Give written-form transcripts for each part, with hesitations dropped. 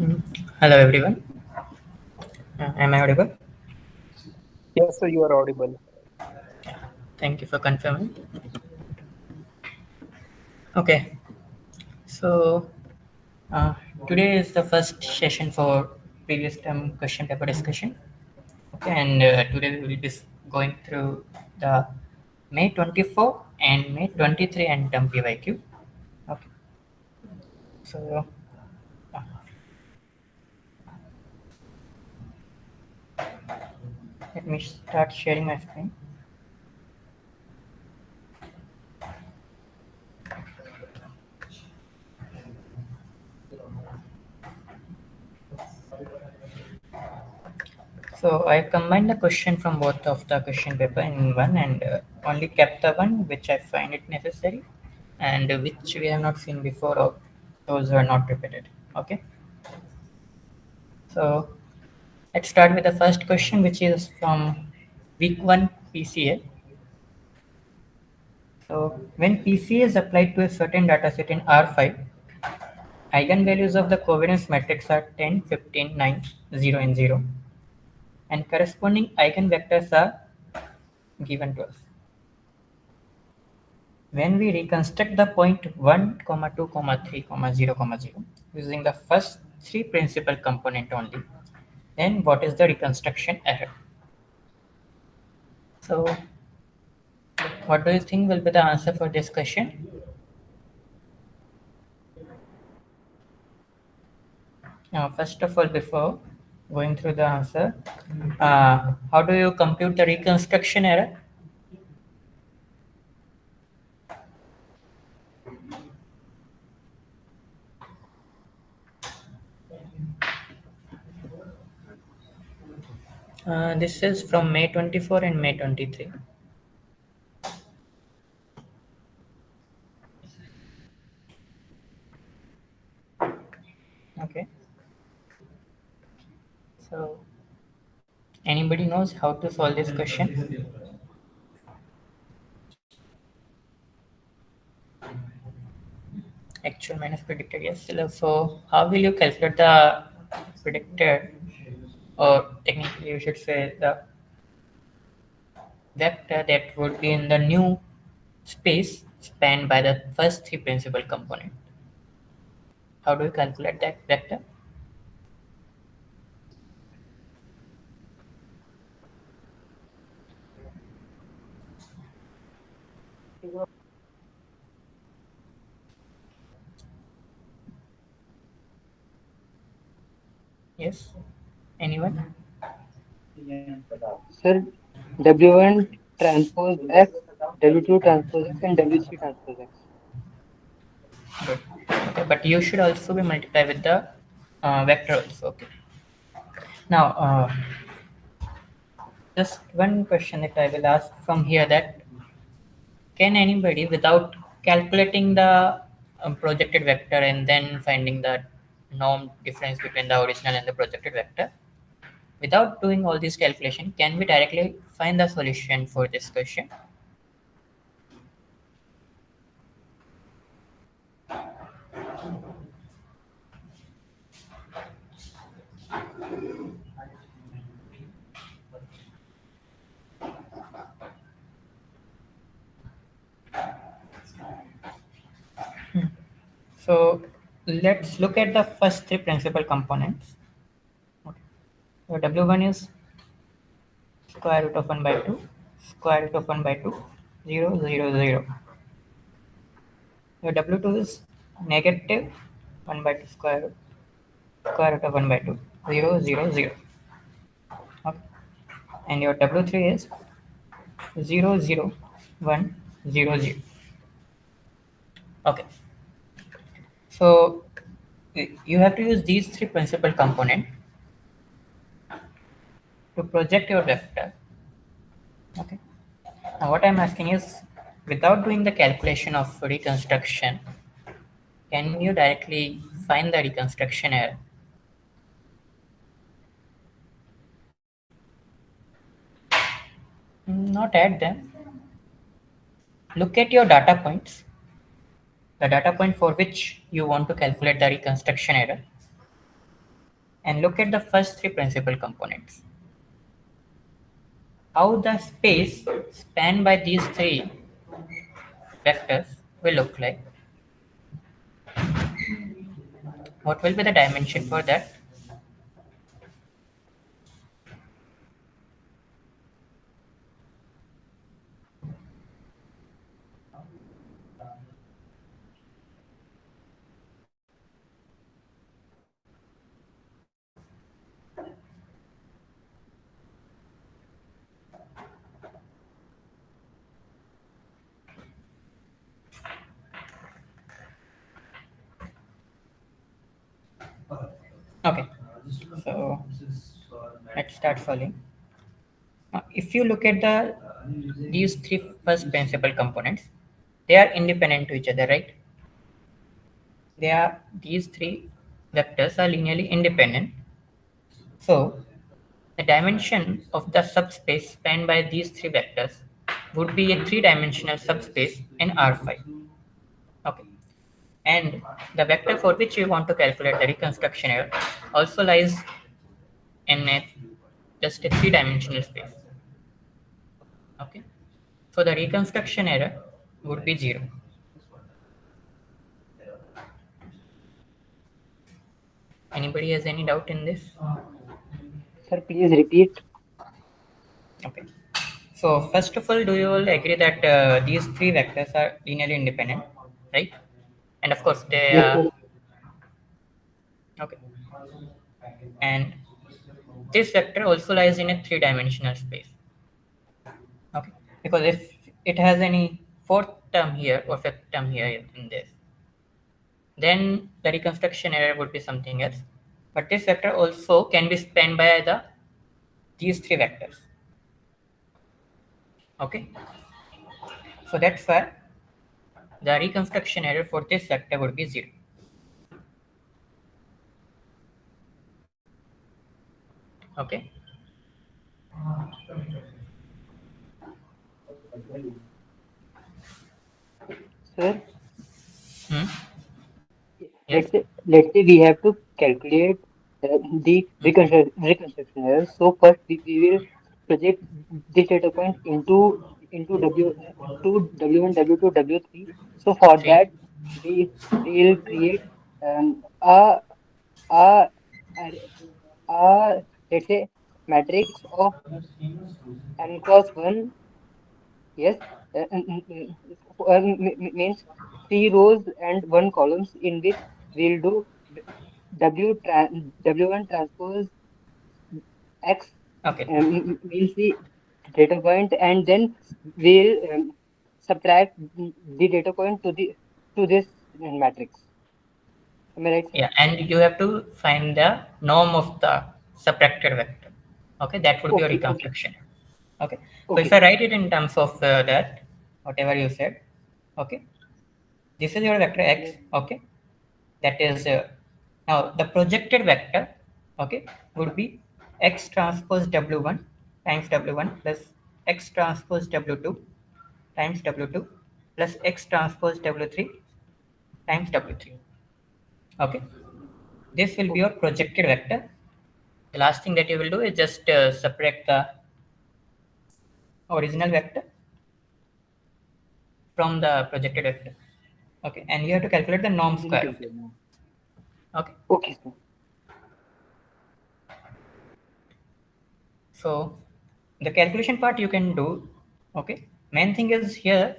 Hello everyone. Am I audible? Yes, sir, you are audible. Thank you for confirming. Okay, so uh, today is the first session for previous term question paper discussion. Okay, and today we will be going through the May 24 and May 23 and term PYQ. Okay, so uh, let me start sharing my screen. So I combined the question from both of the question paper in one and only kept the one which I find it necessary and which we have not seen before or those are not repeated. Okay. So let's start with the first question which is from week 1 PCA. So when PCA is applied to a certain dataset in R5, eigenvalues of the covariance matrix are 10, 15, 9, 0 and 0 and corresponding eigenvectors are given to us. When we reconstruct the point 1, 2, 3, 0, 0 using the first three principal component only, then what is the reconstruction error? So what do you think will be the answer for this question? Now, first of all, before going through the answer, how do you compute the reconstruction error? This is from May 24 and May 23. Okay. So anybody knows how to solve this question? Actual minus predicted, yes. So how will you calculate the predicted, or technically you should say the vector that would be in the new space spanned by the first three principal component? How do you calculate that vector? Yes, anyone? Sir, W1 transpose X, W2 transpose X, and W3 transpose X. Good. Okay, but you should also be multiplied with the vector also. Okay. Now, just one question that I will ask from here, that can anybody, without calculating the projected vector and then finding the norm difference between the original and the projected vector, without doing all this calculation, can we directly find the solution for this question? So let's look at the first three principal components. Okay. So W1 is square root of 1 by 2, square root of 1 by 2, 0, 0, 0. Your W2 is negative 1 by 2 square root of 1 by 2, 0, 0, 0. Okay. And your W3 is 0, 0, 1, 0, 0. Okay. So you have to use these three principal components to project your vector. Okay. Now what I'm asking is, without doing the calculation of reconstruction, can you directly find the reconstruction error? Not add them. Look at your data points, the data point for which you want to calculate the reconstruction error. and look at the first three principal components. How the space spanned by these three vectors will look like. What will be the dimension for that? Okay, so let's start solving. If you look at these three first principal components, they are independent to each other, right? These three vectors are linearly independent. So the dimension of the subspace spanned by these three vectors would be a three-dimensional subspace in R5. Okay. And the vector for which you want to calculate the reconstruction error also lies in just a three-dimensional space. Okay. So the reconstruction error would be 0. Anybody has any doubt in this? Sir, please repeat. Okay. So first of all, do you all agree that these three vectors are linearly independent, right? And of course they Yes, are. sir. Okay. And this vector also lies in a three-dimensional space. Okay. Because if it has any fourth term here or fifth term here in this, then the reconstruction error would be something else. But this vector also can be spanned by these three vectors. Okay. So that's why the reconstruction error for this vector would be 0. Okay. Sir, Hmm? Yes. let's say we have to calculate the reconstruction error. So first we will project this data point into W1, W2, W3. So for 3. that we will create a a a, a let's say matrix of n cross 1. Yes, means three rows and one columns in which we'll do W1 transpose X, Okay. means the data point, and then we'll subtract the data point to this matrix. Am I right, sir? Yeah, and you have to find the norm of the subtracted vector. Okay, that would be your Okay, okay, reconstruction. Okay, so if okay, I sir. write it in terms of that, whatever you said, okay, this is your vector x. Yes, Okay, that is now the projected vector. Okay, would be x transpose w1 times w1 plus x transpose w2 times w2 plus x transpose w3 times w3. Okay, this will be your okay, projected vector. The last thing that you will do is just subtract the original vector from the projected vector. Okay, and you have to calculate the norm square of it. okay, Okay, okay, sir. so the calculation part you can do. Okay, main thing is here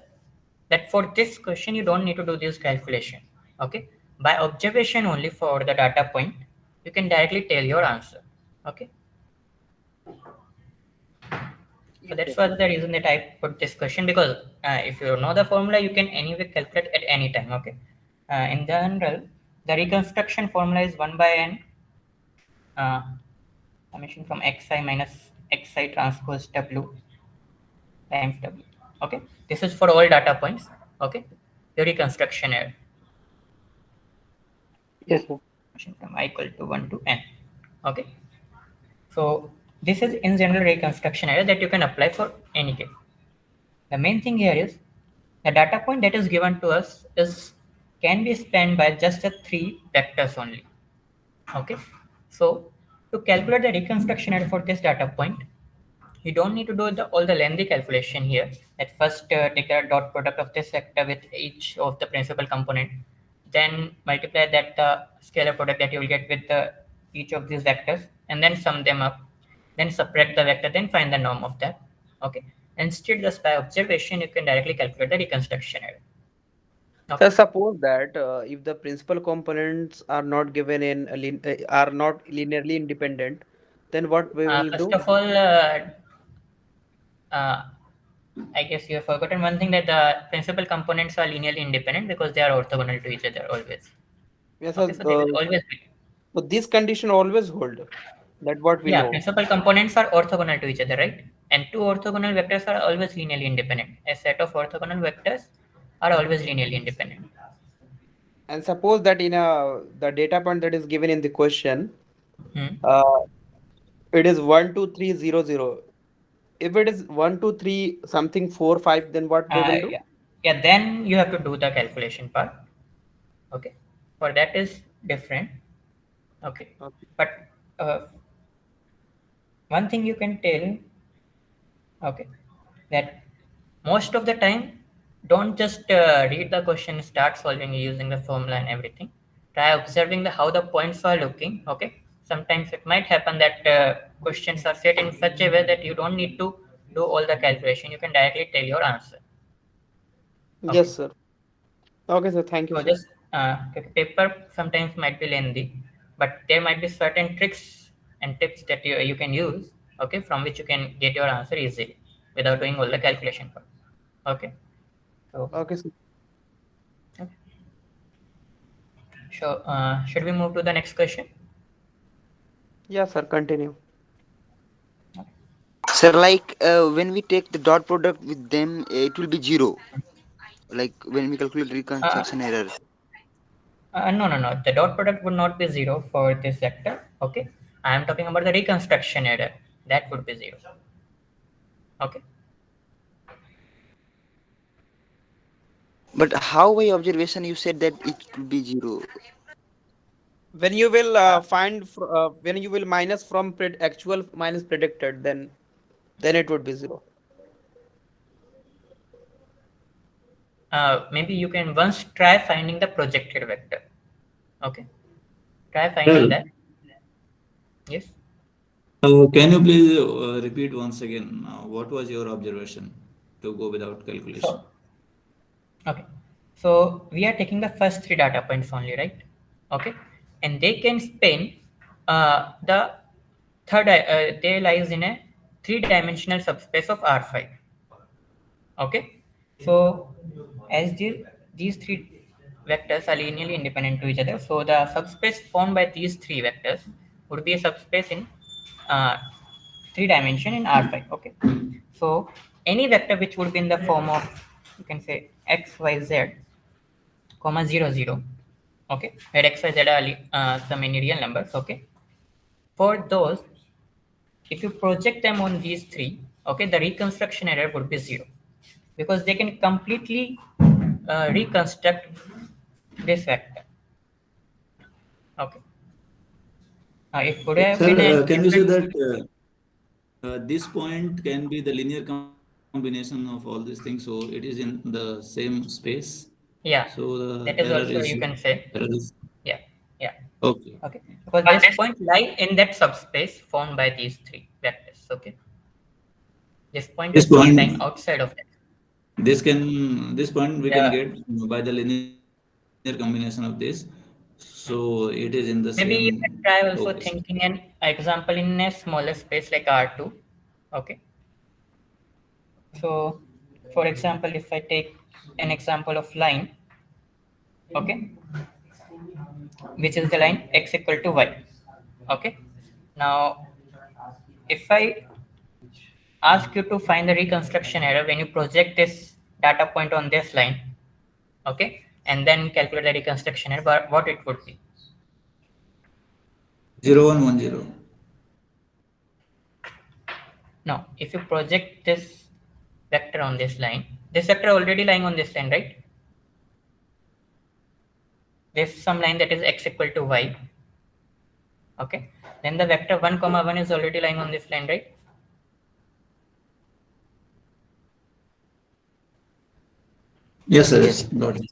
that for this question you don't need to do this calculation. Okay, by observation only for the data point, you can directly tell your answer. Okay, so Yes, that's sir. why the reason that I put this question, because if you know the formula, you can anyway calculate at any time. Okay. In general, the reconstruction formula is 1 by n uh, summation from xi minus xi transpose w times w. Okay. This is for all data points. Okay. The reconstruction error Yes, sir. summation from I equal to 1 to n. Okay. So this is in general reconstruction error that you can apply for any case. The main thing here is the data point that is given to us is can be spanned by just the three vectors only. Okay, so to calculate the reconstruction error for this data point, you don't need to do all the lengthy calculation here. At first, take a dot product of this vector with each of the principal component, then multiply that the scalar product that you will get with each of these vectors, and then sum them up, then subtract the vector, then find the norm of that. Okay. Instead, just by observation, you can directly calculate the reconstruction error. So Okay. suppose that if the principal components are not given in are not linearly independent, then what we will First do? of all, uh, I guess you have forgotten one thing, that the principal components are linearly independent because they are orthogonal to each other always. Yes, Okay, so they will always be. so this condition always hold. That what we Yeah, know. principal components are orthogonal to each other, right? And two orthogonal vectors are always linearly independent. A set of orthogonal vectors are always linearly independent. And suppose that in the data point that is given in the question, Hmm. uh, it is 1 2 3 0 0. If it is 1 2 3 something 4 5, then what we will do? Yeah. Yeah, then you have to do the calculation part. Okay, for that is different. Okay, Okay. but uh, one thing you can tell, okay, that most of the time, don't just read the question, start solving using the formula and everything. Try observing how the points are looking. Okay, sometimes it might happen that questions are set in such a way that you don't need to do all the calculation, you can directly tell your answer. Okay, Yes, sir. Okay, sir. Thank you, so sir. this paper sometimes might be lengthy, but there might be certain tricks and tips that you can use, okay, from which you can get your answer easily without doing all the calculation part. Okay, so Okay, sir. okay. So should we move to the next question? Yeah, sir. Continue. Sir, like when we take the dot product with them, it will be zero. Like when we calculate Uh, reconstruction error. no. The dot product would not be zero for this vector. Okay, I am talking about the reconstruction error. That would be zero. Okay. But how by observation you said that it will be zero? When you will Uh, when you will minus from actual minus predicted, then it would be 0. Maybe you can once try finding the projected vector. Okay. Try finding Well, that. Yes. can you please repeat once again? What was your observation to go without calculation? So okay. So we are taking the first three data points only, right? Okay. And they can span the third, they lies in a three-dimensional subspace of R5. Okay. So as these three vectors are linearly independent to each other, so the subspace formed by these three vectors would be a subspace in uh, three dimension in R5. Okay. So any vector which would be in the form of, you can say, x, y, z, comma 0 0, okay, where x, y, z are some any real numbers. Okay, for those, if you project them on these three, okay, the reconstruction error would be zero because they can completely reconstruct this vector. Okay, if would have Sir, been a can we say different, that this point can be the linear combination of all these things, so it is in the same space? So yeah, the that error is is also you can say, yeah, yeah. okay. Okay, because this point lie in that subspace formed by these three vectors. Okay, this point This is not lying point, outside of that. this point we can Yeah, get by the linear combination of this. So it is in the same. maybe you can Okay, try sir. also thinking an example in a smaller space like R2. Okay, so for example, if I take an example of line, okay, which is the line x equal to y. Okay, now if I ask you to find the reconstruction error when you project this data point on this line, okay, and then calculate the reconstruction error, what it would be. 0110. Now, if you project this vector on this line, this vector already lying on this line, right? There's some line that is x equal to y. Okay. then the vector 1 comma 1 is already lying on this line, right? Yes, sir. Yes. Got it.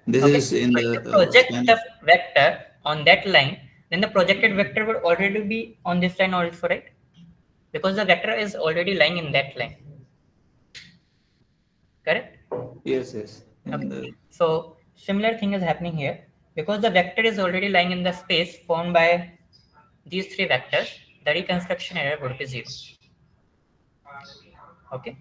This Okay. is in So if the you project span. the vector on that line, then the projected vector would already be on this line also, right? Because the vector is already lying in that line. Correct? Yes, yes. Okay. In the So similar thing is happening here. Because the vector is already lying in the space formed by these three vectors, the reconstruction error would be 0. Okay.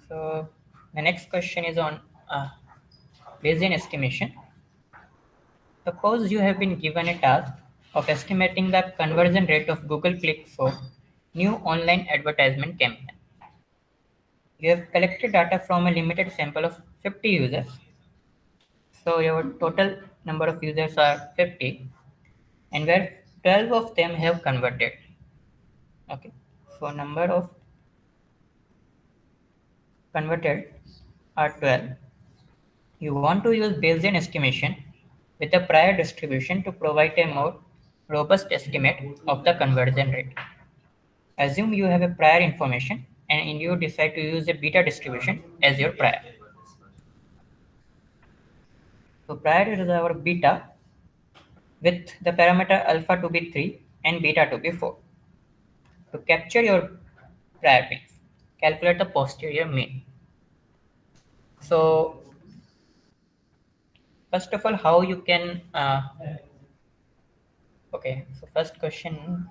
So the next question is on Bayesian estimation. Suppose you have been given a task of estimating the conversion rate of Google Click for new online advertisement campaign. You have collected data from a limited sample of 50 users. So your total number of users are 50, and where 12 of them have converted. Okay. So number of converted are 12. You want to use Bayesian estimation with a prior distribution to provide a more robust estimate of the conversion rate. Assume you have a prior information and you decide to use a beta distribution as your prior. So prior is our beta with the parameter alpha to be 3 and beta to be 4. To capture your prior means, calculate the posterior mean. So first of all, how you can okay, so first question,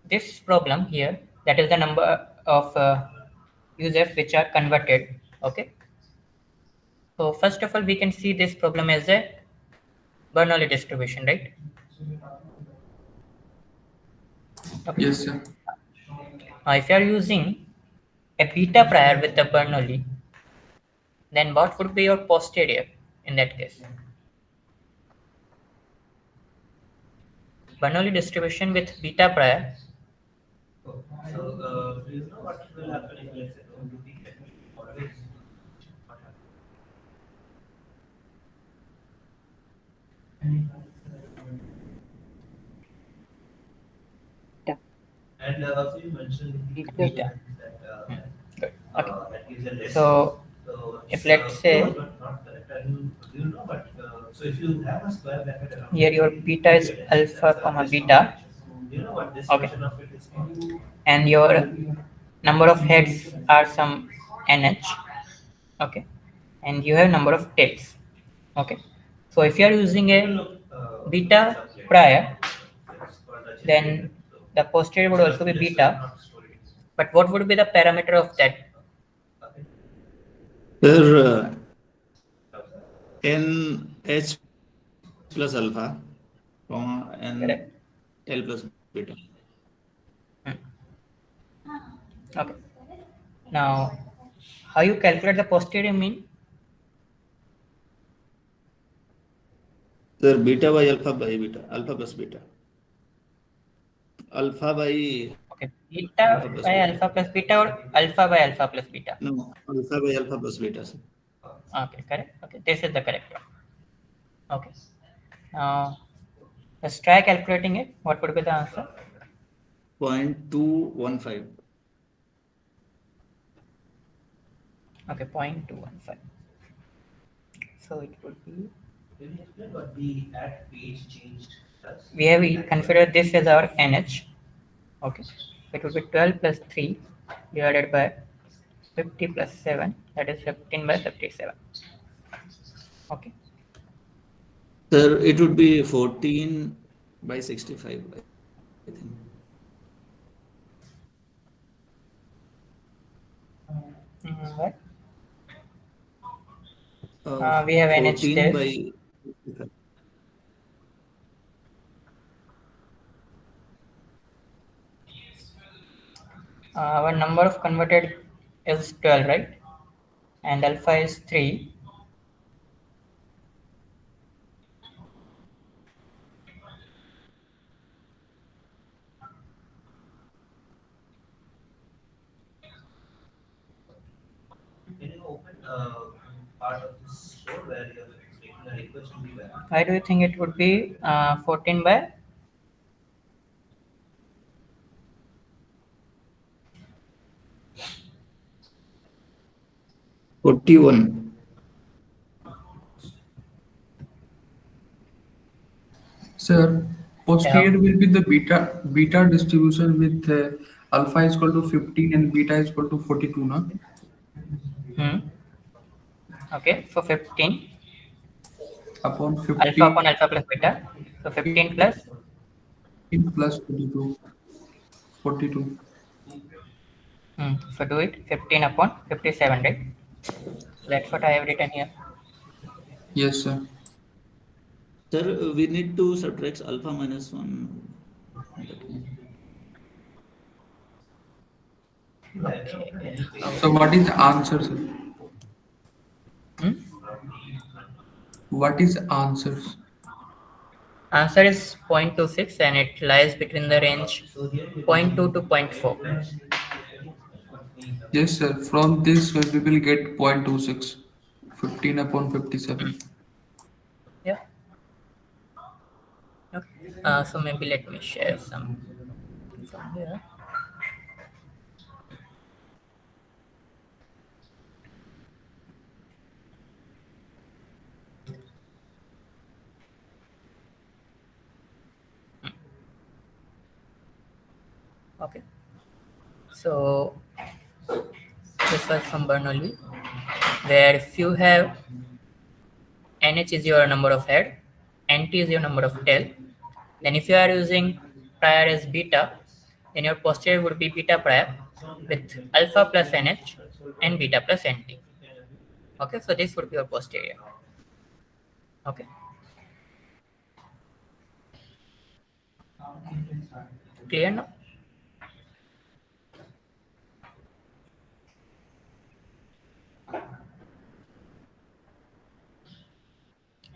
this problem here, that is the number of users which are converted. Okay, so first of all we can see this problem as a Bernoulli distribution, right? Okay. yes, sir. If you are using a beta prior with the Bernoulli, then what would be your posterior in that case? Bernoulli distribution with beta prior. Do you know what will happen if, let's say, don't repeat it? Always. What happens? Yeah. And also you mentioned Beta. Beta. that Good. Okay. that gives a less. So if let's say no, but not correct. Do you know? But so if you have a square bracket around here your beta is alpha comma beta. do you know what this Okay. version of it is called? And your number of heads are some nh. Okay, and you have number of tails. Okay, so if you are using a beta prior, then the posterior would also be beta. But what would be the parameter of that? Sir, n h plus alpha, comma n Correct. l plus beta. Okay. Now, how you calculate the posterior mean? Sir, beta by alpha plus beta. Alpha by Okay, alpha beta plus by beta. alpha plus beta or alpha by alpha plus beta? No, alpha by alpha plus beta, sir. Okay, correct. Okay, this is the correct one. Okay. Now, let's try calculating it. What would be the answer? 0.215. Okay, 0.215. So it would be, Can you explain what the at page changed does? we have considered this as our NH. Okay, it would be 12 plus 3 divided by 50 plus 7, that is 15 by 57. Okay, Sir, it would be 14 by 65, I think. what? We have NH 14 there. by 65. Our number of converted is 12, right? And alpha is 3. part of this code where you are taking a equation be valid? Why do you think it would be 14 by 41. Sir, Yeah. posterior will be the beta distribution with alpha is equal to 15 and beta is equal to 42, na? Hmm. Okay, so 15 Upon alpha upon 15 alpha plus beta. So 15 plus plus 42. 42. so do it 15 upon 57, right? That's what I have written here. Yes, sir. Sir, we need to subtract alpha minus 1 on that one. Okay. So what is the answer, sir? Hmm? What is answers? Answer is 0.26 and it lies between the range 0.2 to 0.4. Yes, sir. From this we will get 0.26. 15 upon 57. Yeah. Okay. So maybe let me share some from here. Okay. So this was from Bernoulli, where if you have nh is your number of head, nt is your number of tail, then if you are using prior as beta, then your posterior would be beta prior with alpha plus nh and beta plus nt. Okay, so this would be your posterior. Okay, clear now?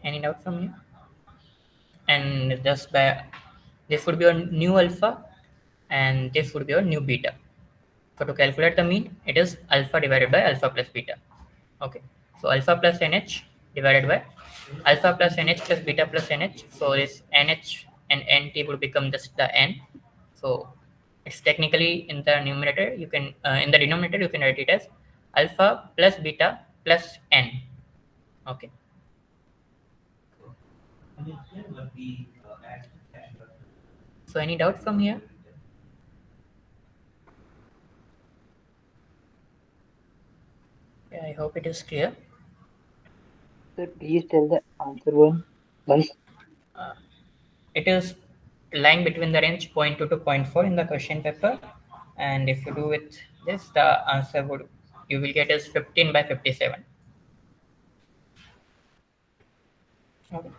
Any doubt from you? And just by this would be your new alpha and this would be your new beta. So to calculate the mean, it is alpha divided by alpha plus beta. Okay, so alpha plus nh divided by alpha plus nh plus beta plus nh. So this nh and nt would become just the n. So it's technically in the numerator you can in the denominator you can write it as alpha plus beta plus n. Okay. So any doubt from here? Yeah, I hope it is clear. Sir, please tell the answer once. It is lying between the range 0.2 to zero point 0.4 in the question paper, and if you do with this, the answer would you will get is 15 by 57. Okay.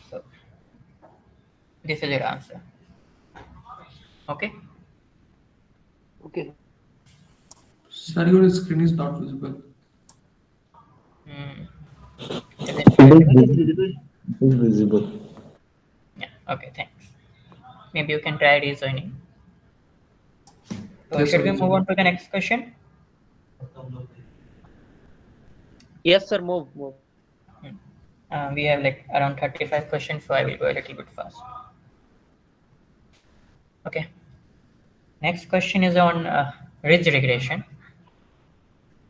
So this is your answer. Okay. Okay. Sir, your screen is not visible. Hmm. Is it visible? Is visible. Yeah. Okay. Thanks. Maybe you can try rejoining. So Yes, should sir. we move on to the next question? Yes, sir. Move. We have like around 35 questions, so I will go a little bit fast. Okay. Next question is on ridge regression.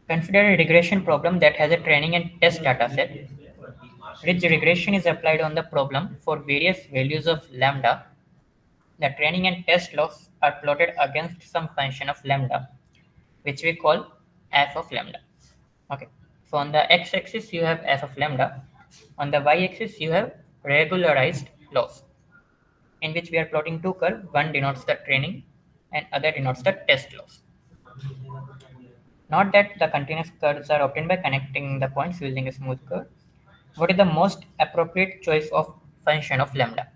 Consider a regression problem that has a training and test dataset. Ridge regression is applied on the problem for various values of lambda. The training and test loss are plotted against some function of lambda, which we call f of lambda. Okay. So on the x-axis you have f of lambda. On the y-axis you have regularized loss, in which we are plotting two curves. One denotes the training and other denotes the test loss. Note that the continuous curves are obtained by connecting the points using a smooth curve. What is the most appropriate choice of function of lambda?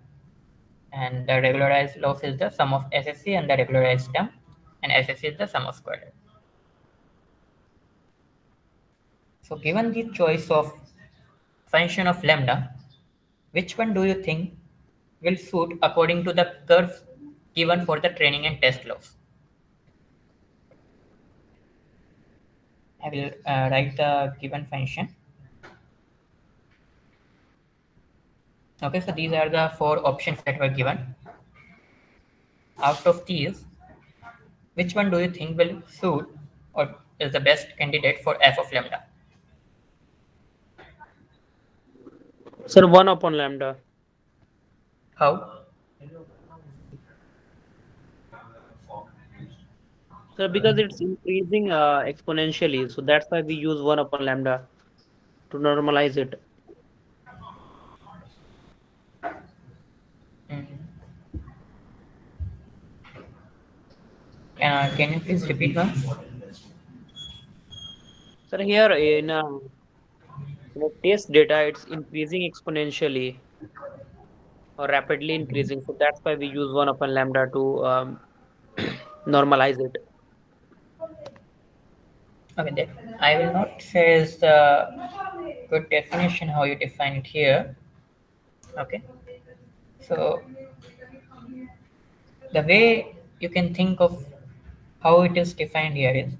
And the regularized loss is the sum of SSC and the regularized term, and SSC is the sum of square. So given the choice of function of lambda, which one do you think will suit according to the curves given for the training and test loss? I will write the given function. Okay, so these are the 4 options that were given. Out of these, which one do you think will suit or is the best candidate for f of lambda? Sir, 1 upon lambda. How? Sir, because it's increasing exponentially, so that's why we use 1 upon lambda to normalize it. Can you please repeat once? Sir, here in a test data, it's increasing exponentially or rapidly increasing. So that's why we use 1 upon lambda to normalize it. Okay, that I will not say is the good definition how you define it here. Okay, so the way you can think of how it is defined here is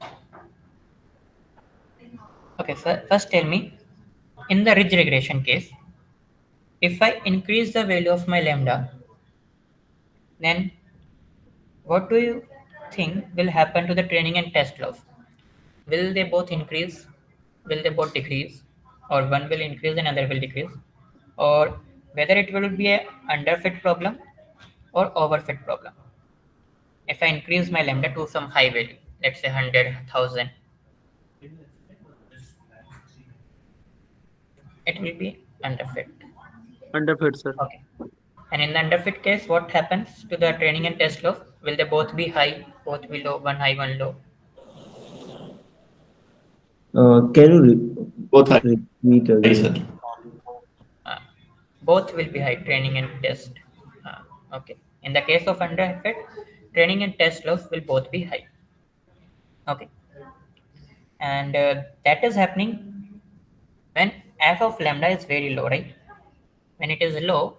okay. So first, tell me in the ridge regression case, if I increase the value of my lambda, then what do you think will happen to the training and test loss? Will they both increase? Will they both decrease? Or one will increase and another will decrease? Or whether it will be a underfit problem or overfit problem. If I increase my lambda to some high value, let's say 100,000, it will be underfit. Underfit, sir. Okay. And in the underfit case, what happens to the training and test loss? Will they both be high, both be low, one high, one low? Can you Both are repeat high, again? sir. Uh, both will be high, training and test. Okay. In the case of underfit, training and test loss will both be high. Okay. And that is happening when f of lambda is very low, right? When it is low,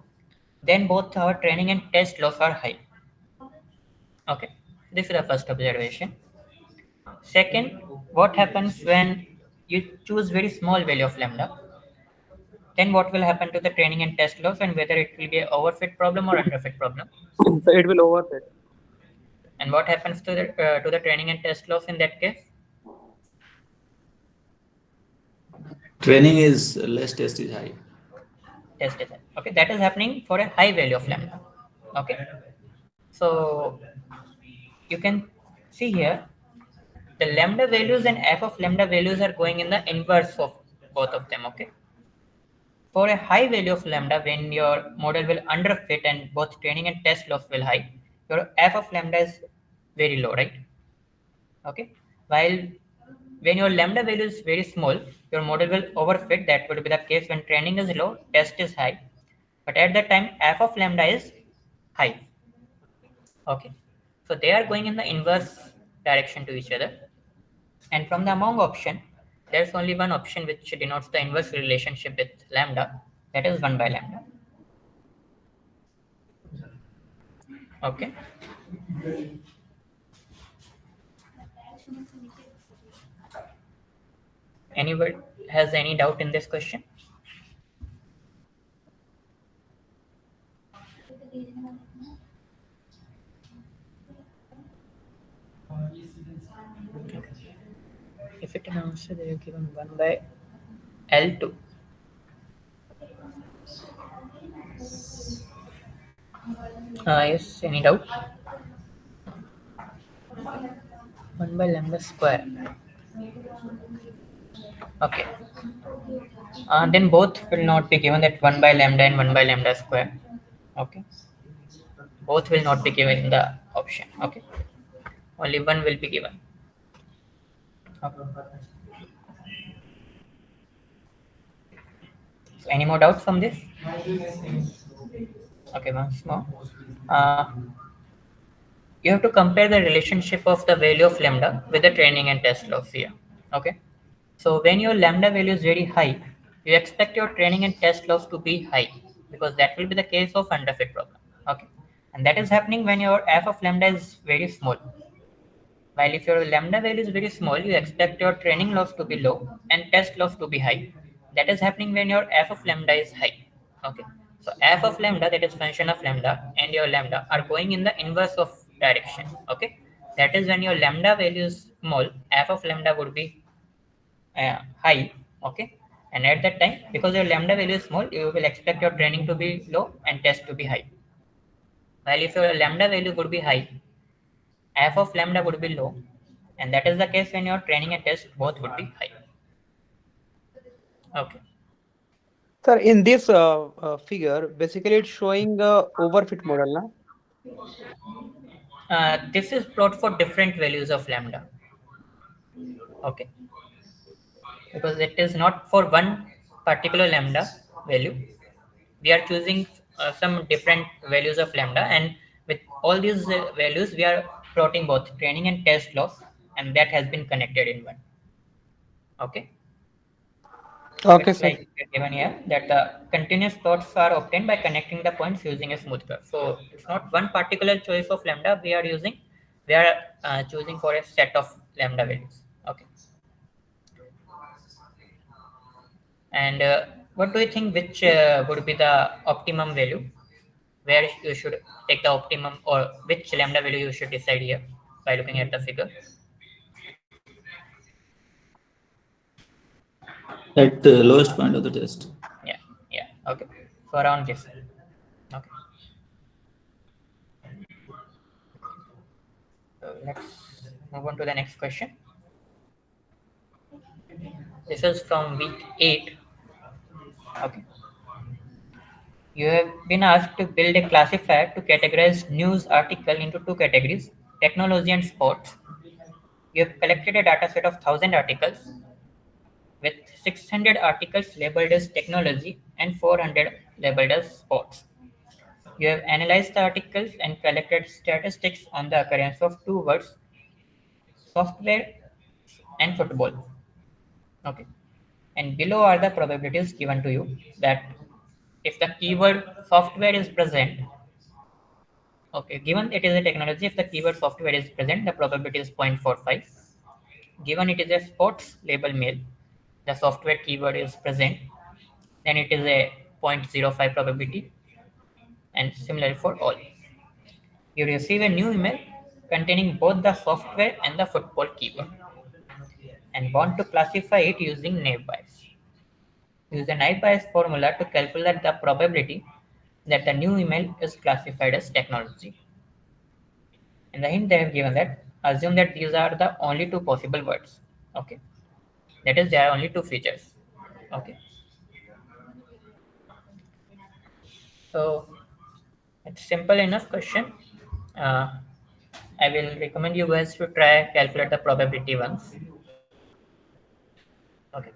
then both our training and test loss are high. Okay. This is the first observation. Second, what happens when you choose very small value of lambda? Then what will happen to the training and test loss and whether it will be an overfit problem or underfit problem? So it will overfit. And what happens to the training and test loss in that case? Training is less, test is high. Test is high. Okay, that is happening for a high value of lambda. Okay, so you can see here the lambda values and f of lambda values are going in the inverse of both of them. Okay, for a high value of lambda, when your model will underfit and both training and test loss will high, your f of lambda is very low, right? Okay, while when your lambda value is very small, your model will overfit. That would be the case when training is low, test is high, but at that time f of lambda is high. Okay, so they are going in the inverse direction to each other, and from the among option, there's only one option which denotes the inverse relationship with lambda, that is 1 by lambda. Okay, anybody has any doubt in this question? If it an answer, they are given 1 by L2. Yes, any doubt? 1 by lambda square. Okay. Then both will not be given, that 1 by lambda and 1 by lambda square. Okay. Both will not be given in the option. Okay. Only one will be given. Okay. So any more doubts from this? Okay, once more. You have to compare the relationship of the value of lambda with the training and test loss here. Okay. So when your lambda value is very high, you expect your training and test loss to be high because that will be the case of underfit problem. Okay. And that is happening when your f of lambda is very small. While if your lambda value is very small, you expect your training loss to be low and test loss to be high. That is happening when your f of lambda is high. Okay. So f of lambda, that is function of lambda, and your lambda are going in the inverse of direction. Okay. That is when your lambda value is small, f of lambda would be high. Okay. And at that time, because your lambda value is small, you will expect your training to be low and test to be high. While if your lambda value would be high, f of lambda would be low, and that is the case when your training and test both would be high. Okay. Sir, in this figure, basically it's showing overfit model, na? This is plot for different values of lambda. Okay, because it is not for one particular lambda value. We are choosing some different values of lambda, and with all these values, we are plotting both training and test loss, and that has been connected in one. Okay. So Okay, it's sir. like given here that the continuous plots are obtained by connecting the points using a smooth curve. So it's not one particular choice of lambda we are using. We are choosing for a set of lambda values. Okay. And what do you think which would be the optimum value where you should take the optimum, or which lambda value you should decide here by looking at the figure? At the lowest point of the test. Yeah. Yeah. Okay. So around this. Okay. So let's move on to the next question. This is from week 8. Okay. You have been asked to build a classifier to categorize news article into two categories, technology and sports. You have collected a data set of 1,000 articles with 600 articles labeled as technology and 400 labeled as sports. You have analyzed the articles and collected statistics on the occurrence of two words, software and football. Okay. And below are the probabilities given to you that if the keyword software is present, okay, given it is a technology, if the keyword software is present, the probability is 0.45. Given it is a sports label mail, the software keyword is present, then it is a 0.05 probability, and similarly for all. You receive a new email containing both the software and the football keyword and want to classify it using naive Bayes. Use the naive Bayes formula to calculate the probability that the new email is classified as technology. In the hint they have given that assume that these are the only two possible words. Okay. That is, there are only two features. Okay. So it's simple enough question. Uh, I will recommend you guys to try calculate the probability once. Okay.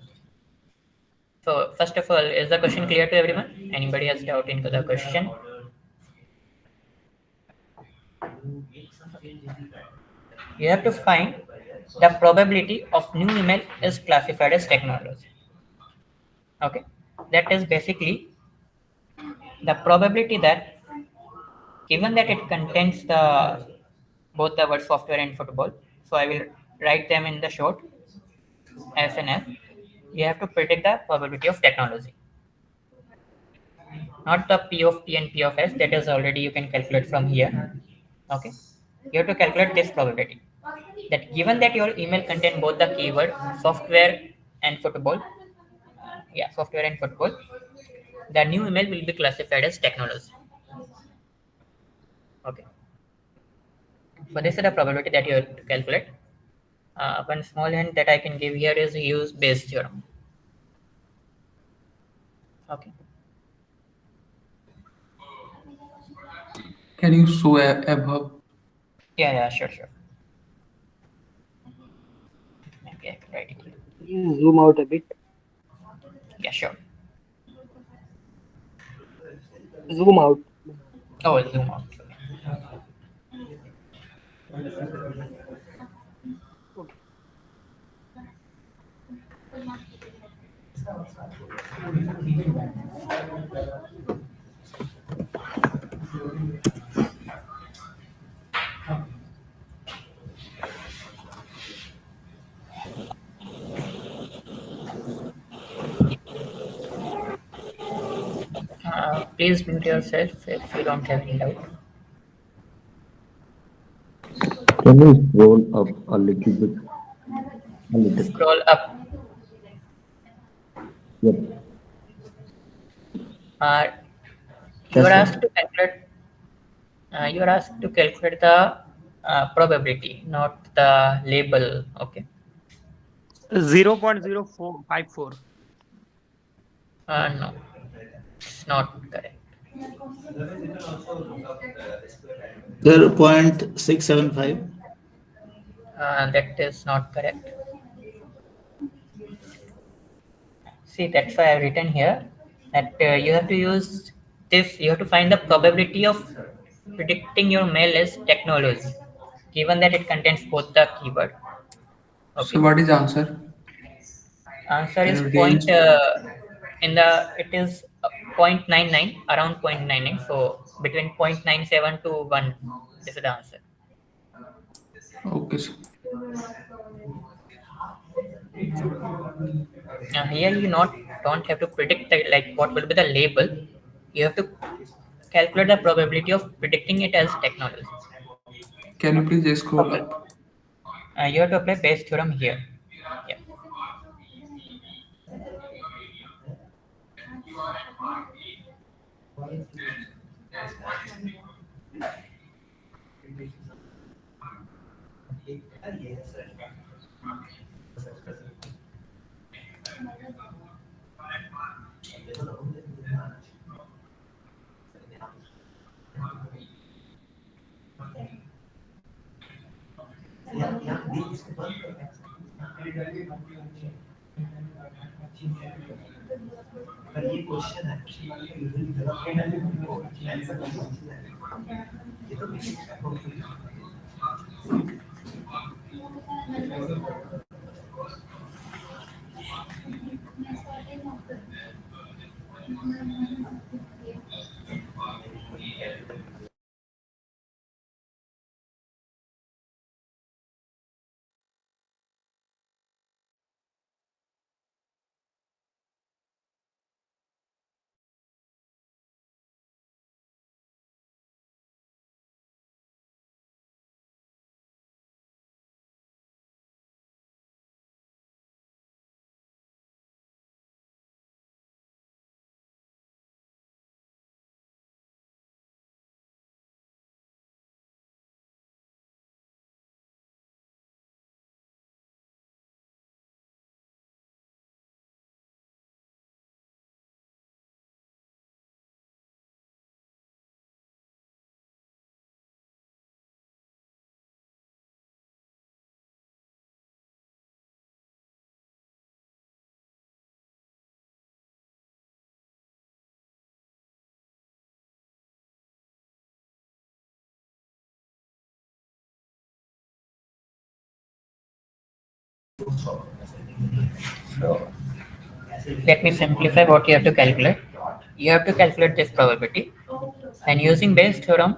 So first of all, is the question clear to everyone? Anybody has doubt into the question? You have to find the probability of new email is classified as technology. Okay. That is basically the probability that given that it contains the both the word software and football, so I will write them in the short S and F. You have to predict the probability of technology, not the P of T and P of S. That is already you can calculate from here. Okay, you have to calculate this probability that given that your email contain both the keyword software and football, yeah, software and football, the new email will be classified as technology. Okay, so this is the probability that you have to calculate. One small hint that I can give here is use Bayes theorem. Okay. Can you show above? Yeah, sure. Maybe I can write it here. Can you zoom out a bit? Yeah, sure. Zoom out. Oh, zoom out. Okay. Please mute yourself if you don't have any doubt. Can you scroll up a little bit? A little. Scroll up. Yep. Uh, you are That's asked right. to calculate. You are asked to calculate the probability, not the label. Okay. 0.0454. No, it's not correct. 0.675. That is not correct. See, that's why I've written here that you have to use this. You have to find the probability of predicting your mail is technology, given that it contains both the keyword. So Okay. what is answer? Answer Can is you point range? in the it is 0.99, around 0.99. So between 0.97 to 1. This is the answer. Okay. So Here you not don't have to predict the, like what will be the label. You have to calculate the probability of predicting it as technology. can you please scroll Okay. up? You have to apply Bayes theorem here. Yeah. So let me simplify what you have to calculate. You have to calculate this probability, and using Bayes theorem,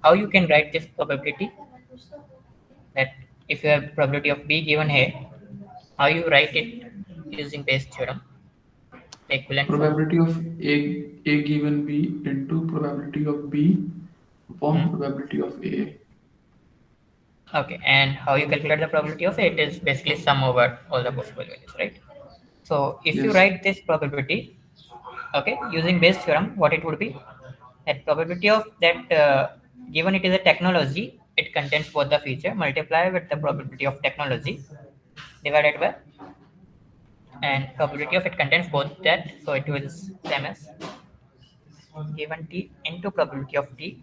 how you can write this probability, that if you have probability of B given here, how you write it using Bayes theorem, the equivalent form. Probability of A given B into probability of B upon Hmm? probability of A. Okay, and how you calculate the probability of it is basically sum over all the possible values, right? So if you Yes. write this probability, okay, using Bayes theorem, what it would be, that probability of that given it is a technology, it contains both the feature, multiply with the probability of technology divided by, and probability of it contains both that, so it will same as given t into probability of t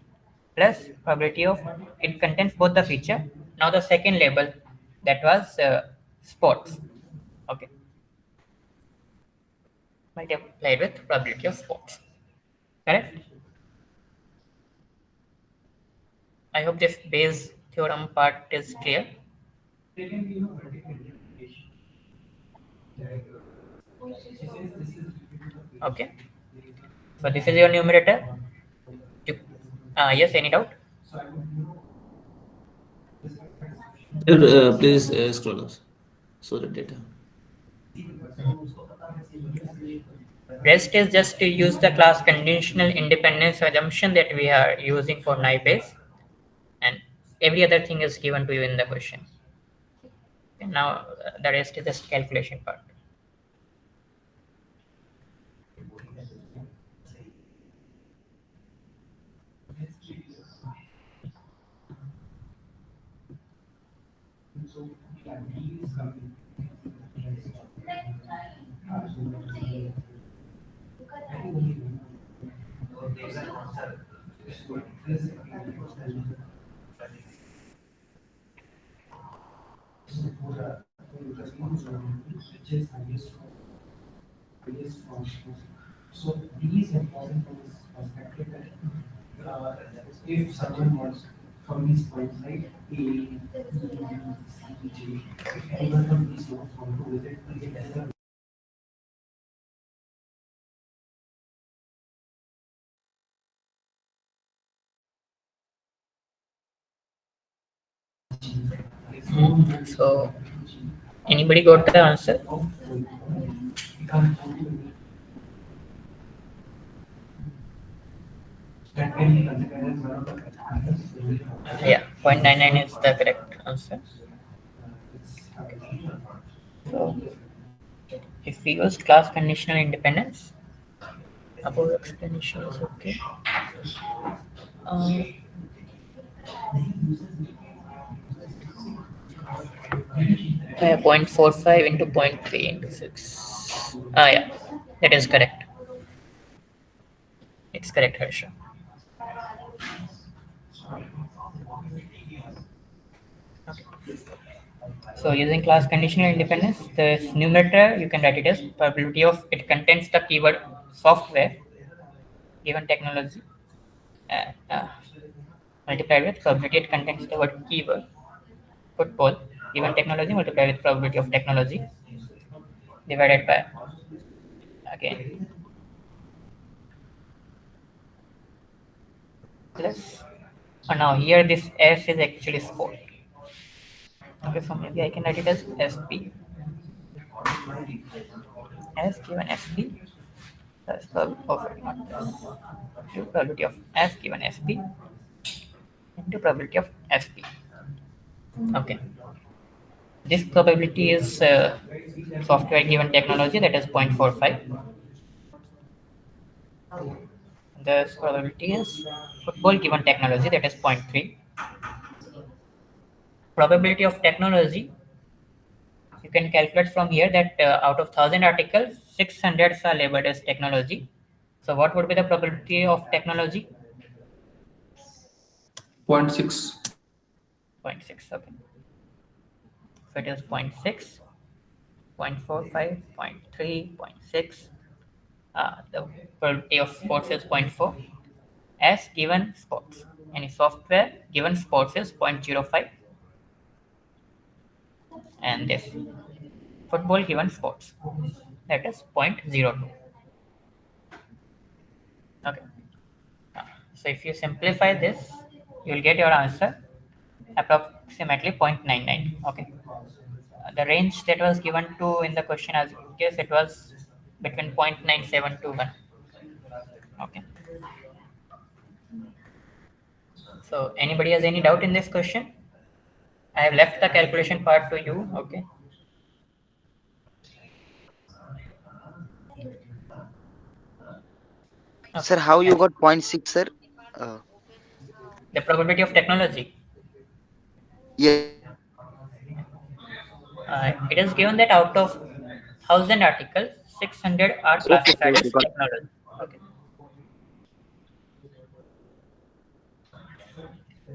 plus probability of it contains both the feature. Now the second label, that was sports. Okay, multiplied with probability of sports. Correct. I hope this Bayes theorem part is clear. Okay, so this is your numerator. You, yes, any doubt? Please scroll up. So the data. Rest is just to use the class conditional independence assumption that we are using for naive base, and every other thing is given to you in the question. And now the rest is just calculation part. So D is important from this perspective that if someone wants from these points, right, A, B, C, J, if anyone from these nodes want to visit a particular So anybody got the answer? that can be considered as one of the factors. Yeah, 0.99 is the correct answer. So if we use class conditional independence, above explanation is okay. 0.45 into 0.3 into 6. Yeah, that is correct. It's correct, Harsha. Okay. So using class conditional independence, this numerator you can write it as probability of it contains the keyword software given technology, multiplied with probability it contains the word keyword football given technology multiplied with probability of technology divided by again plus. Now here this S is actually sport. Okay, so maybe I can write it as SP. S given SP plus probability of not this. Probability of S given SP into probability of SP. Okay. This probability is software given technology, that is 0.45. This probability is football given technology, that is 0.3. Probability of technology, you can calculate from here that out of 1000 articles, 600 are labeled as technology. So what would be the probability of technology? 0.6. 0.6, okay. So it is 0.6, 0.45, 0.3, 0.6. The probability of sports is 0.4. As given sports. Any software given sports is 0.05. And this football given sports, that is 0.02. Okay. So if you simplify this, you will get your answer approximately 0.99. Okay. The range that was given to in the question, as guess it was between 0.97 to 1. Okay. So anybody has any doubt in this question? I have left the calculation part to you. Okay. Sir, Okay. how you got 0.6, sir? Uh, The probability of technology. yes, sir. It is given that out of 1000 articles, 600 are Okay, sir. classified Okay, as got. technology. Okay.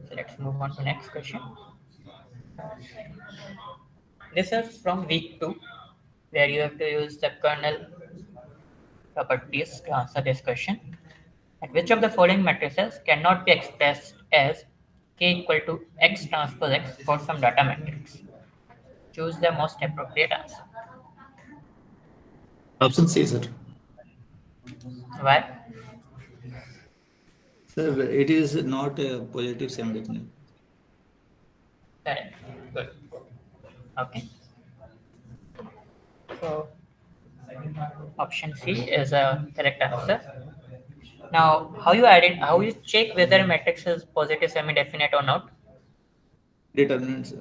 So let's move on to next question. This is from week 2, where you have to use the kernel properties to answer this question. At which of the following matrices cannot be expressed as k equal to x transpose x for some data matrix? Choose the most appropriate answer. Option C, sir. Why? Sir, it is not a positive semi-definite. Correct. Good. Okay. So Option C is a correct answer. Now, how you check whether a matrix is positive semi-definite or not? Determinant, sir.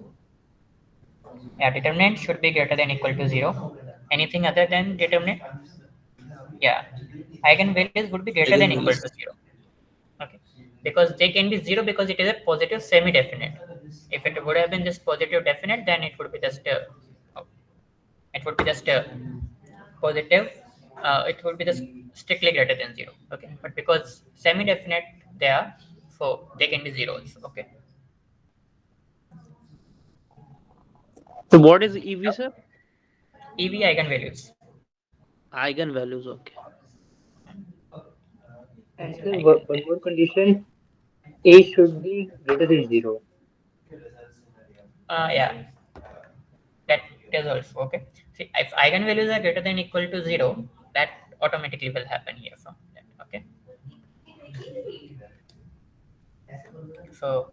Yeah, determinant should be greater than equal to 0. Anything other than determinant? Yeah, eigenvalues would be greater than equal to Eigenvalues. 0. Okay, because they can be 0 because it is a positive semi-definite. If it would have been just positive definite, then it would be just it would be just positive. It would be just strictly greater than 0. Okay, but because semi-definite they are, so they can be zeros. Okay. So what is EV, sir? EV eigenvalues. Eigenvalues. Okay. And sir, one Eigenvalues. more condition, A should be greater than 0. Yeah, that is also okay. See, if eigenvalues are greater than equal to 0, that automatically will happen here from that. Okay. So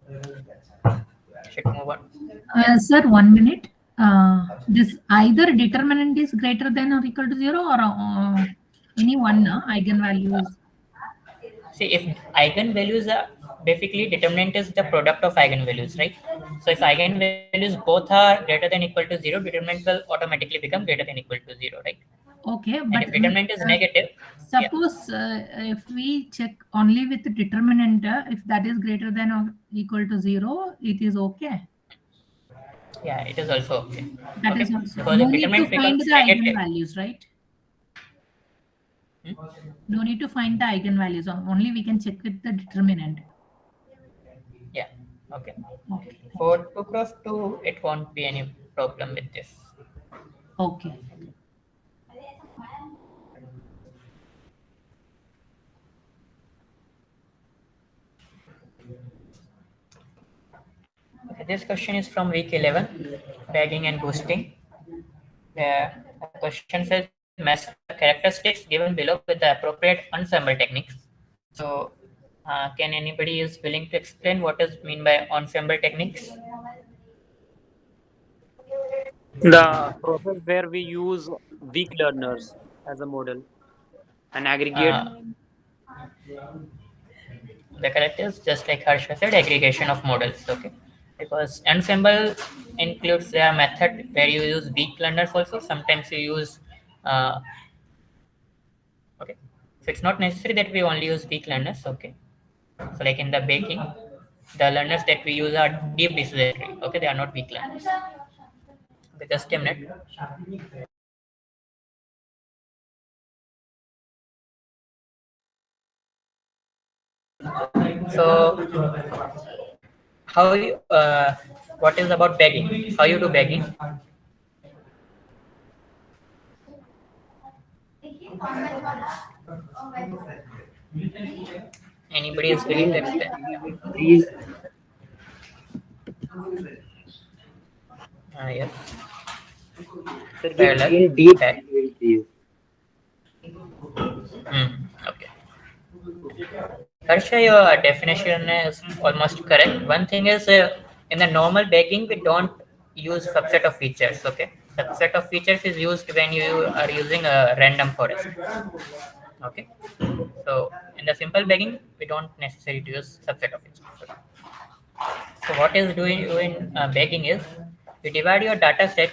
should move on. Sir, 1 minute. This either determinant is greater than or equal to 0 or any one eigenvalues. See, if eigenvalues are basically determinant is the product of eigenvalues, right? So if eigenvalues both are greater than equal to 0, determinant will automatically become greater than equal to 0, right? Okay, And but if determinant is negative, yeah, suppose if we check only with the determinant, if that is greater than or equal to 0, it is okay. yeah, it is also okay. That Okay, is also. because No if need to determinant find becomes the negative, eigenvalues, right? hmm? No need to find the eigenvalues. Only we can check with the determinant. Yeah, okay. Okay. For 2 cross 2, it won't be any problem with this. Okay. Okay, this question is from week 11, bagging and boosting. The question says match the characteristics given below with the appropriate ensemble techniques. So, can anybody is willing to explain what is mean by ensemble techniques? The process where we use weak learners as a model and aggregate. Uh, the correct is just like Harsha said, aggregation of models. Okay, because ensemble includes a method where you use weak learners also. Sometimes you use uh, okay. So it's not necessary that we only use weak learners. Okay. So like in the baking, the learners that we use are deep decision tree. Okay, they are not weak learners. Okay, just a minute. So how you what is about bagging? How you do bagging? Anybody is willing to explain? Please, Yes. sir, give Parallel. in deep Bag. detail, please. Okay. Harsha, your definition is almost correct. One thing is in the normal bagging, we don't use subset of features. Okay, subset of features is used when you are using a random forest. Okay, so in the simple bagging, we don't necessarily use subset of features. Okay. So what is doing in bagging is you divide your data set,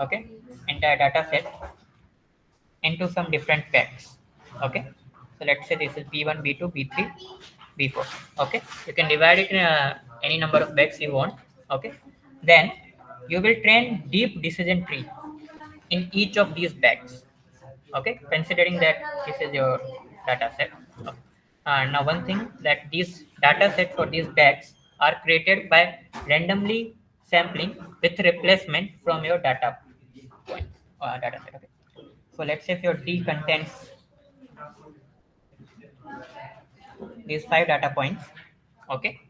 okay, entire data set into some different packs. Okay, so let's say this is b1, b2, b3, b4. Okay, you can divide it in any number of packs you want. Okay, then you will train deep decision tree in each of these packs. Okay, considering that this is your data set. Okay. Now one thing that these data sets for these packs are created by randomly sampling with replacement from your data point data set. Okay, so let's say if your D contains these 5 data points, okay,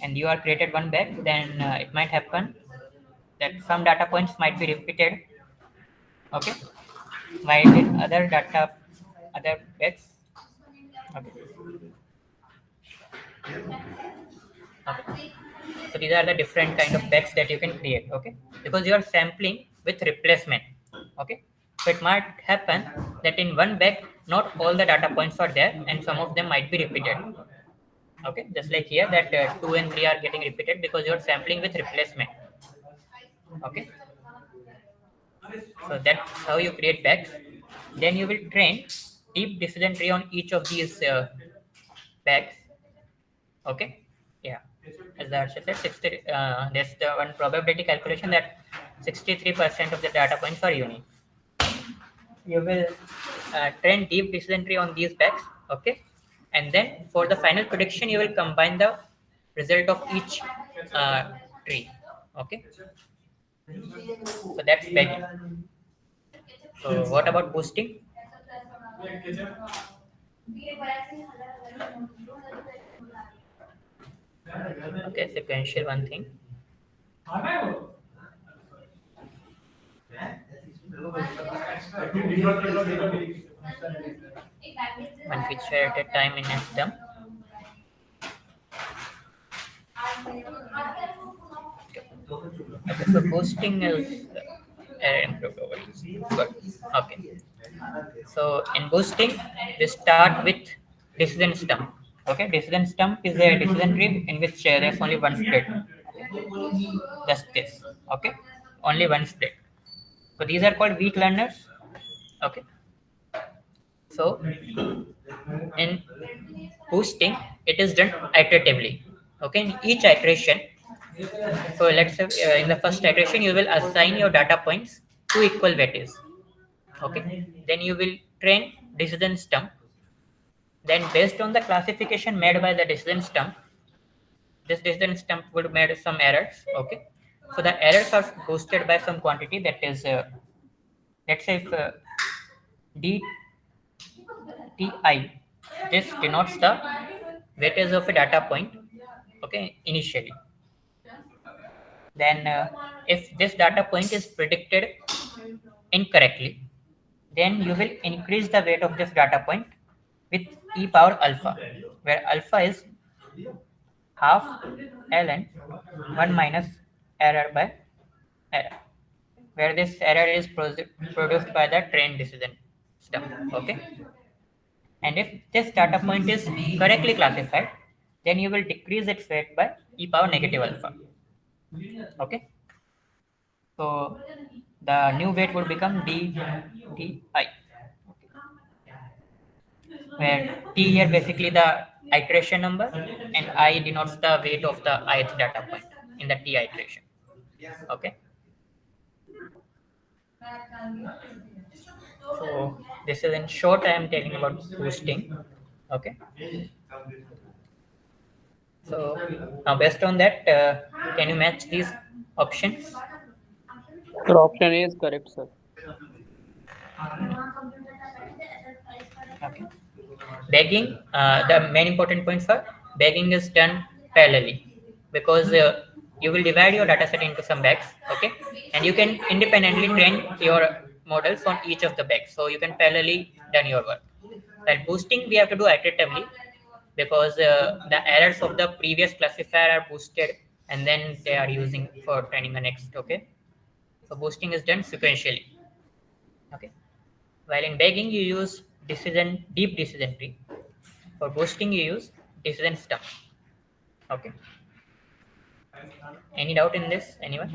and you are created one bag, then it might happen that some data points might be repeated, okay, while in other bags, okay, okay. So these are the different kind of bags that you can create, okay, because you are sampling with replacement, okay. So it might happen that in one bag, not all the data points are there, and some of them might be repeated. Okay, just like here that 2 and 3 are getting repeated because you're sampling with replacement. Okay, so that's how you create bags. Then you will train deep decision tree on each of these bags. Okay, yeah, as the Harsha said, 60, there's the one probability calculation that 63% of the data points are unique. You will train deep decision tree on these bags. Okay, and then for the final prediction you will combine the result of each tree. Okay, so that's bagging. So what about boosting? Okay, sequential one thing. One feature at a time in system. Okay, so boosting is improved over here. Good. Okay. So in boosting, we start with decision stump. Okay, decision stump is a decision tree in which there's only one split. Just this. Okay, only one split. So these are called weak learners. Okay. So in boosting, it is done iteratively. Okay, in each iteration. So let's say in the first iteration, you will assign your data points to equal weightage. Okay, then you will train decision stump. Then based on the classification made by the decision stump, this decision stump would made some errors. Okay, so the errors are boosted by some quantity that is, let's say if d ti, this denotes the weightage of a data point. Okay, initially. Then if this data point is predicted incorrectly, then you will increase the weight of this data point with e power alpha, where alpha is half ln 1 minus error by error, where this error is produced by the trained decision stuff. Okay, and if this data point is correctly classified, then you will decrease its weight by e power negative alpha. Okay, so the new weight would become d I, where t here basically the iteration number and I denotes the weight of the ith data point in the t iteration. Okay, so this is in short I am telling about boosting. Okay, so now based on that, can you match these options? Your option A is correct, sir. Okay, bagging, the main important points are bagging is done parallelly because you will divide your dataset into some bags. Okay, and you can independently train your models on each of the bags, so you can parallelly done your work. While boosting we have to do iteratively because the errors of the previous classifier are boosted and then they are using for training the next. Okay, so boosting is done sequentially. Okay, while in bagging you use deep decision tree. For boosting you use decision stump. Okay, any doubt in this, anyone?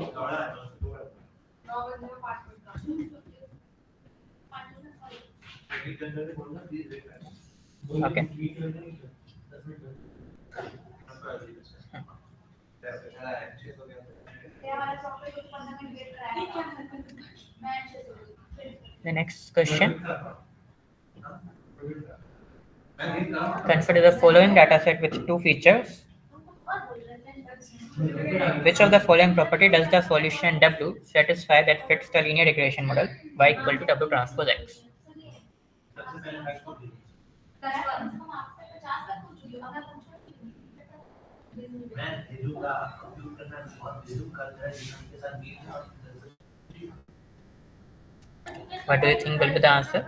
Okay, the next question. Consider the following dataset with two features. Which of the following property does the solution W satisfy that fits the linear regression model y equal to W transpose X? What do you think will be the answer?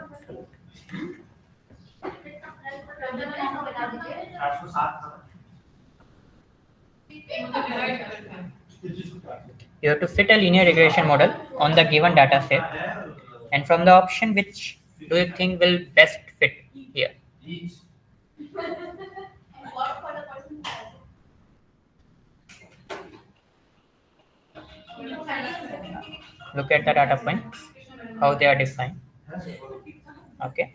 You have to fit a linear regression model on the given data set And from the option, which do you think will best fit here? Look at the data points, how they are defined. Okay.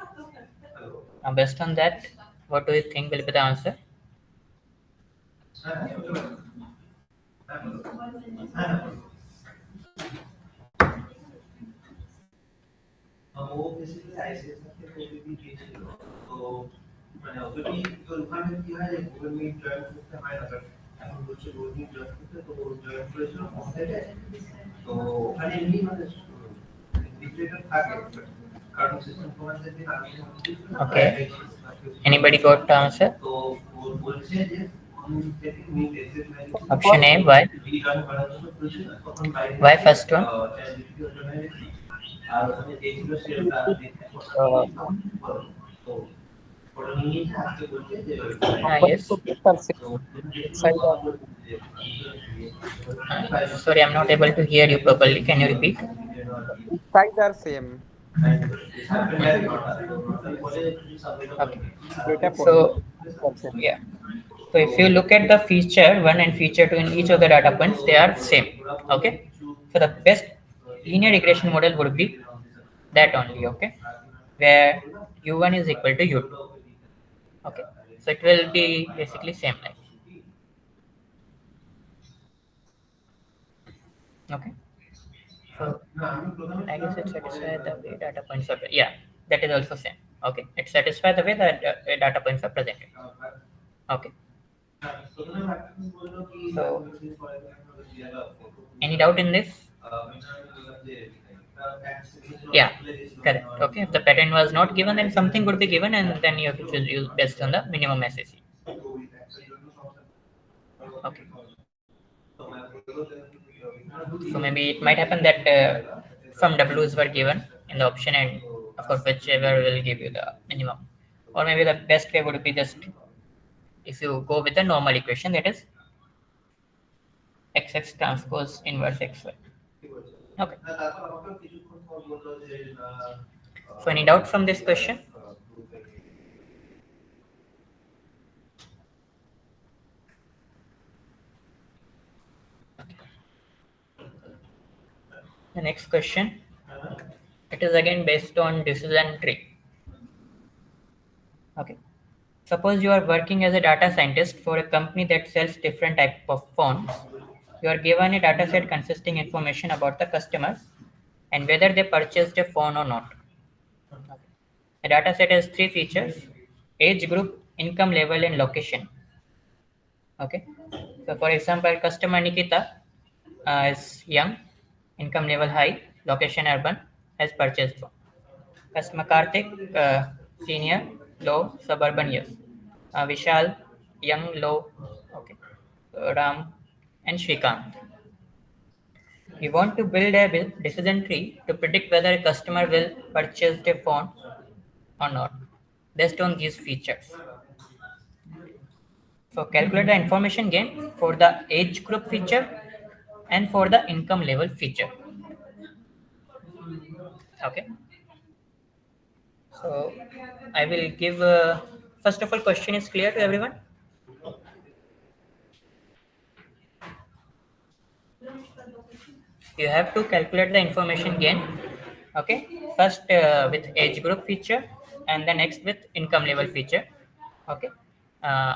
Now, based on that, what do you think will be the answer? Okay. Anybody got the answer? Option A, why? Why first one? Uh, Yes. Outputs are same. Inside are Sorry, I'm not able to hear you properly. Can you repeat? inside are same. Okay. Data points So, are same. yeah. So if you look at the feature 1 and feature 2 in each of the data points, they are same. Okay. So the best linear regression model would be that only. Okay. Where u1 is equal to u2. Okay. So it will be basically same like. Okay. So I guess it satisfies the way data points are. Yeah, that is also same. Okay. It satisfies the way that data points are presented. Okay. So any doubt in this? Yeah, correct. Okay, if the pattern was not given, then something would be given, and then you have to choose use based on the minimum SAC. Okay. So maybe it might happen that some W's were given in the option, and of course, whichever will give you the minimum. Or maybe the best way would be just if you go with the normal equation, that is XX transpose inverse XY. Okay. So any doubt from this question? The next question, it is again based on decision tree. Okay. Suppose you are working as a data scientist for a company that sells different type of phones. You are given a data set consisting information about the customers and whether they purchased a phone or not. Okay. The data set has three features: age group, income level, and location. Okay. So for example, customer Nikita is young, income level high, location urban, has purchased phone. Customer Karthik, senior, low, suburban, yes. Vishal, young, low, okay. Ram and Shrikant. We want to build a decision tree to predict whether a customer will purchase a phone or not based on these features. So calculate the information gain for the age group feature and for the income level feature. Okay. So I will give first of all, question is clear to everyone. You have to calculate the information gain. Okay, first with age group feature and the next with income level feature. Okay. uh,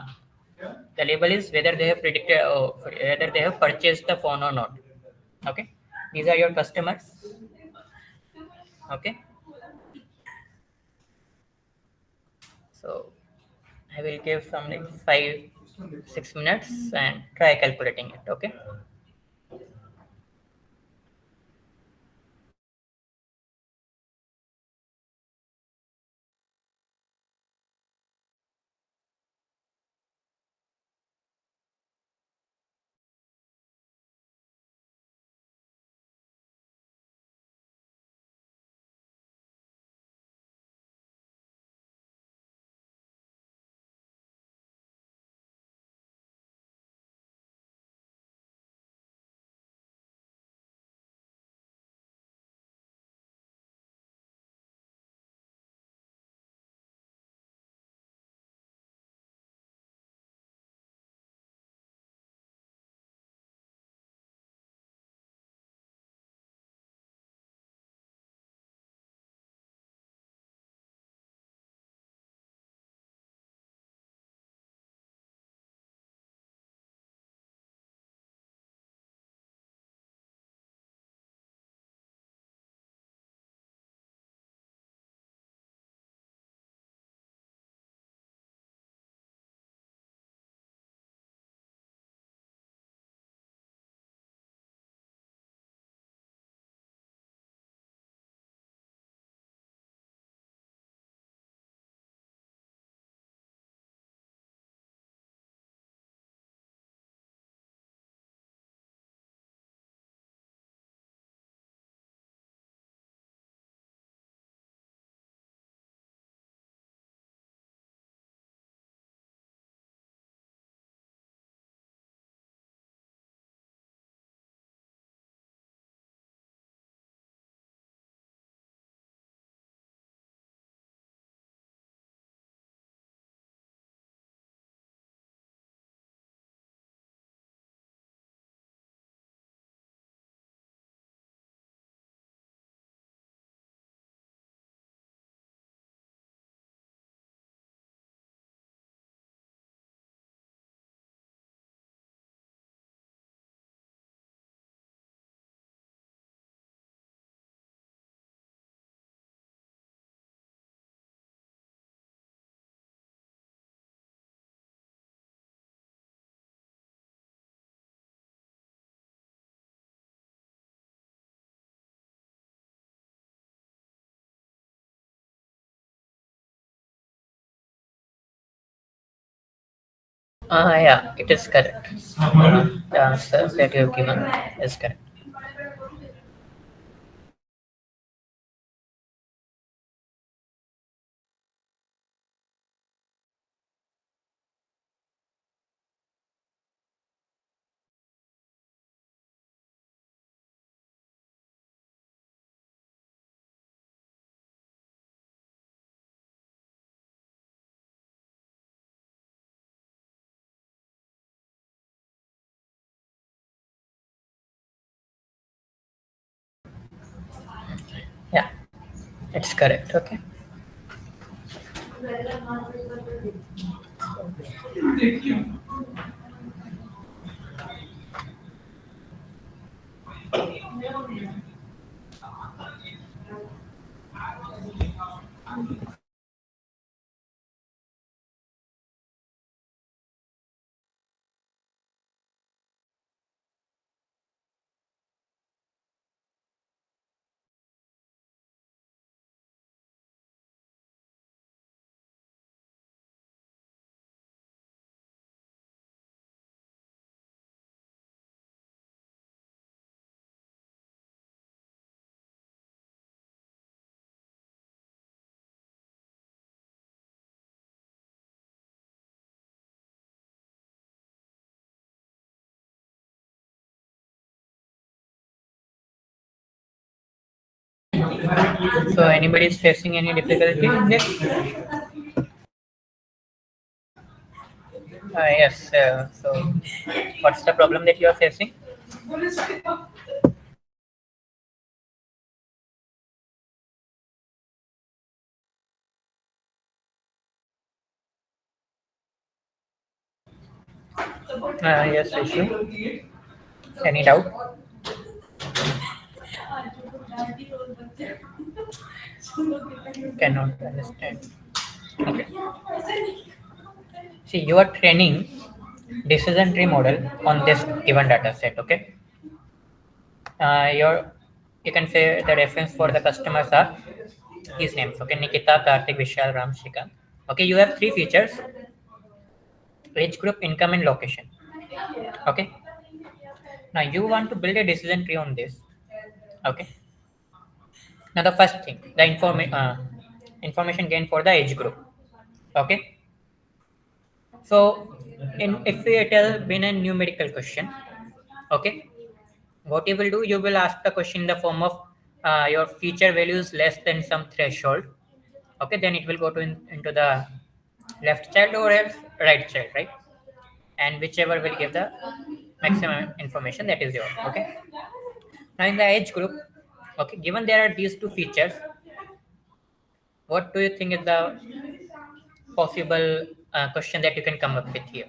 the label is whether they have predicted whether they have purchased the phone or not. Okay, these are your customers. Okay, so I will give some like 5-6 minutes and try calculating it. Okay. Yeah, it is correct. The answer that you have given is correct. Yeah, it's correct. Okay. So anybody is facing any difficulty in this? Yes. So what's the problem that you are facing? Yes, issue. Any doubt? Cannot understand. Okay. See, you are training decision tree model on this given data set. Okay. Your you can say the reference for the customers are these names. Okay, Nikita, Karthik, Vishal, Ram, Shrikant. Okay, you have three features: age group, income, and location. Okay. Now you want to build a decision tree on this. Okay. Now the first thing, the information gained for the age group. Okay. So in if it has been a numerical question, okay, what you will do, you will ask the question in the form of your feature values less than some threshold. Okay, then it will go to into the left child or else right child, right? And whichever will give the maximum information, that is yours. Okay. Now in the age group, okay, given there are these two features, what do you think is the possible question that you can come up with here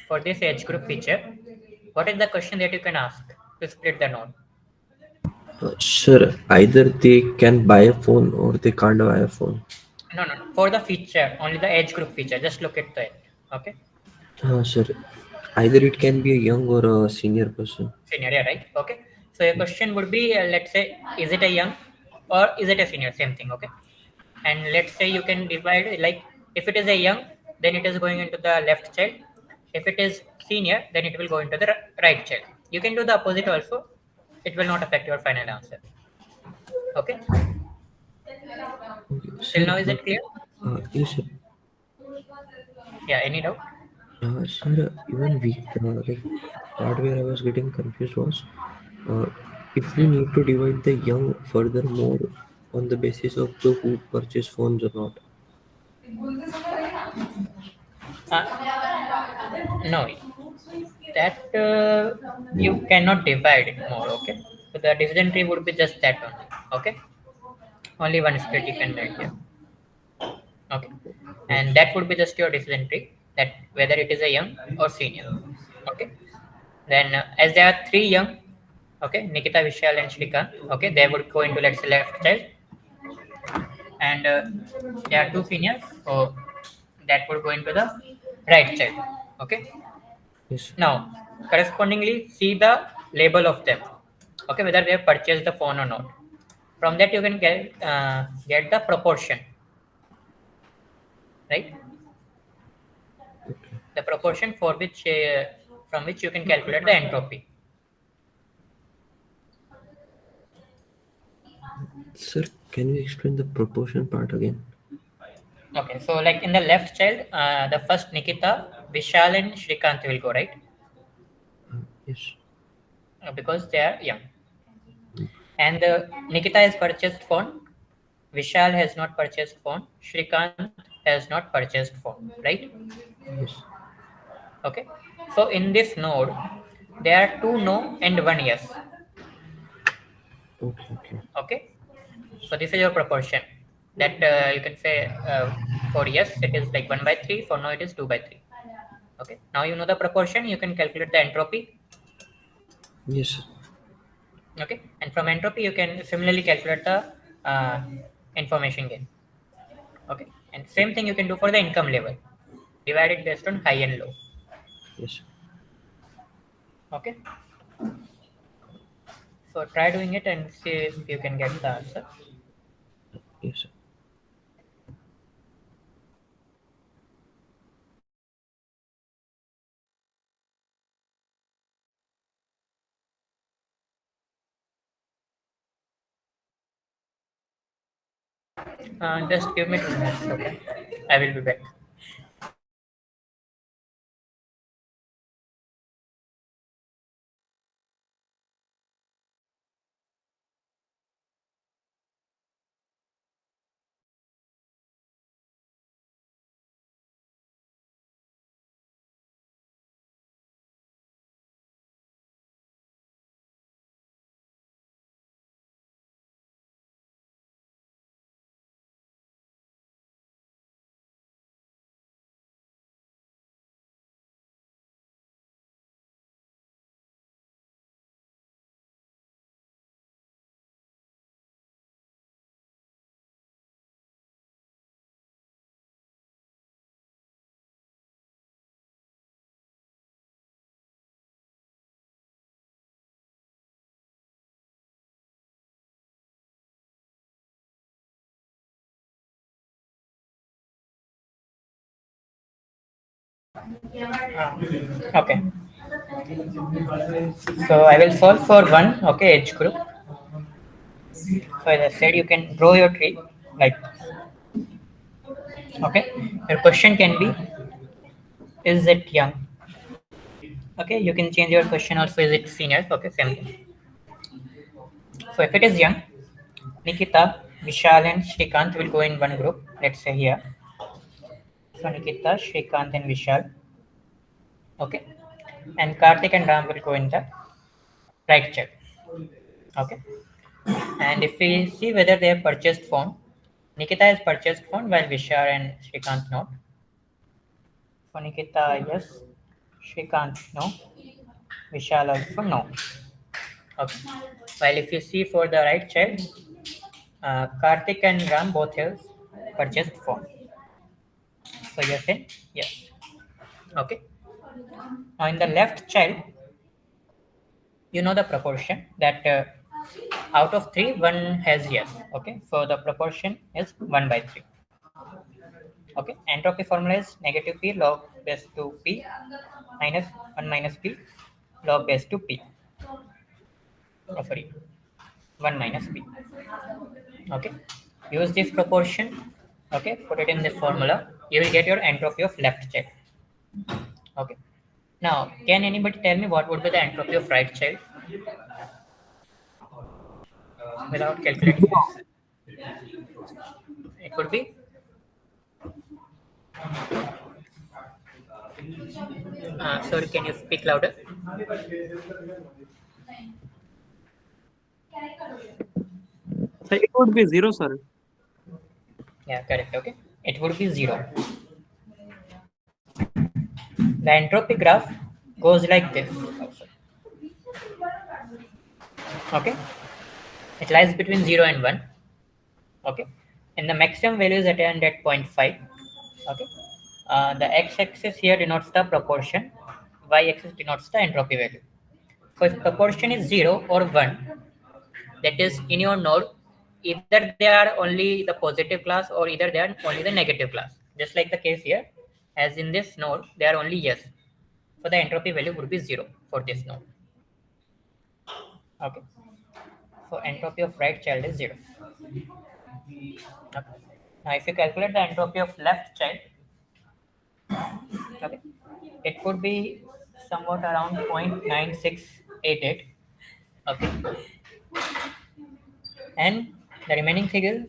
for this age group feature? What is the question that you can ask to split the node? Sure, either they can buy a phone or they can't buy a phone. No. For the feature, only the age group feature. Just look at that. Okay. Sure, either it can be a young or a senior person. Senior, yeah, right? Okay. So your question would be, let's say, is it a young or is it a senior? Same thing. Okay. And let's say you can divide it, like if it is a young, then it is going into the left child. If it is senior, then it will go into the right child. You can do the opposite also. It will not affect your final answer. Okay. Okay, Till sir, now, is but it clear? yes, sir. Yeah. Any doubt? Sir, even we like part where I was getting confused was uh, if we need to divide the young furthermore on the basis of the who purchase phones or not. No. That you cannot divide it more. Okay. So the decision tree would be just that only. Okay. Only one split you can make here. Okay. And that would be just your decision tree, that whether it is a young or senior. Okay. Then as there are three young, okay, Nikita, Vishal, and Shrikant, okay, they would go into, let's say, left child, and there are two seniors, so that would go into the right child. Okay. Yes. Now, correspondingly, see the label of them. Okay, whether they have purchased the phone or not. From that, you can get the proportion, right? the proportion for which from which you can calculate the entropy. Sir, can you explain the proportion part again? Okay, so like in the left child, the first Nikita, Vishal and Shrikant will go, right? Yes. Because they are young. And Nikita has purchased phone, Vishal has not purchased phone, Shrikant has not purchased phone, right? Yes. Okay. So in this node, there are two no and one yes. Okay, okay. Okay. So this is your proportion. That you can say for yes it is like 1 by 3, for no it is 2 by 3. Okay. Now you know the proportion, you can calculate the entropy. Yes, sir. Okay. And from entropy you can similarly calculate the uh, information gain. Okay. And same thing you can do for the income level. Divide it based on high and low. Yes. Okay. So try doing it and see if you can get the answer. Yes, sir. Just give me 2 minutes, okay? I will be back. Okay. So I will solve for one, okay, age group. So as I said, you can draw your tree like, okay. Your question can be, is it young? Okay, you can change your question also, is it senior? Okay, same thing. So if it is young, Nikita, Vishal and Shrikant will go in one group. Let's say here. So Nikita, Shrikant and Vishal. Okay. And Karthik and Ram will go in the right child. Okay. And if we see whether they have purchased phone, Nikita has purchased phone while Vishal and Shrikant not. For Nikita, yes. Shrikant, no. Vishal also, no. Okay. While if you see for the right child, Karthik and Ram both have purchased phone. So you're saying yes. Okay. Now in the left child, you know the proportion that out of 3, 1 has yes. Okay. So the proportion is 1 by 3. Okay. Entropy formula is negative p log base to p minus 1 minus p log base to p. Oh, sorry, 1 minus p. Okay. Use this proportion. Okay. Put it in this formula. You will get your entropy of left child. Okay. Now, can anybody tell me what would be the entropy of right child without calculating this? It would be sorry, can you speak louder? So it would be 0, sir. Yeah, correct. Okay. It would be 0. The entropy graph goes like this. Okay. It lies between 0 and 1. Okay. And the maximum value is attained at 0.5. Okay. The x-axis here denotes the proportion. Y-axis denotes the entropy value. So if proportion is 0 or 1, that is in your node, either they are only the positive class or either they are only the negative class. Just like the case here, as in this node they are only yes, so the entropy value would be 0 for this node. Okay, so entropy of right child is 0. Okay. Now if you calculate the entropy of left child, okay, it could be somewhat around 0.9688. Okay, and the remaining thing is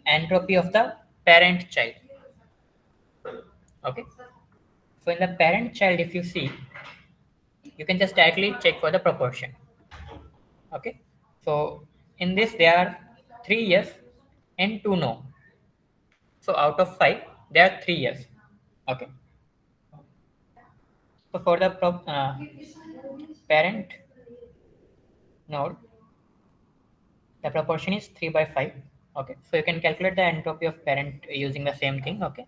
entropy of the parent child. Okay, so in the parent child, if you see, you can just directly check for the proportion. Okay, so in this there are 3 yes and 2 no, so out of 5 there are 3 yes. Okay, so for the parent node, the proportion is 3 by 5. Okay, so you can calculate the entropy of parent using the same thing. Okay,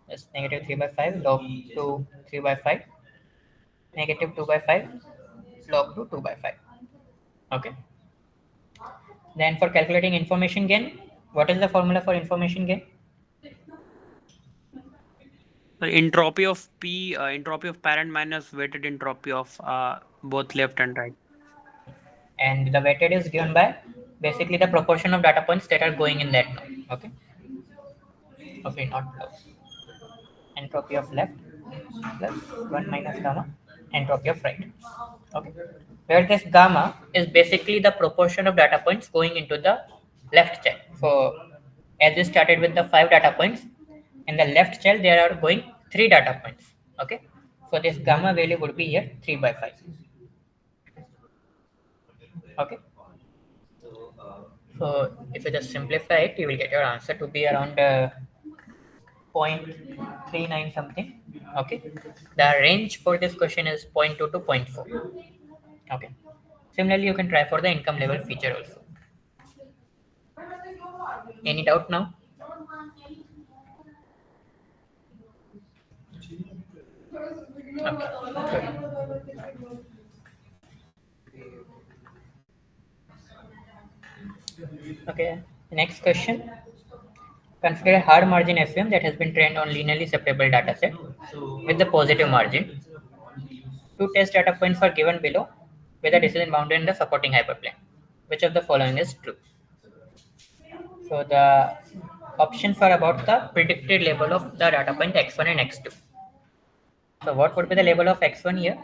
that's negative 3 by 5 log to 3 by 5, negative 2 by 5 log to 2 by 5. Okay, then for calculating information gain, what is the formula for information gain? The entropy of P, entropy of parent minus weighted entropy of both left and right. And the weighted is given by basically the proportion of data points that are going in that node. Okay, okay, not plus entropy of left plus 1 minus gamma entropy of right. Okay, where this gamma is basically the proportion of data points going into the left child. So as we started with the 5 data points, in the left child there are going 3 data points. Okay, so this gamma value would be here 3 by 5. Okay, so if you just simplify it, you will get your answer to be around 0.39 something. Okay, the range for this question is 0.2 to 0.4. Okay, similarly you can try for the income level feature also. Any doubt now? Okay, good. Okay, next question. Consider a hard margin FEM that has been trained on linearly separable dataset with the positive margin. 2 test data points are given below with a decision boundary in the supporting hyperplane. Which of the following is true? So the options are about the predicted label of the data point x1 and x2. So what would be the label of x1 here?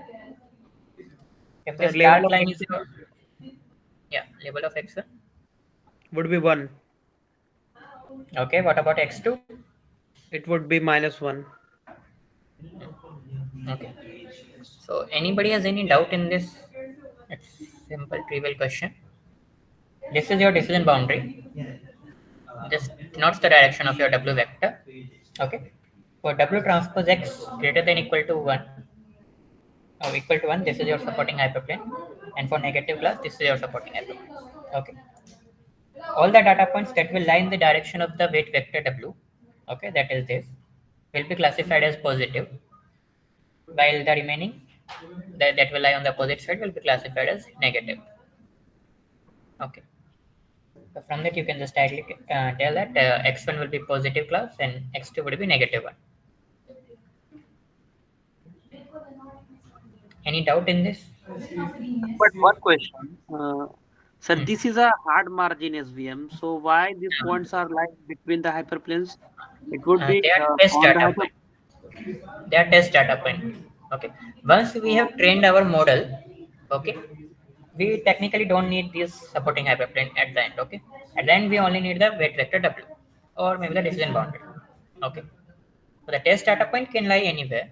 If The this level dark of line X is your, yeah, label of x1. would be 1. Okay, what about x2? It would be -1. Okay. So anybody has any doubt in this? It's simple trivial question. This is your decision boundary. This denotes the direction of your W vector. Okay. For W transpose X greater than equal to 1, or equal to 1, this is your supporting hyperplane. And for negative class, this is your supporting hyperplane. Okay. All the data points that will lie in the direction of the weight vector W, okay, that is this, will be classified as positive, while the remaining that will lie on the opposite side will be classified as negative. Okay. So from that you can just directly tell that x1 will be positive class and x2 would be negative one. Any doubt in this? But one question, sir, Hmm. this is a hard margin SVM. So why these points are lying between the hyperplanes? It would be They are test on the data hyper. point. They are test data point. Okay. Once we have trained our model, okay, we technically don't need this supporting hyperplane at the end. Okay. At the end, we only need the weight vector W or maybe the decision boundary. Okay. So the test data point can lie anywhere.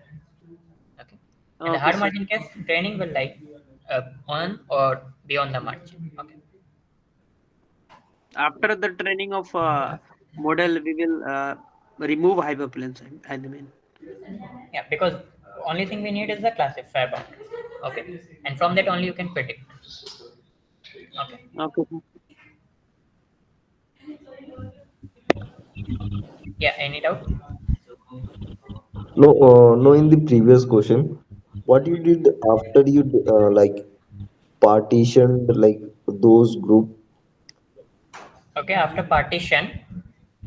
Okay. In the Okay, hard sir. margin case, training will lie on or beyond the margin. Okay. After the training of model, we will remove hyperplanes. I mean. Yeah, because only thing we need is the classifier boundary. Okay. And from that only you can predict. Okay. Okay. Yeah. Any doubt? No, no. In the previous question, what you did after you like partitioned like those group? Okay. After partition,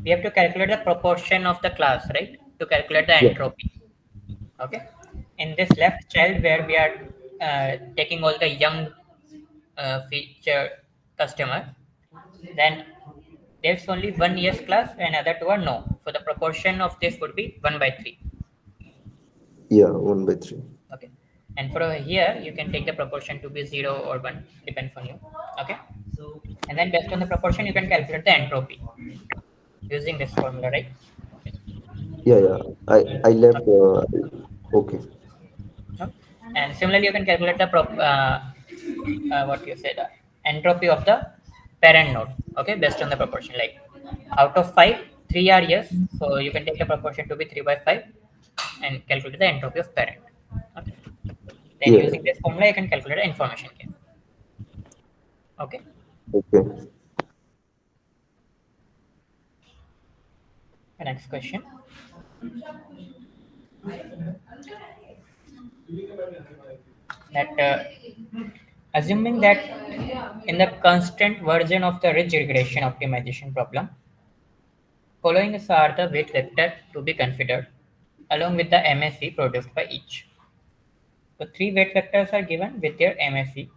we have to calculate the proportion of the class, right? To calculate the Yeah. entropy. Okay. In this left child, where we are taking all the young feature customer, then there's only one yes class and other two are no. So the proportion of this would be 1 by 3. Yeah, 1/3. Okay. And for here, you can take the proportion to be 0 or 1, depends on you. Okay. And then based on the proportion, you can calculate the entropy using this formula, right? Yeah, yeah. I left. Okay. No? And similarly, you can calculate the what you said, entropy of the parent node. Okay, based on the proportion. Like out of 5, 3 are yes, so you can take the proportion to be 3 by 5 and calculate the entropy of parent. Okay. Then Yeah. using this formula, you can calculate the information gain. Okay. Okay. The next question. That assuming that in the constant version of the ridge regression optimization problem, following are the weight vector to be considered along with the MSE produced by each. So three weight vectors are given with their MSE.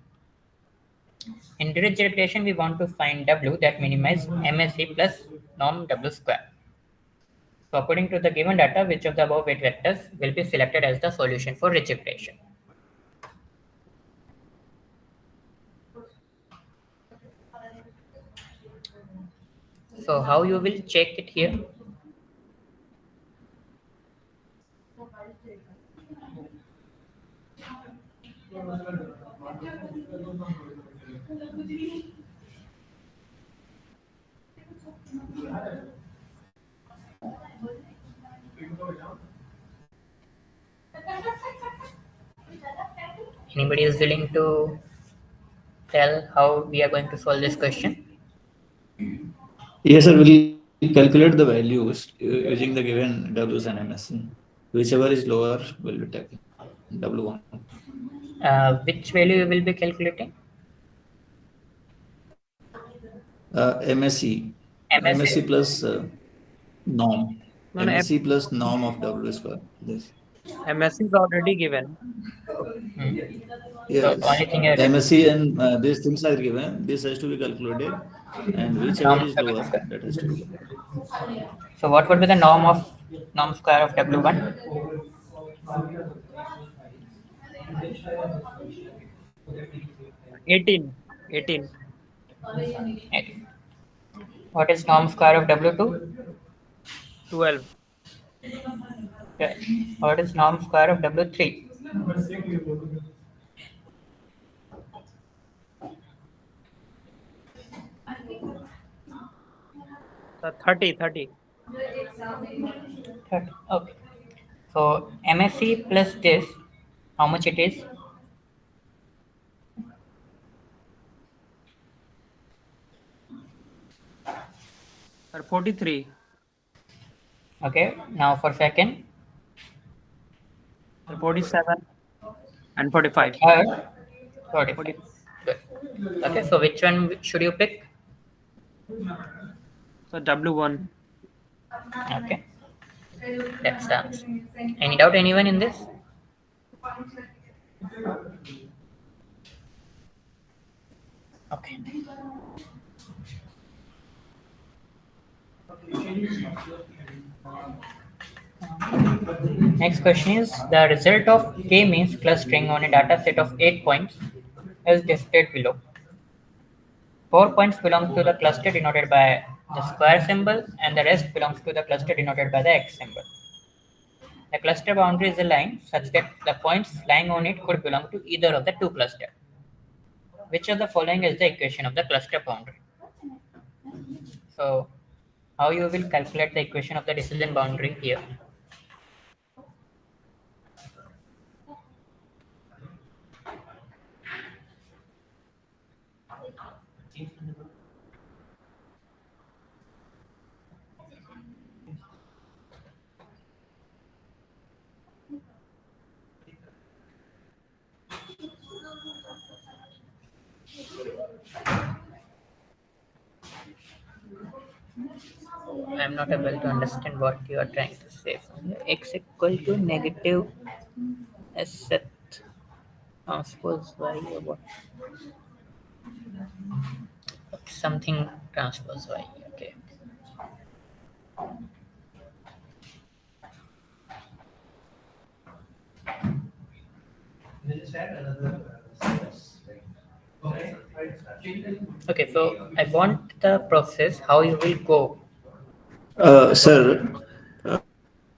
In ridge regression, we want to find W that minimize MSE plus norm W square. So according to the given data, which of the above weight vectors will be selected as the solution for ridge regression? So how you will check it here? Anybody is willing to tell how we are going to solve this question? Yes, sir. We'll calculate the values using the given W's and MSN. Whichever is lower will be taken. W1. Which value you will be calculating? MSE. MSA. MSE plus norm. No, no, MSE plus norm of W square. This. MS is already given. So Yes. only thing you have MSE and these things are given. This has to be calculated, and whichever norm is W lower, square. that has to be calculated. So what would be the norm square of W1? 18. 18. 18. What is norm square of W2? 12. Okay. What is norm square of W3? 30. 30. 30. Okay. So MSC plus this, how much it is? Or 43. Okay. Now for second. 47 and 45. Third, 45. Good. Okay. So which one should you pick? So W1. Okay. That's the answer. Any doubt anyone in this? Okay. Next question is the result of k-means clustering on a data set of 8 points is displayed below. 4 points belong to the cluster denoted by the square symbol and the rest belongs to the cluster denoted by the X symbol. The cluster boundary is a line such that the points lying on it could belong to either of the two clusters. Which of the following is the equation of the cluster boundary? So, how you will calculate the equation of the decision boundary here? I am not able to understand what you are trying to say. X equal to negative S set transpose y or what? Something transpose y. Okay. Okay, so I want the process how you will go. Sir,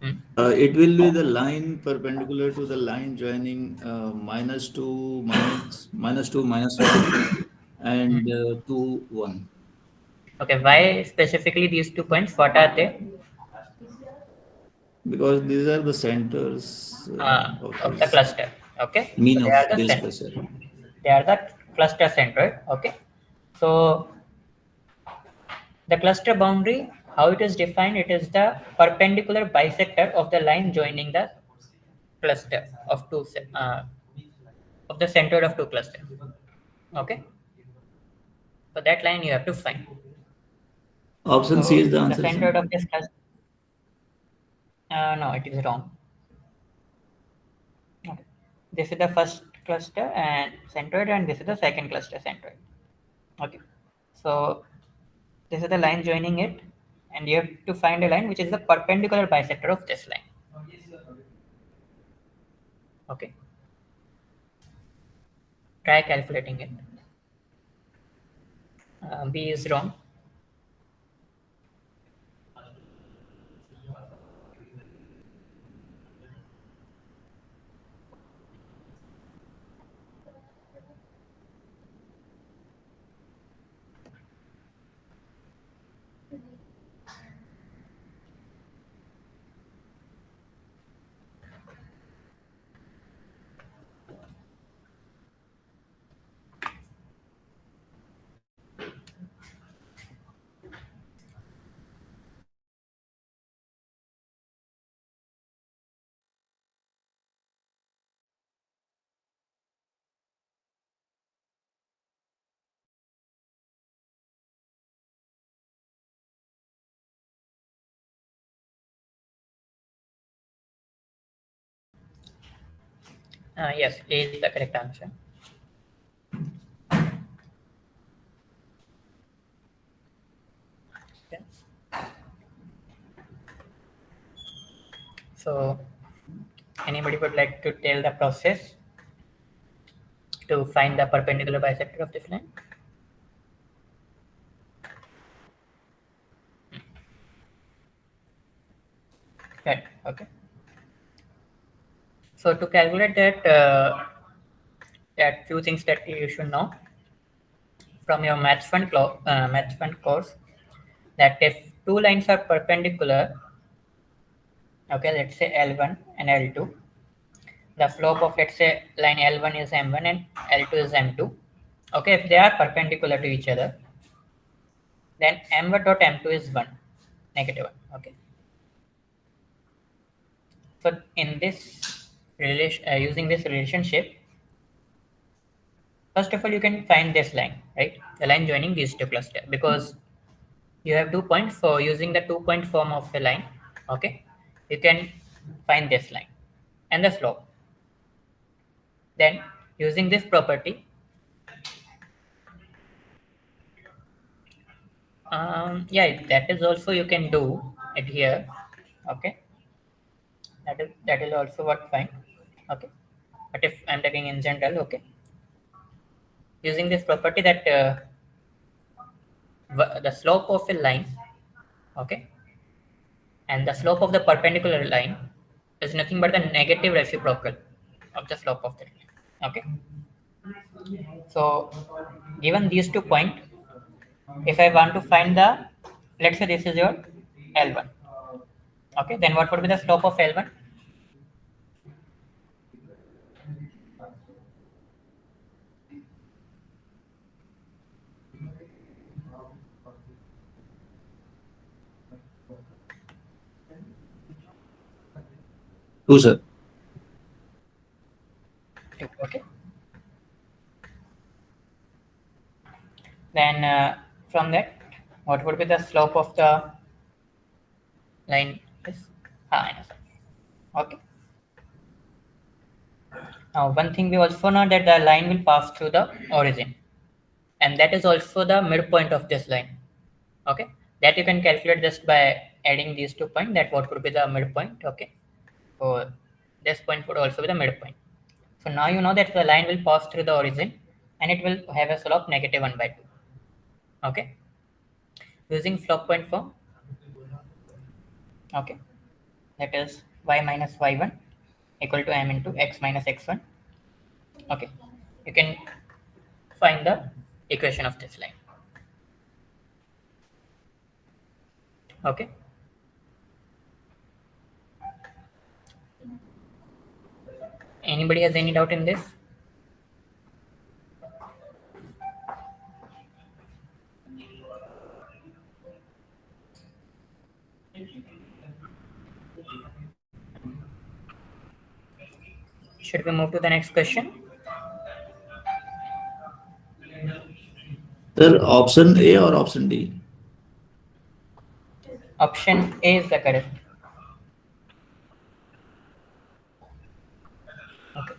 Hmm. it will be the line perpendicular to the line joining -2, -2, -1, and 2, 1. Okay, why specifically these 2 points? What are they? Because these are the centers of Of the this cluster. Okay, so mean they of are the base center. cluster. They are the cluster centroid. Okay, so the cluster boundary, how it is defined, it is the perpendicular bisector of the line joining the cluster of of the centroid of two clusters. Okay, so that line you have to find. Option C So is the the answer, sir. centroid of this cluster, no, it is wrong. Okay. This is the first cluster and centroid, and this is the second cluster centroid. Okay, so this is the line joining it, and you have to find a line which is the perpendicular bisector of this line. Okay, try calculating it. B is wrong. Yes, A is the correct answer. Okay. So, anybody would like to tell the process to find the perpendicular bisector of this line? Right. Okay. So to calculate that, that few things that you should know from your maths fund course, that if two lines are perpendicular, okay, let's say L1 and L2, the slope of, let's say, line L1 is M1 and L2 is M2. Okay, if they are perpendicular to each other, then M1 dot M2 is 1, negative 1. Okay. So in this relation, using this relationship, first of all, you can find this line, right? The line joining these two clusters, because you have 2 points. So using the 2 point form of a line, okay, you can find this line and the slope. Then using this property, yeah, that is also you can do it here. Okay, that will also work fine. Okay, but if I'm talking in general, okay, using this property that the slope of a line, okay, and the slope of the perpendicular line is nothing but the negative reciprocal of the slope of the line. Okay, so given these 2 points, if I want to find the, let's say this is your L1, okay, then what would be the slope of L1? Two, sir. Okay, then from that, what would be the slope of the line is, okay, Now, one thing we also know that the line will pass through the origin, and that is also the midpoint of this line. Okay, that you can calculate just by adding these 2 points. That what would be the midpoint? Okay, so this point would also be the midpoint. So now you know that the line will pass through the origin, and it will have a slope negative 1 by 2. Okay, using slope point form. Okay, that is y minus y1 equal to m into x minus x1. Okay, you can find the equation of this line. Okay, anybody has any doubt in this? Should we move to the next question? Sir, option A or option D? Option A is the correct. Okay.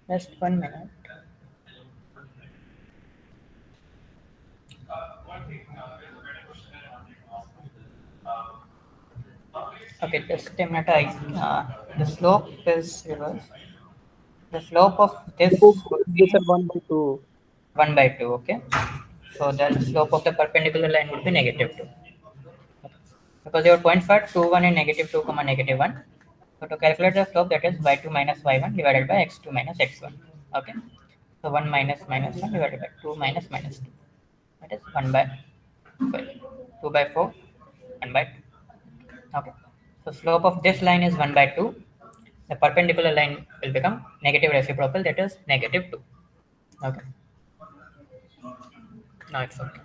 Just 1 minute. Okay, just a minute. The slope is reversed. The slope of this would They be said 1/2. 1 by 2. Okay, so the slope of the perpendicular line would be negative 2. Because your points are 2, 1 and negative 2, comma negative 1. So to calculate the slope, that is y2 minus y1 divided by x2 minus x1. Okay, so 1 minus minus 1 divided by 2 minus minus 2. That is 1 by 5. 2 by 4, 1 by 2. Okay, so slope of this line is 1 by 2. The perpendicular line will become negative reciprocal, that is negative 2. Okay, now it's okay.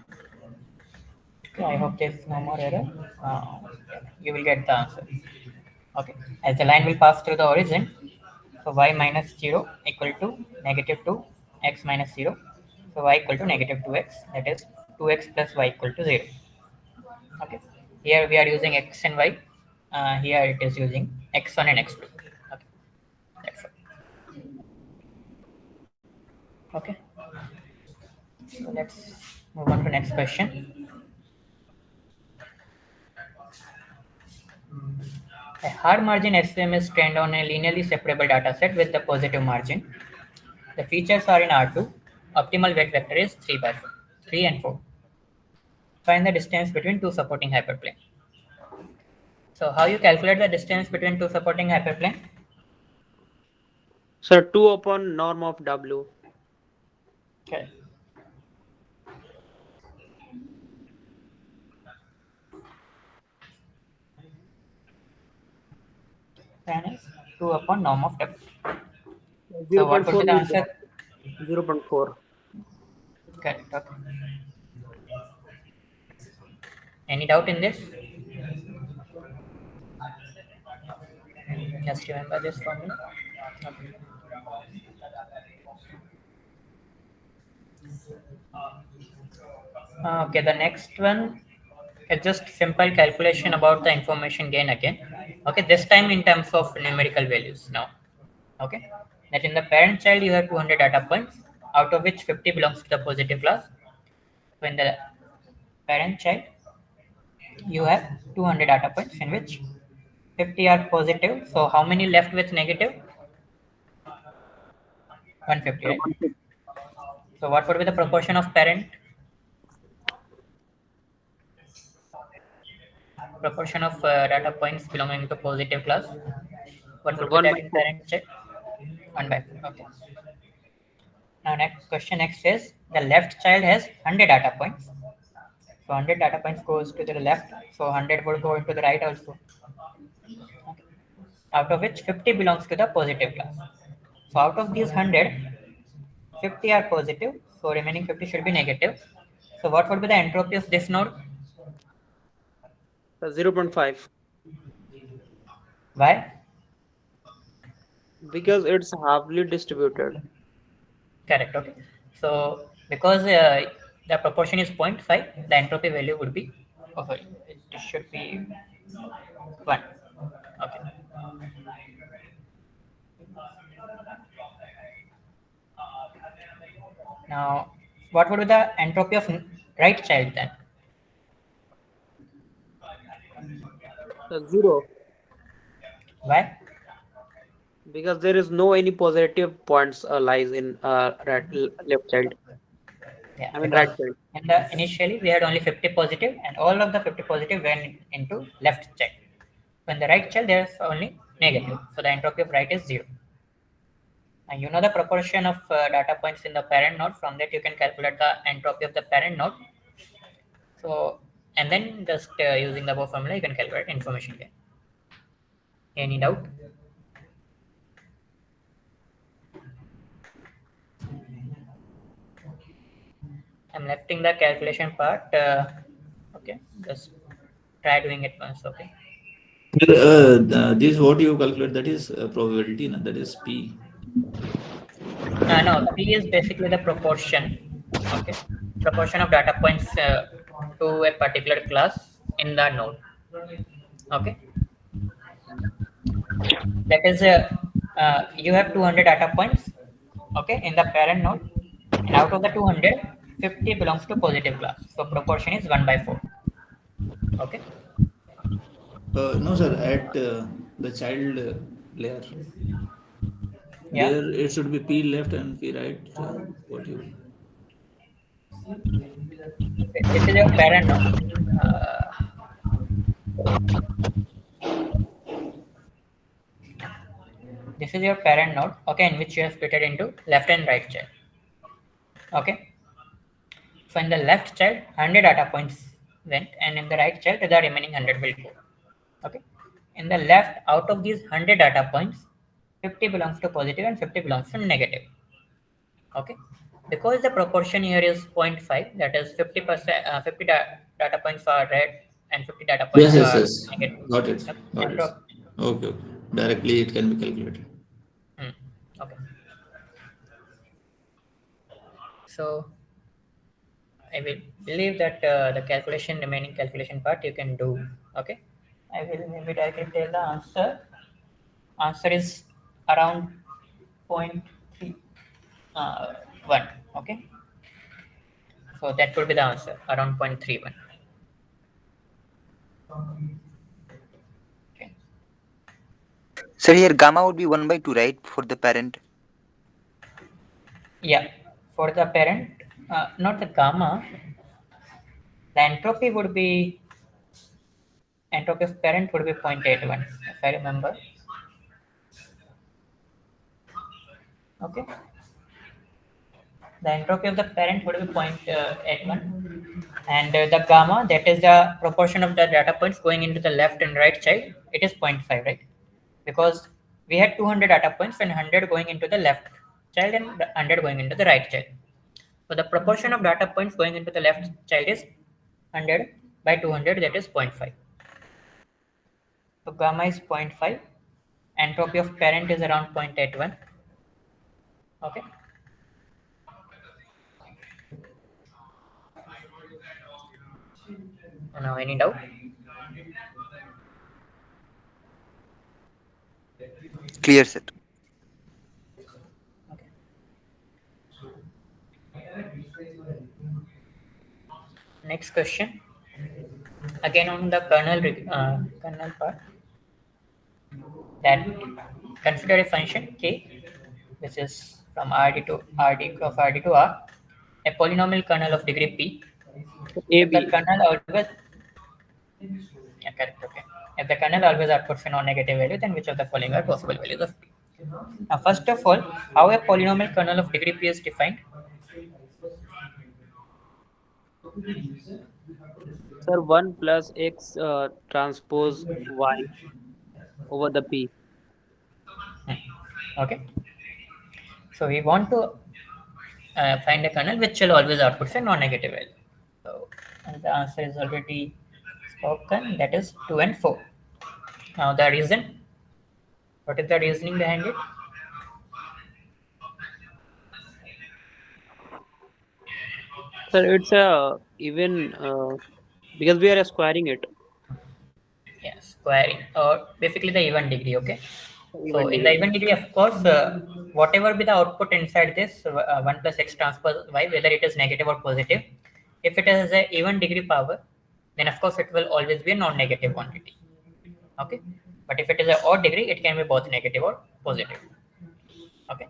Okay, I hope there's no more error. You will get the answer. Okay, as the line will pass through the origin, so y minus 0 equal to negative 2 x minus 0. So y equal to negative 2x, that is 2x plus y equal to 0. Okay, here we are using x and y. Here it is using x1 and x2. Okay, that's all. Okay, so let's move on to next question. A hard margin SVM is trained on a linearly separable dataset with the positive margin. The features are in R2. Optimal weight vector is 3 by 4, 3 and 4. Find the distance between two supporting hyperplane. So how you calculate the distance between two supporting hyperplane? Sir, 2 upon norm of W. Okay. Then is 2 upon norm of W. So what would 0.4 be the is answer? 0.4. Correct. Okay. Any doubt in this? Just remember this for me. Okay. Okay, the next one is just simple calculation about the information gain again. Okay, this time in terms of numerical values now. Okay, that in the parent child you have 200 data points, out of which 50 belongs to the positive class. So in the parent child you have 200 data points in which 50 are positive. So how many left with negative? 150, Sir, right? So what would be the proportion of parent? Proportion of data points belonging to positive class. What would be 1 that by in 4. parent check? 1 by 4. Okay. Now next question next is the left child has 100 data points. So 100 data points goes to the left. So 100 would go into the right also. Okay. Out of which 50 belongs to the positive class. So out of these 100, 50 are positive. So remaining 50 should be negative. So what would be the entropy of this node? 0.5. Why? Because it's halfly distributed. Correct. Okay. So because the proportion is 0.5, the entropy value would be, oh sorry, it should be 1. Okay. Now, what would be the entropy of right child then? Zero. Why? Because there is no any positive points lies in left child. Yeah, I mean because right child. in the initially we had only 50 positive, and all of the 50 positive went into left child. When the right child, there's only negative. So the entropy of right is 0. And you know the proportion of data points in the parent node. From that, you can calculate the entropy of the parent node. So, and then just using the above formula, you can calculate information gain. Any doubt? I'm lefting the calculation part. Okay, just try doing it once. Okay. This what you calculate, that is probability, no? That is P. No, P is basically the proportion. Okay, proportion of data points to a particular class in the node. Okay, that is you have 200 data points. Okay, in the parent node, and out of the 200, 50 belongs to positive class. So proportion is 1/4. Okay. No, sir, at the child layer, Yeah. there it should be P left and P right. What you? This is your parent node. Uh, this is your parent node. Okay, in which you have split it into left and right child. Okay. So in the left child, 100 data points went, and in the right child, the remaining 100 will go. Okay. In the left, out of these 100 data points, 50 belongs to positive and 50 belongs to negative. Okay. Because the proportion here is 0.5, that is 50%, 50 data points are red and 50 data Yes, points yes, are yes. negative. Got it. Okay. Got it. Okay, okay. Directly it can be calculated. Okay. So I will believe that the calculation, remaining calculation part you can do. Okay. I will maybe directly tell the answer. Answer is around 0.3 1. Okay. So that would be the answer, around 0.31. Okay. So here gamma would be 1/2, right, for the parent? Yeah. For the parent, not the gamma, the entropy of parent would be 0.81, if I remember. Okay. The entropy of the parent would be 0.81, and the gamma, that is the proportion of the data points going into the left and right child, it is 0.5, right? Because we had 200 data points and 100 going into the left child and 100 going into the right child. So the proportion of data points going into the left child is 100 by 200, that is 0.5. So gamma is 0.5, entropy of parent is around 0.81. Okay. Now any doubt? Clear set. Okay. Next question. Again on the kernel part. That consider a function k, which is from Rd to Rd of Rd to R, a polynomial kernel of degree p. If the AB. kernel always, yeah, correct, okay. If the kernel always outputs a non-negative value, then which of the following are possible values of p? Now, first of all, how a polynomial kernel of degree p is defined? Sir, 1 plus x transpose y over the p. Okay. So we want to find a kernel which will always output a non-negative value. So and the answer is already spoken. That is 2 and 4. Now the reason. What is the reasoning behind it? Sir, it's a even because we are squaring it, Yeah, squaring or basically the even degree. Okay. So even in the degree. even degree, of course, whatever be the output inside this 1 plus x transpose y, whether it is negative or positive, if it has a even degree power, then of course it will always be a non-negative quantity. Okay. But if it is a odd degree, it can be both negative or positive. Okay.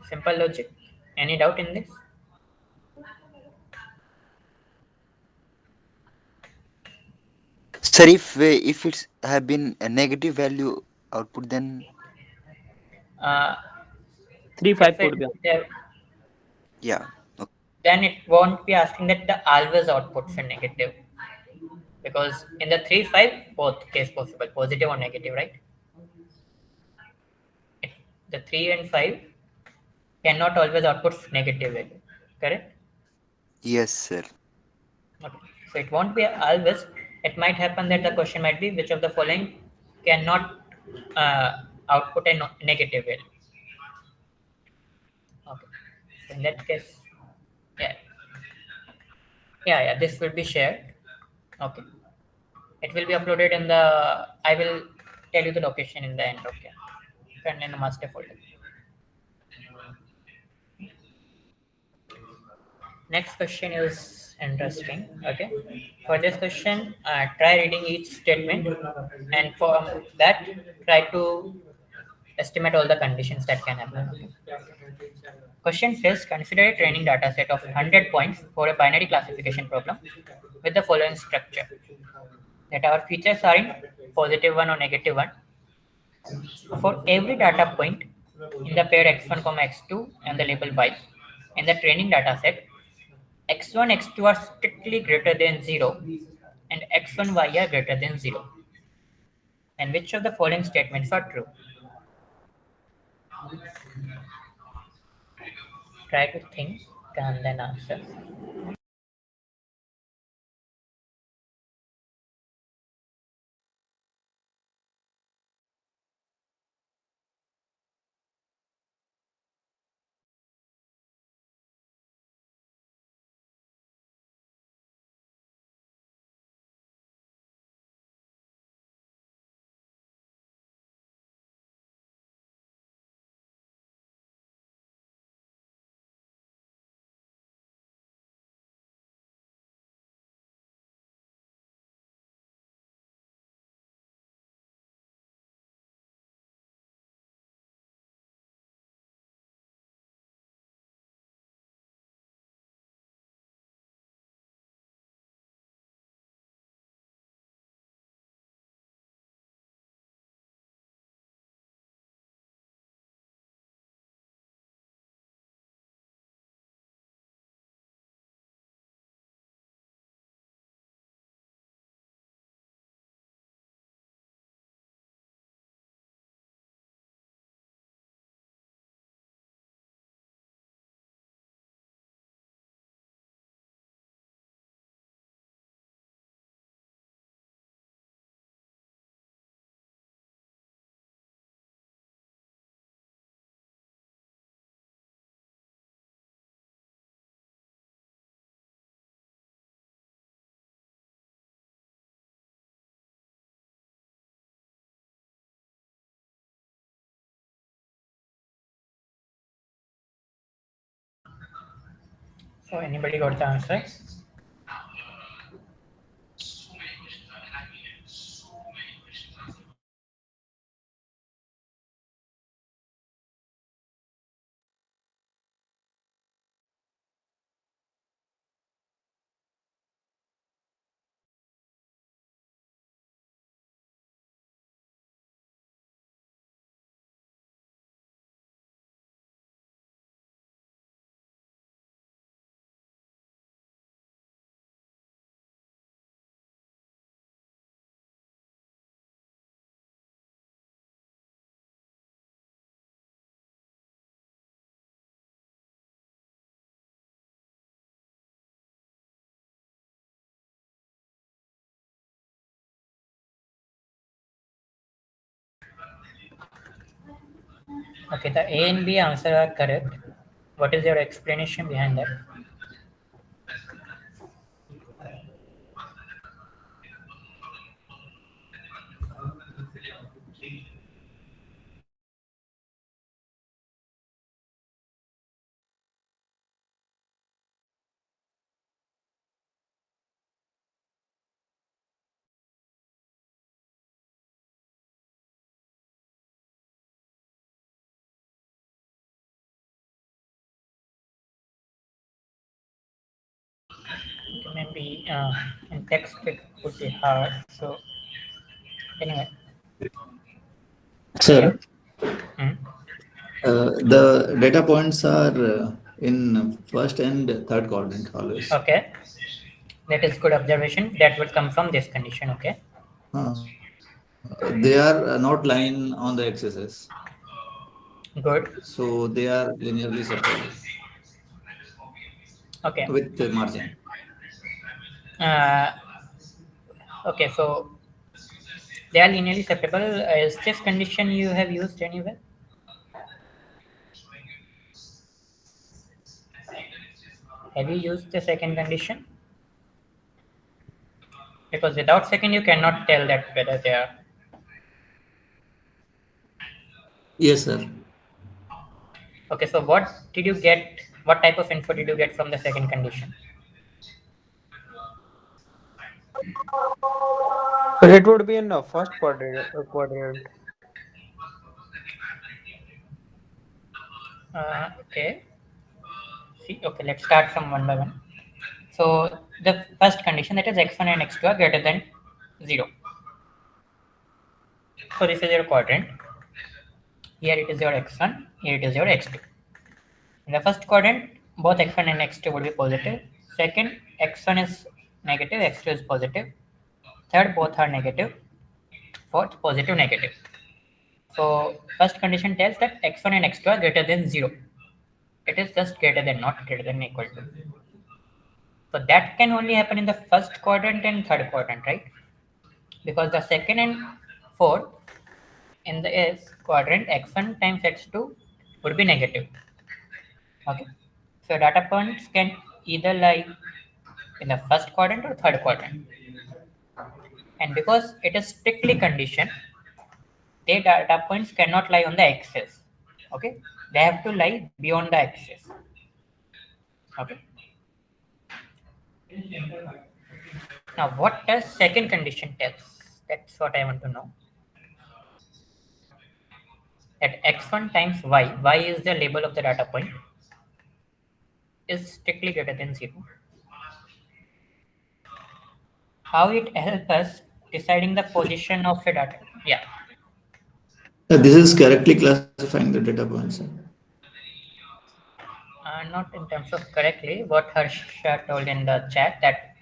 Simple logic. Any doubt in this? Sir, if it's have been a negative value output, then Uh, 3 5 if could be. yeah. Okay. then it won't be asking that the always outputs are negative, because in the 3 5 both case possible, positive or negative, right? It, the 3 and 5 cannot always output negative value, correct? Yes, sir. Okay. So it won't be always. It might happen that the question might be which of the following cannot output a negative value. Okay. So in that case, yeah, yeah, this will be shared. Okay. It will be uploaded in the. I will tell you the location in the end. Okay. And in the master folder. Next question is interesting. Okay. For this question, try reading each statement, and for that, try to estimate all the conditions that can happen. Okay. Question says consider a training data set of 100 points for a binary classification problem with the following structure: that our features are in positive 1 or negative 1. For every data point in the pair x1, x2 and the label y in the training data set, x1, x2 are strictly greater than 0 and x1, y are greater than 0. And which of the following statements are true? Try to think and then answer. So anybody got the answer? Okay, the A and B answer are correct. What is your explanation behind that? Maybe in text it would be hard. So anyway, yeah. Sir, Hmm. the data points are in first and third quadrant always. Okay, that is good observation. That would come from this condition. Okay, They are not lying on the axes, good. so they are linearly separable Okay. with the margin. Uh, okay, so they are linearly separable. Is this condition you have used anywhere? Have you used the second condition? Because without second, you cannot tell that whether they are. Yes, sir. Okay, so what did you get? What type of info did you get from the second condition? So it would be in the first quadrant. Okay. See, okay, let's start from one by one. So the first condition, that is x1 and x2 are greater than 0. So this is your quadrant. Here it is your x1, here it is your x2. In the first quadrant, both x1 and x2 would be positive. Second, x1 is negative, x2 is positive. Third, both are negative. Fourth, positive, negative. So first condition tells that x1 and x2 are greater than 0. It is just greater than, not greater than equal to. So that can only happen in the first quadrant and third quadrant, right? Because the second and fourth in the S quadrant, x1 times x2 would be negative. Okay. So data points can either lie in the first quadrant or third quadrant. And because it is strictly conditioned, the data points cannot lie on the axis. Okay. They have to lie beyond the axis. Okay. Now what does second condition tells? That's what I want to know. At x1 times y is the label of the data point, is strictly greater than 0. How it helps us deciding the position of a data? Yeah, This is correctly classifying the data points, sir. not in terms of correctly. What Harsha told in the chat, that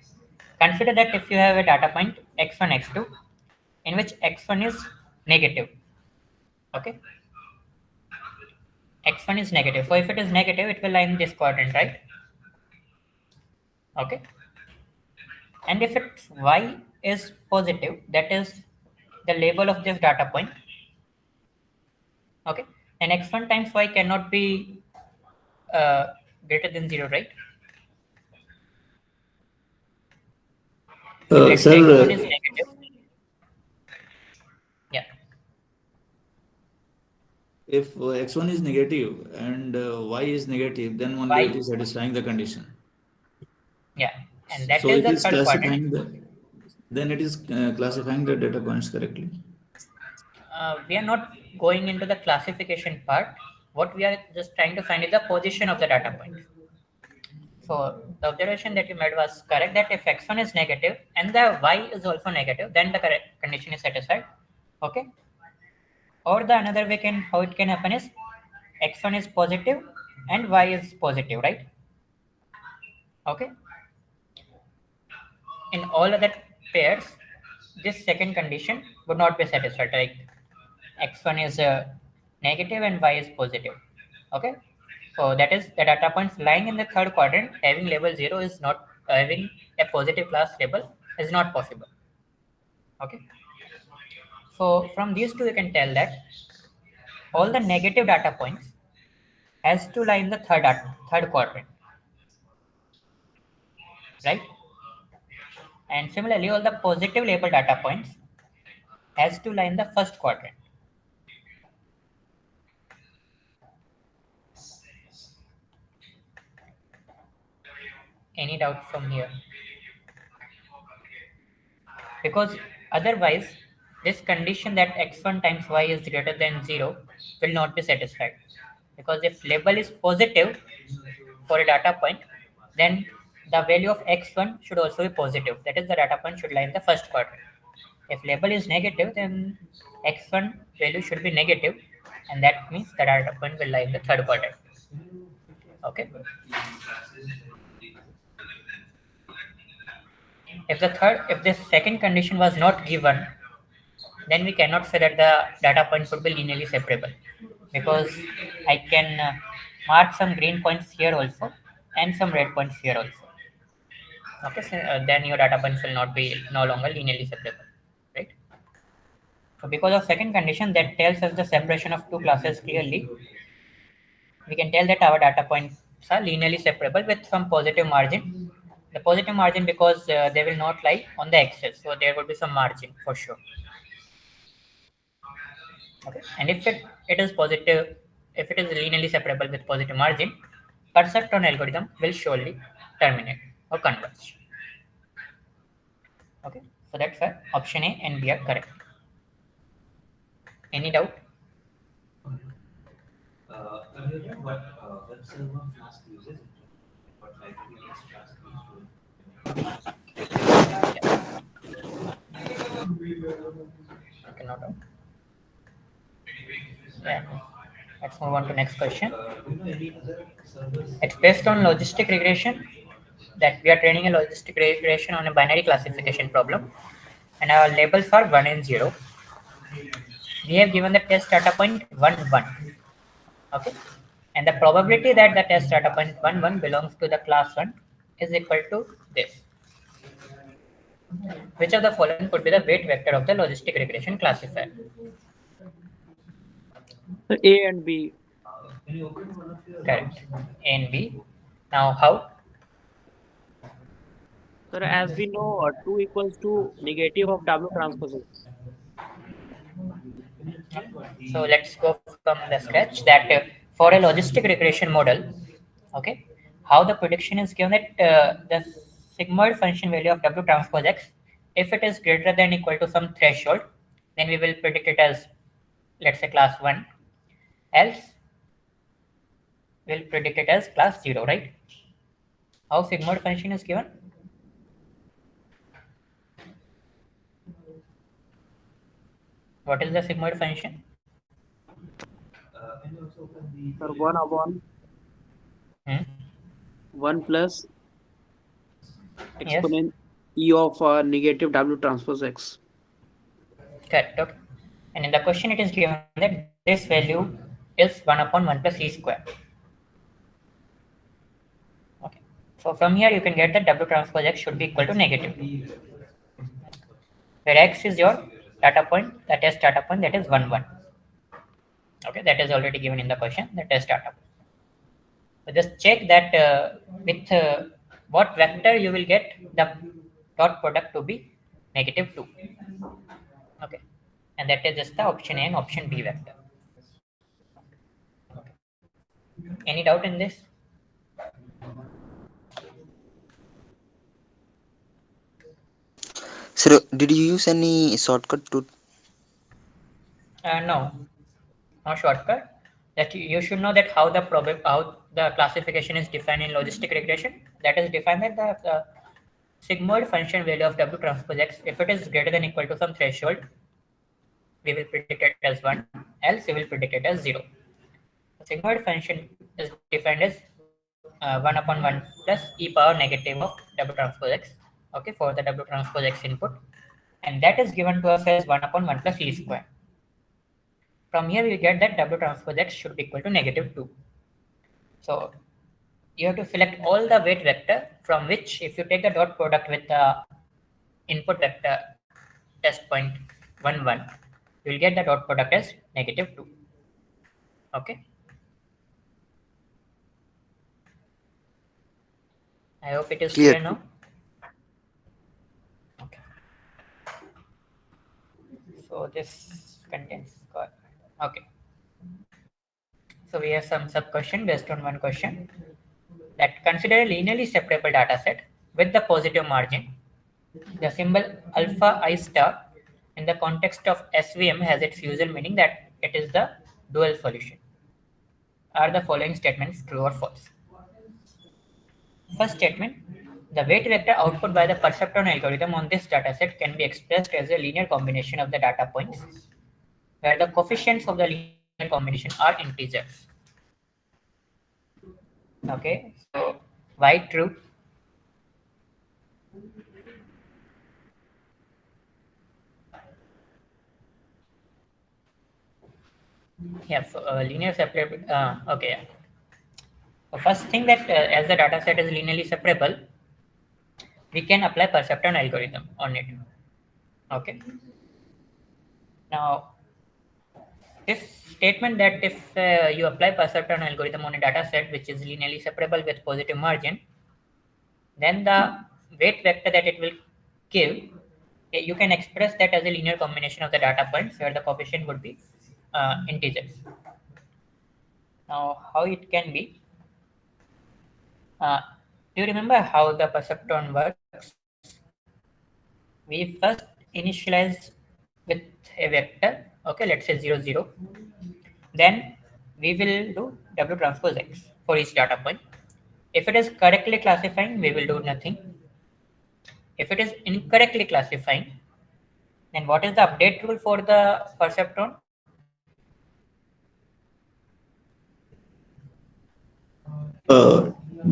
consider that if you have a data point x1, x2, in which x1 is negative. Okay, x1 is negative. So if it is negative, it will lie in this quadrant, right? Okay. And if its y is positive, that is the label of this data point. Okay, and x1 times y cannot be uh, greater than 0, right? If let's say Sir, x1 is negative, yeah, if x1 is negative and y is negative, then only it y, is satisfying the condition. yeah, and that So is it the is third quadrant. classifying the, then it is classifying the data points correctly. We are not going into the classification part. What we are just trying to find is the position of the data point. So the observation that you made was correct, that if x1 is negative and the y is also negative, then the correct condition is satisfied. Okay. Or the another way can how it can happen is x1 is positive and y is positive, right? Okay. In all other pairs, this second condition would not be satisfied. Like x1 is negative and y is positive. Okay. So that is the data points lying in the third quadrant having label 0 is not having a positive class label is not possible. Okay. So from these two, you can tell that all the negative data points has to lie in the third quadrant, right? And similarly, all the positive label data points has to lie in the first quadrant. Any doubt from here? Because otherwise, this condition that x1 times y is greater than 0 will not be satisfied. Because if label is positive for a data point, then the value of x1 should also be positive. That is, the data point should lie in the first quadrant. If label is negative, then x1 value should be negative, and that means the data point will lie in the third quadrant. Okay. If the second condition was not given, then we cannot say that the data points would be linearly separable, because I can mark some green points here also and some red points here also. Okay, so then your data points will not be no longer linearly separable, right? So because of second condition that tells us the separation of two classes clearly, we can tell that our data points are linearly separable with some positive margin. The positive margin because they will not lie on the axis, so there would be some margin for sure. Okay. And if it is positive, if it is linearly separable with positive margin, perceptron algorithm will surely terminate or converge. Okay, so that's why option A and B are correct. Any doubt? Okay, no doubt. Yeah. Let's move on to next question. It's based on logistic regression, that we are training a logistic regression on a binary classification problem, and our labels are 1 and 0. We have given the test data point 1 1. Okay, and the probability that the test data point 1 1 belongs to the class 1 is equal to this. Which of the following could be the weight vector of the logistic regression classifier? A and B. Correct. A and B. Now how? Sir, as we know, 2 equals to negative of W transpose X. So let's go from the sketch that for a logistic regression model, okay, how the prediction is given that the sigmoid function value of W transpose X, if it is greater than equal to some threshold, then we will predict it as, let's say, class 1, else we'll predict it as class 0, right? How sigmoid function is given? What is the sigmoid function? Sir, 1 upon Hmm? 1 plus Yes, exponent E of negative W transpose X. correct. Okay. And in the question it is given that this value is 1 upon 1 plus E square. Okay. So from here you can get that W transpose X should be equal to negative 2, where X is your data point, the test data point, that is 1 1. Okay, that is already given in the question, the test data point. So just check that with what vector you will get the dot product to be negative 2. Okay, and that is just the option A and option B vector. Any doubt in this? So, did you use any shortcut to? No, no shortcut. That you should know that how how the classification is defined in logistic regression. That is defined that the sigmoid function value of W transpose X, if it is greater than equal to some threshold, we will predict it as 1, else we will predict it as 0. The sigmoid function is defined as 1 upon 1 plus e power negative of W transpose X, okay, for the W transpose X input, and that is given to us as 1 upon 1 plus e square. From here we get that W transpose X should be equal to negative 2. So you have to select all the weight vector from which, if you take the dot product with the input vector test point 1 1, you will get the dot product as negative 2. Okay. I hope it is Clear. clear now. Okay. So this contains God. Okay. So we have some sub question based on one question that consider a linearly separable data set with the positive margin. The symbol alpha I star in the context of SVM has its usual meaning that it is the dual solution. Are the following statements true or false? First statement, the weight vector output by the perceptron algorithm on this dataset can be expressed as a linear combination of the data points, where the coefficients of the linear combination are integers. Okay, so why true? Yeah, so, linear separable. Okay, yeah. The first thing that as the dataset is linearly separable, we can apply perceptron algorithm on it. Okay. Now, this statement that if you apply perceptron algorithm on a data set which is linearly separable with positive margin, then the weight vector that it will give, you can express that as a linear combination of the data points where the coefficient would be integers. Now, how it can be? Uh, do you remember how the perceptron works? We first initialize with a vector, okay, let's say 0, 0. Then we will do W transpose X for each data point. If it is correctly classifying, we will do nothing. If it is incorrectly classifying, then what is the update rule for the perceptron?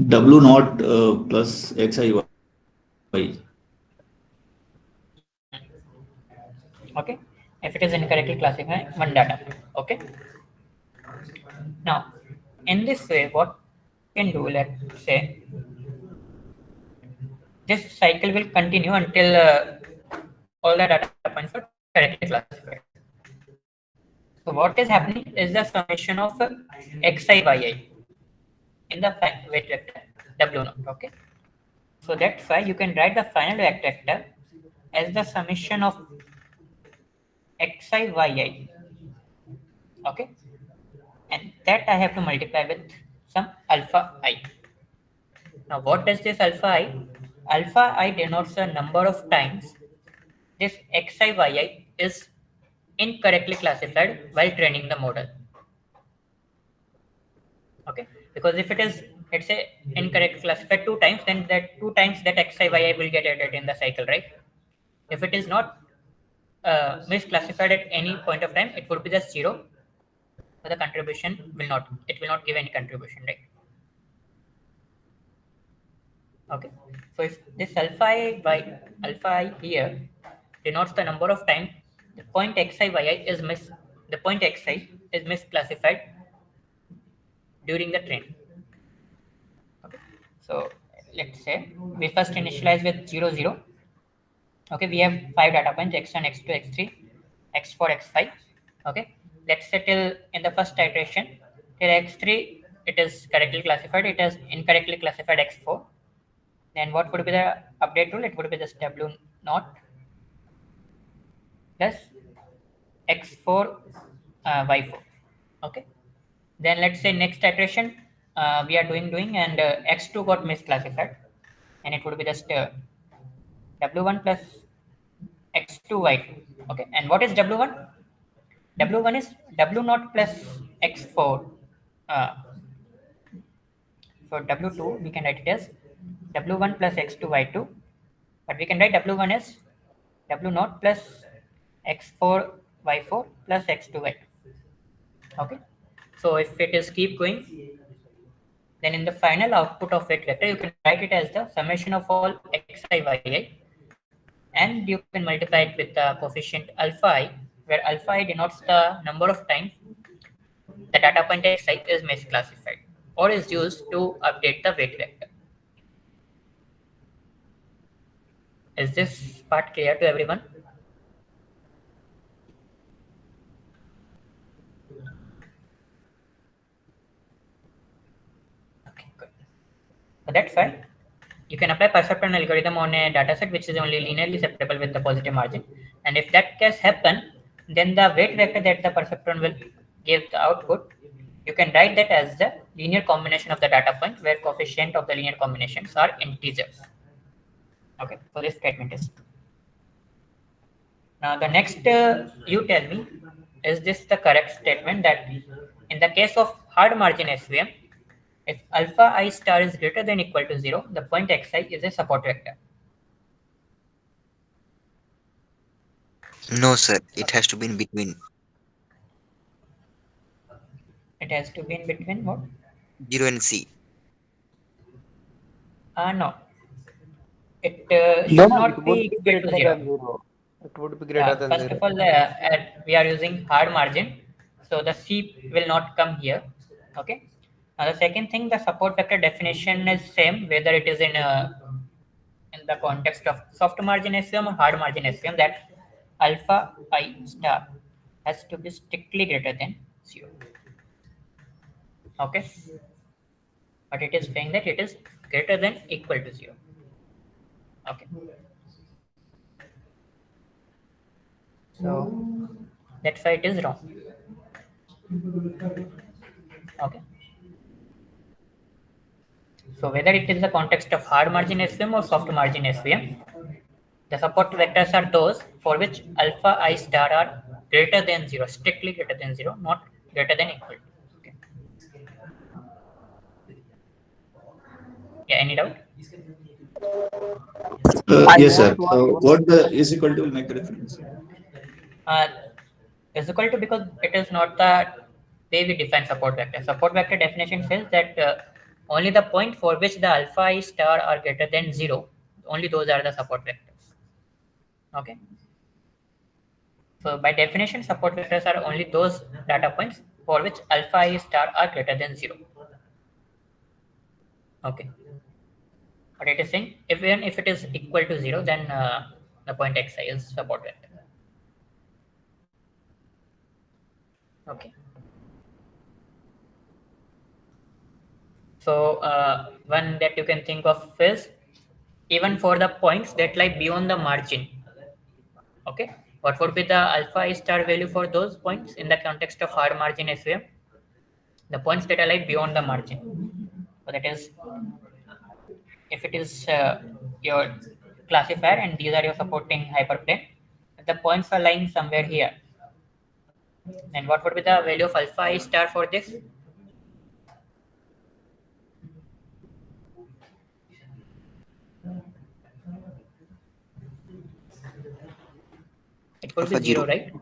W naught plus XIY. Okay, if it is incorrectly classifying one data point. Okay. Now, in this way, what we can do, let's say, this cycle will continue until all the data points are correctly classified. So what is happening is the summation of xi yi in the weight vector w naught. Okay, so that's why you can write the final weight vector as the summation of xi yi. Okay, and that I have to multiply with some alpha I. Now, what does this alpha I? Alpha I denotes the number of times this xi yi is incorrectly classified while training the model. Okay, because if it is, let's say, incorrectly classified two times, then that two times that xi yi will get added in the cycle, right? If it is not misclassified at any point of time, it would be just zero. But the contribution will not. It will not give any contribution, right? Okay. So if this alpha I here denotes the number of times the point xi yi is the point xi is misclassified during the train. Okay. So let's say we first initialize with 0, 0. Okay, we have 5 data points x1, x2, x3, x4, x5. Okay, let's say till in the first iteration till x3 it is correctly classified, it is incorrectly classified x4. Then what would be the update rule? It would be just w naught plus x4 y4. Okay, then let's say next iteration we are doing and x2 got misclassified, and it would be just w1 plus x2 y2. Okay, and what is w1? W1 is W naught plus X4. Uh, for W2, we can write it as W1 plus X2 Y2. But we can write W1 as W naught plus X4 Y4 plus X2 Y2. Okay. So if it is keep going, then in the final output of it vector, you can write it as the summation of all xi yi, and you can multiply it with the coefficient alpha I, where alpha I denotes the number of times the data point xi is misclassified or is used to update the weight vector. Is this part clear to everyone? Okay, good. So that's why you can apply perceptron algorithm on a dataset which is only linearly separable with the positive margin. And if that case happen, then the weight vector that the perceptron will give the output, you can write that as the linear combination of the data point where coefficient of the linear combinations are integers. Okay, so this statement is true. Now the next, you tell me, is this the correct statement that in the case of hard margin SVM, if alpha I star is greater than equal to 0, the point xi is a support vector. No, sir. It has to be in between It has to be in between what? 0 and C. No. It No, should no, it not would be be equal to greater 0. than 0. It would be greater than First 0. of all, we are using hard margin, so the C will not come here. Okay. Now the second thing, the support vector definition is same whether it is in the context of soft margin SVM or hard margin SVM, that alpha I star has to be strictly greater than 0. Okay. But it is saying that it is greater than equal to 0. Okay. So that's why it is wrong. Okay. So whether it is the context of hard margin SVM or soft margin SVM, the support vectors are those for which alpha I star are greater than 0, strictly greater than 0, not greater than equal to. Okay. Yeah, any doubt? I Yes, want sir. to ask one What the question. is equal to will make a difference? Uh, is equal to because it is not the way we define support vector. Support vector definition says that only the point for which the alpha I star are greater than 0, only those are the support vectors. Okay. So by definition, support vectors are only those data points for which alpha I star are greater than 0. Okay. But it is saying even if it is equal to 0, then the point xi is support vector. Okay. So one that you can think of is even for the points that lie beyond the margin. Okay. What would be the alpha I star value for those points in the context of hard margin SVM? The points that are lie beyond the margin. So that is, if it is your classifier and these are your supporting hyperplane, the points are lying somewhere here. And what would be the value of alpha I star for this? It could be Alpha 0, 0. right?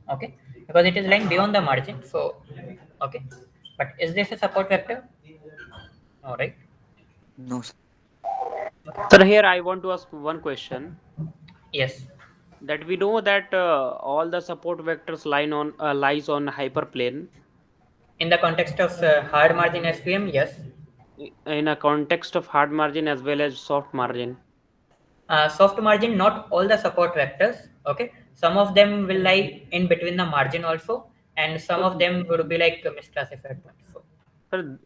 Okay, because it is lying beyond the margin. So, okay, but is this a support vector? All right. No, sir. Sir, here I want to ask one question. Yes. That we know that all the support vectors lies on hyperplane. In the context of hard margin SVM, yes. In a context of hard margin as well as soft margin. Soft margin, not all the support vectors. Okay, some of them will lie in between the margin also, and some of So, them would be like misclassified points. So, sir,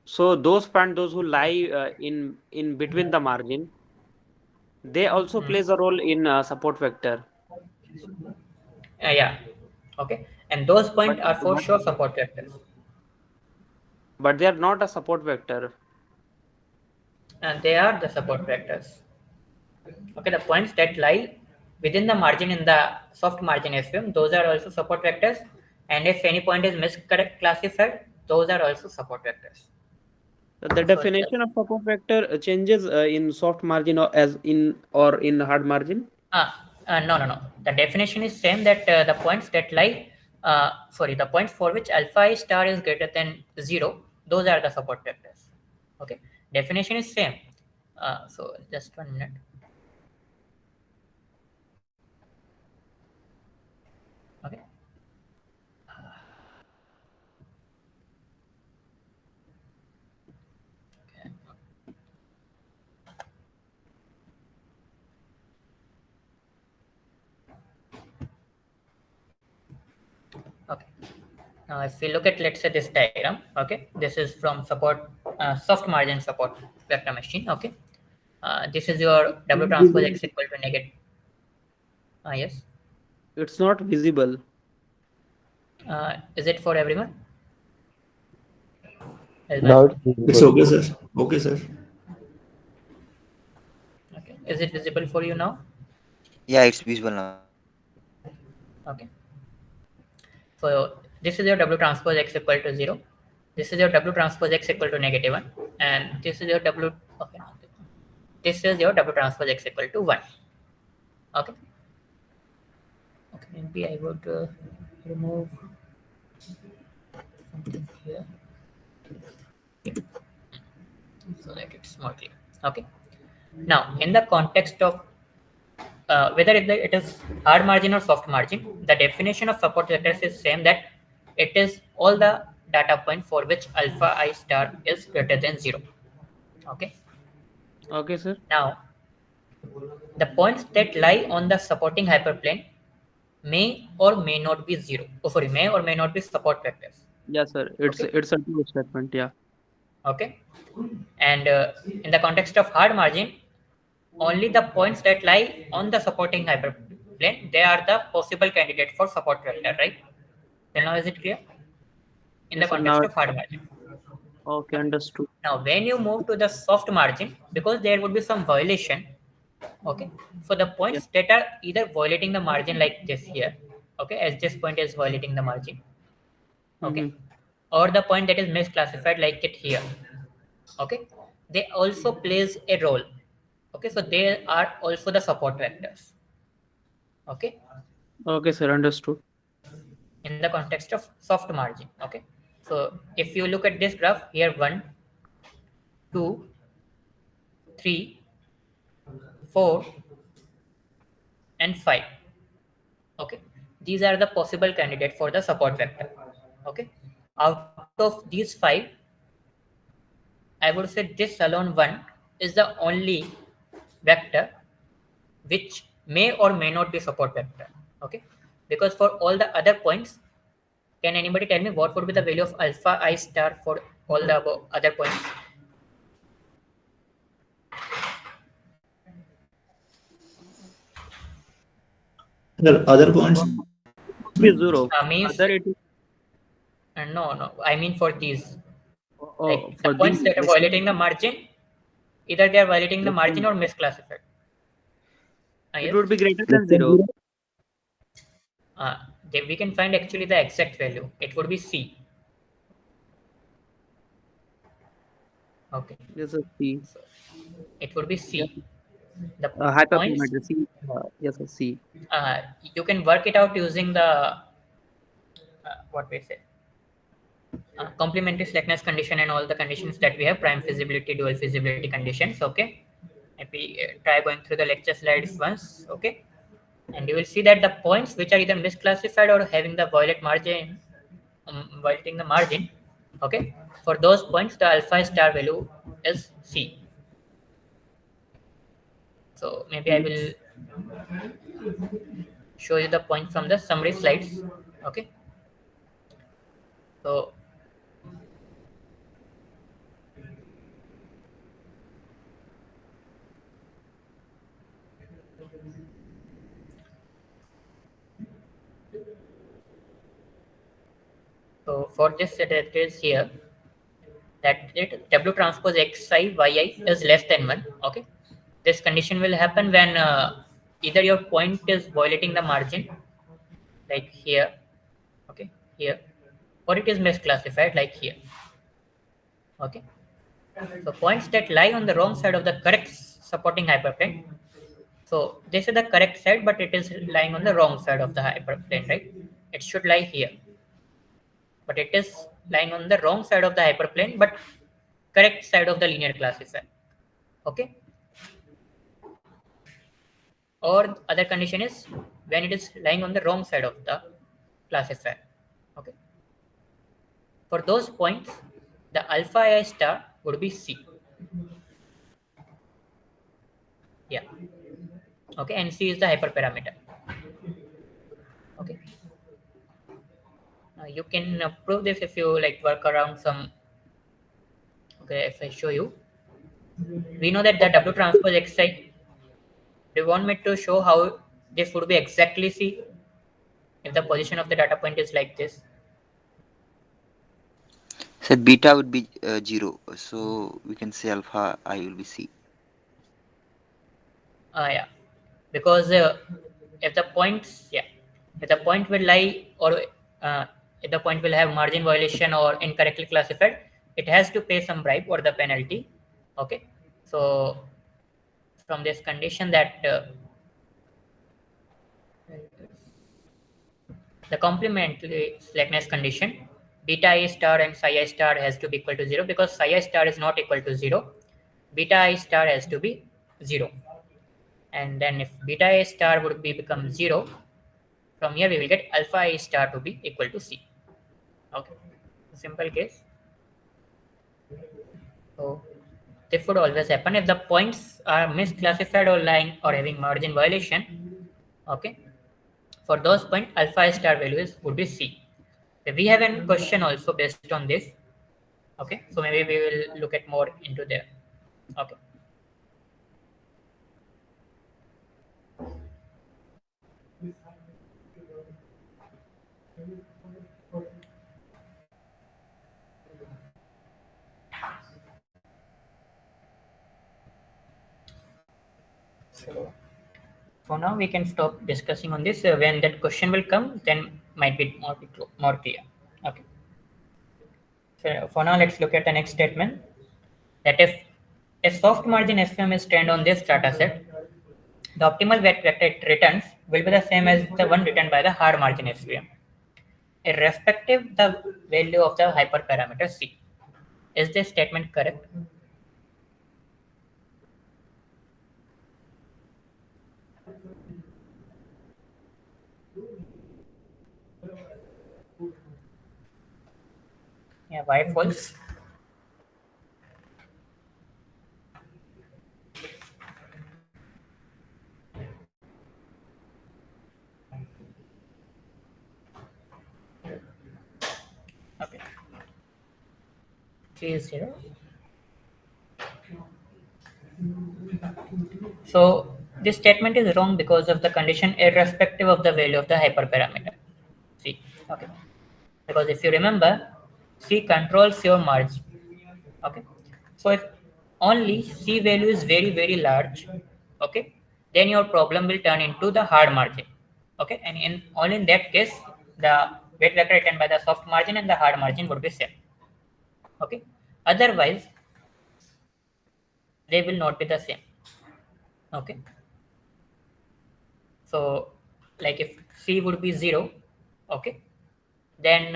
so those points, those who lie in between the margin, they also hmm. plays a role in support vector. Yeah. Okay, and those But points are for sure support vectors, but they are not a support vector. and they are the support vectors. Okay, the points that lie within the margin in the soft margin SVM, those are also support vectors. And if any point is misclassified, those are also support vectors. The So just definition of support vector changes in soft margin or in hard margin. no, no, no. The definition is same that the points that lie, the points for which alpha I star is greater than 0, those are the support vectors. Okay, definition is same. So just 1 minute. Okay. Okay. Now, if we look at, let's say, this diagram, okay, this is from support soft margin support vector machine. Okay, this is your W transpose X equal to negative. Yes. It's not visible. Is it for everyone? Is my Now screen? it's It's visible. okay, sir. Okay, sir. Okay. Is it visible for you now? Yeah, it's visible now. Okay. So this is your W transpose X equal to 0. This is your W transpose X equal to -1. And this is your W. Okay. This is your W transpose X equal to 1. Okay. Okay. Maybe I would remove something here so that it's more clear. Okay. Now, in the context of whether it is hard margin or soft margin, the definition of support vectors is same, that it is all the data point for which alpha I star is greater than 0. Okay. Okay, sir. Now, the points that lie on the supporting hyperplane may or may not be 0. Oh, sorry, may or may not be support vectors. Yeah, sir. It's Okay. it's a true statement. Yeah. Okay. And in the context of hard margin, only the points that lie on the supporting hyperplane, they are the possible candidate for support vector, right? Then now is it clear? In the Yes, sir. Now, context of hard margin. okay, Okay. understood. Now, when you move to the soft margin, because there would be some violation, okay, for the Yeah. points that are either violating the margin like this here, okay, as this point is violating the margin, okay, Mm-hmm. or the point that is misclassified like it here, okay, they also plays a role. Okay, so they are also the support vectors. Okay, Okay, sir. Understood. in the context of soft margin. Okay, so if you look at this graph here, 1, 2, 3, 4, and 5. Okay, these are the possible candidate for the support vector. Okay, out of these 5, I would say this alone one is the only vector which may or may not be support vector. Okay, because for all the other points, can anybody tell me what would be the value of alpha I star for all the other points? Sir, other points Be mean zero. Means Other it is no, I mean for these, like the for points the that are violating the margin, either they are violating the less margin than, or misclassified. it Yes, would be greater than zero. uh, we can find actually the exact value. It would be C. Okay, Yes, sir. C. so it would be Yes. C. The points, Hyperparameter C. Yes, sir. C. you can work it out using the what we say, complementary slackness condition and all the conditions that we have, prime feasibility, dual feasibility conditions. Okay, if we try going through the lecture slides once. Okay, and you will see that the points which are either misclassified or having the violating the margin. Okay, for those points the alpha star value is C. So maybe I will show you the point from the summary slides. Okay, so for this it is here that W transpose xi yi is less than 1. Okay, this condition will happen when either your point is violating the margin like here, okay, here, or it is misclassified like here. Okay, so points that lie on the wrong side of the correct supporting hyperplane. So this is the correct side, but it is lying on the wrong side of the hyperplane, right? It should lie here, but it is lying on the wrong side of the hyperplane, but correct side of the linear classifier. Okay, or other condition is when it is lying on the wrong side of the classifier. Okay, for those points, the alpha I star would be C. Yeah. Okay, and C is the hyperparameter. Okay, you can prove this if you like work around some Okay, if I show you, we know that the W transpose Xi. Do you want me to show how this would be exactly C if the position of the data point is like this? So beta would be 0. So we can say alpha I will be C. Yeah, because if the points, yeah, if the point will lie or uh, if the point will have margin violation or incorrectly classified, it has to pay some bribe or the penalty. Okay, so from this condition that the complementary slackness condition, beta I star and psi I star has to be equal to 0 because psi I star is not equal to 0. Beta I star has to be 0. And then if beta I star would be become 0, from here we will get alpha I star to be equal to C. Okay, simple case. So this would always happen if the points are misclassified or lying or having margin violation. Okay, for those points alpha I star values would be C. We have a question also based on this. Okay, so maybe we will look at more into there. Okay. So for now we can stop discussing on this. When that question will come, then might be more clear. Okay. So for now, let's look at the next statement. That if a soft margin SVM is trained on this data set, the optimal vector it returns will be the same as the one returned by the hard margin SVM, irrespective the value of the hyperparameter C. Is this statement correct? Yeah, why false? Okay. 3 is 0. So this statement is wrong because of the condition irrespective of the value of the hyperparameter C. Okay. Because if you remember, C controls your margin. Okay. So if only C value is very large, okay, then your problem will turn into the hard margin. Okay, and in only in that case, the weight vector returned by the soft margin and the hard margin would be same. Okay. Otherwise, they will not be the same. Okay. So like if C would be 0, okay, then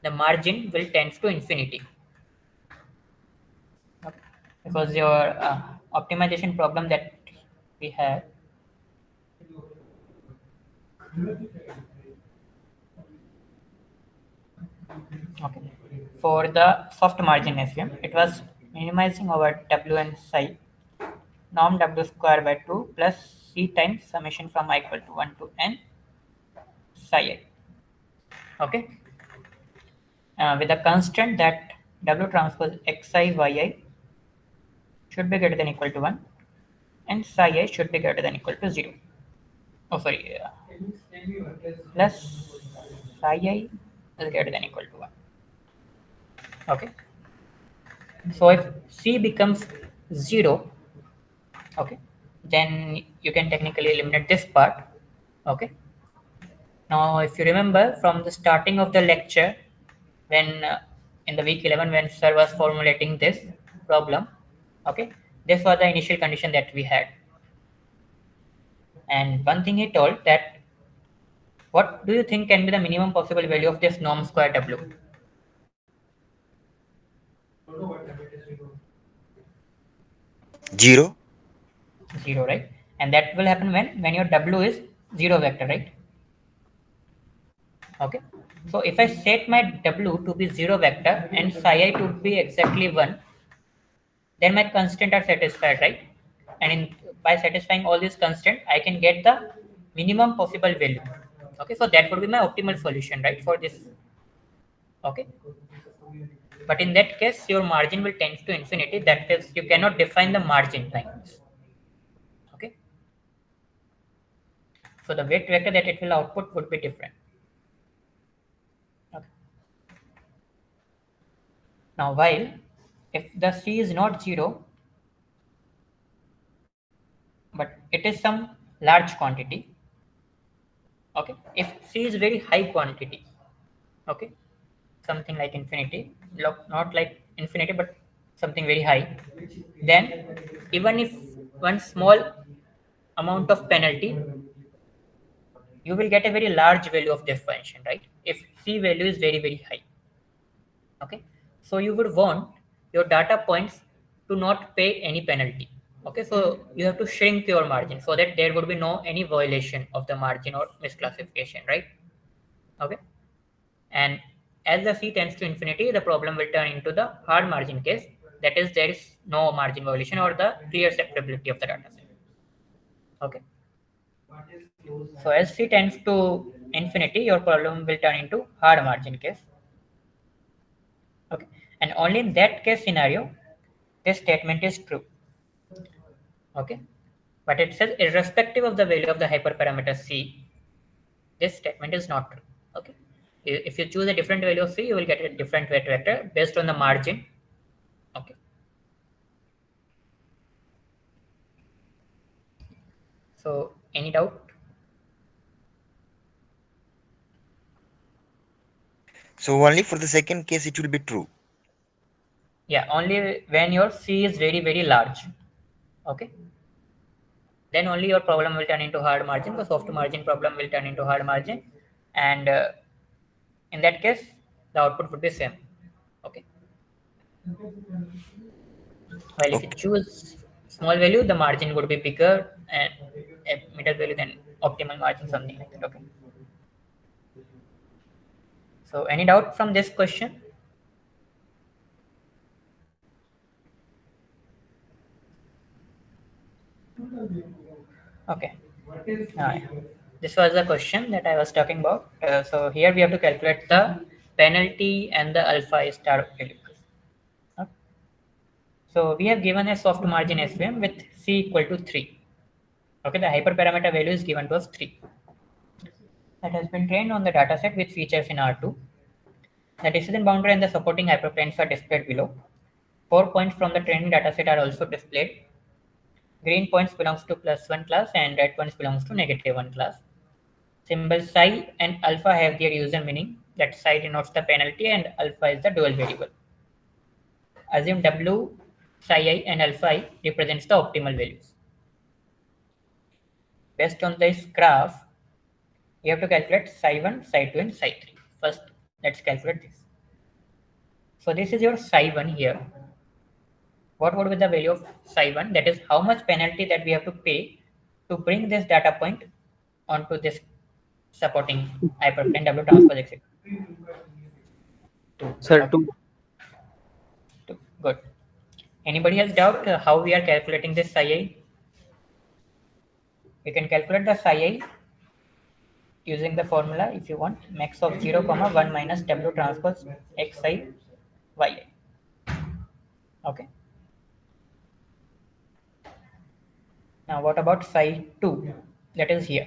the margin will tend to infinity. Okay. Because your optimization problem that we have, okay, for the soft margin SVM, it was minimizing over W and psi norm W square by 2 plus C times summation from I equal to 1 to N psi I. Okay, with a constant that W transpose Xi Yi should be greater than equal to 1 and psi I should be greater than equal to 0. Oh, sorry, plus psi I is greater than equal to 1. Okay, so if C becomes 0, okay, then you can technically eliminate this part. Okay, now if you remember from the starting of the lecture, when in the week 11 when sir was formulating this problem, okay, this was the initial condition that we had. And one thing he told that, what do you think can be the minimum possible value of this norm square W? 0. 0, right? And that will happen when your W is 0 vector, right? Okay, so if I set my W to be 0 vector and psi I to be exactly 1, then my constant are satisfied, right? And by satisfying all these constraints, I can get the minimum possible value. Okay, so that would be my optimal solution, right, for this. Okay, But in that case, your margin will tend to infinity. That is, you cannot define the margin lines. Okay. So the weight vector that it will output would be different. Okay. Now, while if the C is not 0, but it is some large quantity, okay, if C is very high quantity, okay, something like infinity, not like infinity, but something very high, then even if one small amount of penalty, you will get a very large value of this function, right? If C value is very, very high. Okay. So you would want your data points to not pay any penalty. Okay. So you have to shrink your margin so that there would be no any violation of the margin or misclassification, right? Okay. And as the C tends to infinity, the problem will turn into the hard margin case. That is, there is no margin violation or the clear separability of the data set. Okay. So as C tends to infinity, your problem will turn into hard margin case. Okay. And only in that case scenario, this statement is true. Okay. But it says irrespective of the value of the hyperparameter C, this statement is not true. Okay. If you choose a different value of C, you will get a different weight vector based on the margin. Okay. So any doubt? So only for the second case it will be true. Yeah, only when your C is very, very large. Okay. Then only your problem will turn into hard margin. The soft margin problem will turn into hard margin. And in that case, the output would be same. Okay. While if you Okay. choose small value, the margin would be bigger, and a middle value then optimal margin, something like that. Okay. So any doubt from this question? Okay. Yeah. This was the question that I was talking about. So here we have to calculate the penalty and the alpha star value. Okay. So we have given a soft margin SVM with C equal to 3. Okay, the hyperparameter value is given to us 3. That has been trained on the dataset with features in R2. The decision boundary and the supporting hyperplanes are displayed below. 4 points from the training dataset are also displayed. Green points belongs to +1 class and red points belongs to -1 class. Symbols psi and alpha have their user meaning, that psi denotes the penalty and alpha is the dual variable. Assume W, psi I and alpha I represents the optimal values. Based on this graph, you have to calculate psi1, psi2 and psi3. First, let's calculate this. So this is your psi1 here. What would be the value of psi1? That is how much penalty that we have to pay to bring this data point onto this supporting hyperplane W transpose etc. Sir, Okay. Good. Anybody has doubt how we are calculating this psi I? You can calculate the psi I using the formula if you want, max of 0, 1 minus W transpose xi yi. Okay. Now what about psi 2? That is here.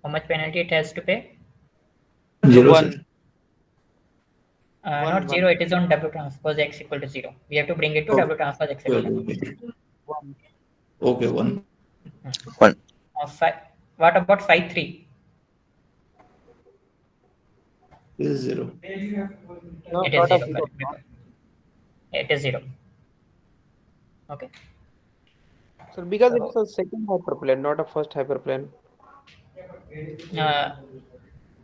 How much penalty it has to pay? 0, one, sir. Not one, 0, it is on W transpose x equal to 0. We have to bring it to Okay, W transpose x equal okay, to 0. okay. one. Okay, 1. One. What about psi 3? This is 0. No, It is not a 0. zero. It is 0. Okay. Sir, because So, it's a second hyperplane, not a first hyperplane. uh,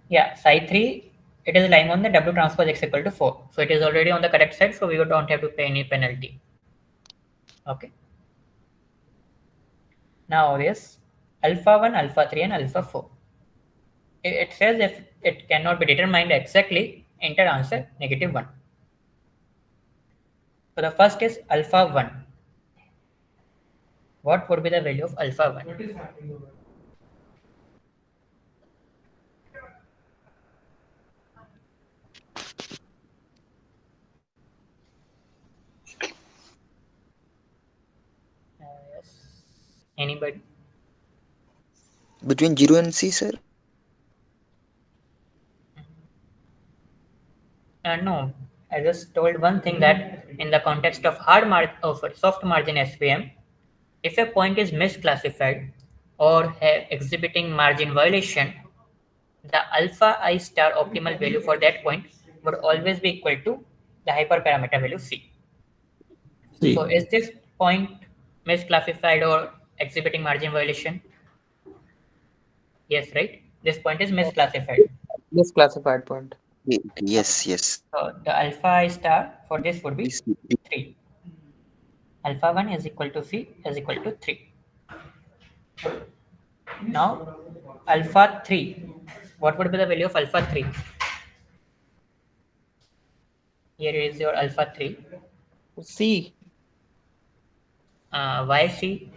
yeah, psi 3, it is lying on the W transpose x equal to 4. So it is already on the correct side, so we don't have to pay any penalty. Okay. Now this alpha 1, alpha 3 and alpha 4. It says if it cannot be determined exactly, enter answer -1. So the first is alpha 1. What would be the value of alpha 1? Anybody? Between 0 and C, sir? No, I just told one thing that in the context of soft margin SVM, if a point is misclassified or exhibiting margin violation, the alpha I star optimal value for that point would always be equal to the hyperparameter value C. So See, is this point misclassified or exhibiting margin violation? Yes, right? This point is misclassified. Misclassified point. Okay. Yes, yes. So the alpha I star for this would be This, 3. Alpha 1 is equal to C is equal to 3. Now, alpha 3. What would be the value of alpha 3? Here is your alpha 3. C. Why C?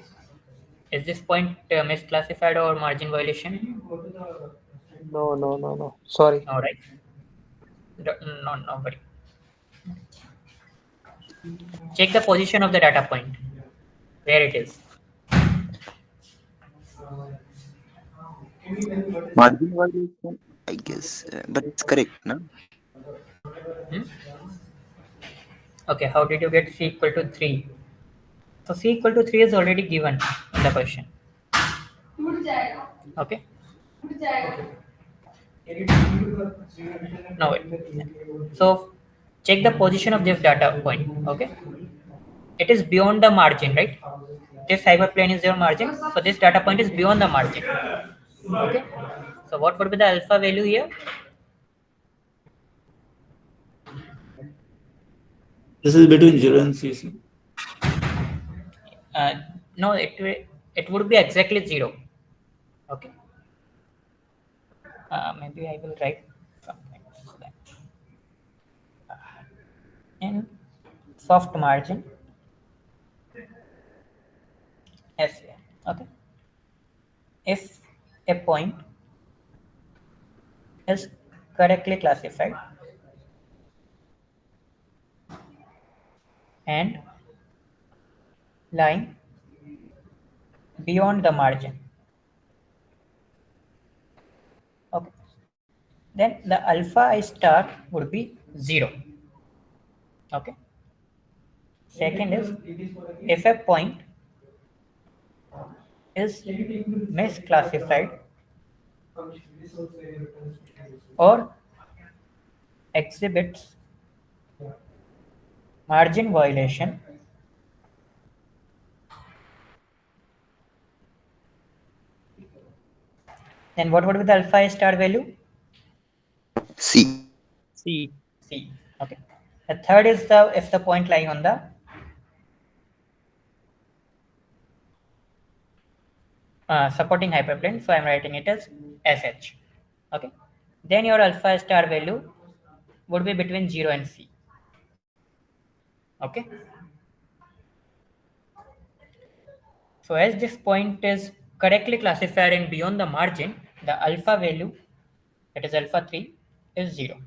Is this point misclassified or margin violation? No, no, no, no. Sorry. All right. No, nobody. Check the position of the data point. Where it is. margin violation, I guess. But it's correct, no? Hmm? Okay, how did you get C equal to 3? So C equal to 3 is already given in the question. Okay. No, wait. So check the position of this data point. Okay. It is beyond the margin, right? This hyperplane is your margin. So this data point is beyond the margin. Okay. So what would be the alpha value here? this is between 0 and C. Uh, no, it would be exactly 0. Okay. Maybe I will write something like in soft margin SVM. Okay. If a point is correctly classified and lying beyond the margin, okay, then the alpha I star would be 0. Okay. Second is if a point is misclassified or exhibits margin violation, then what would be the alpha I star value? C. C. C. Okay. The third is the if the point lying on the supporting hyperplane, so I'm writing it as SH. Okay. Then your alpha star value would be between 0 and C. Okay. So as this point is correctly classified and beyond the margin, the alpha value, that is alpha 3, is 0.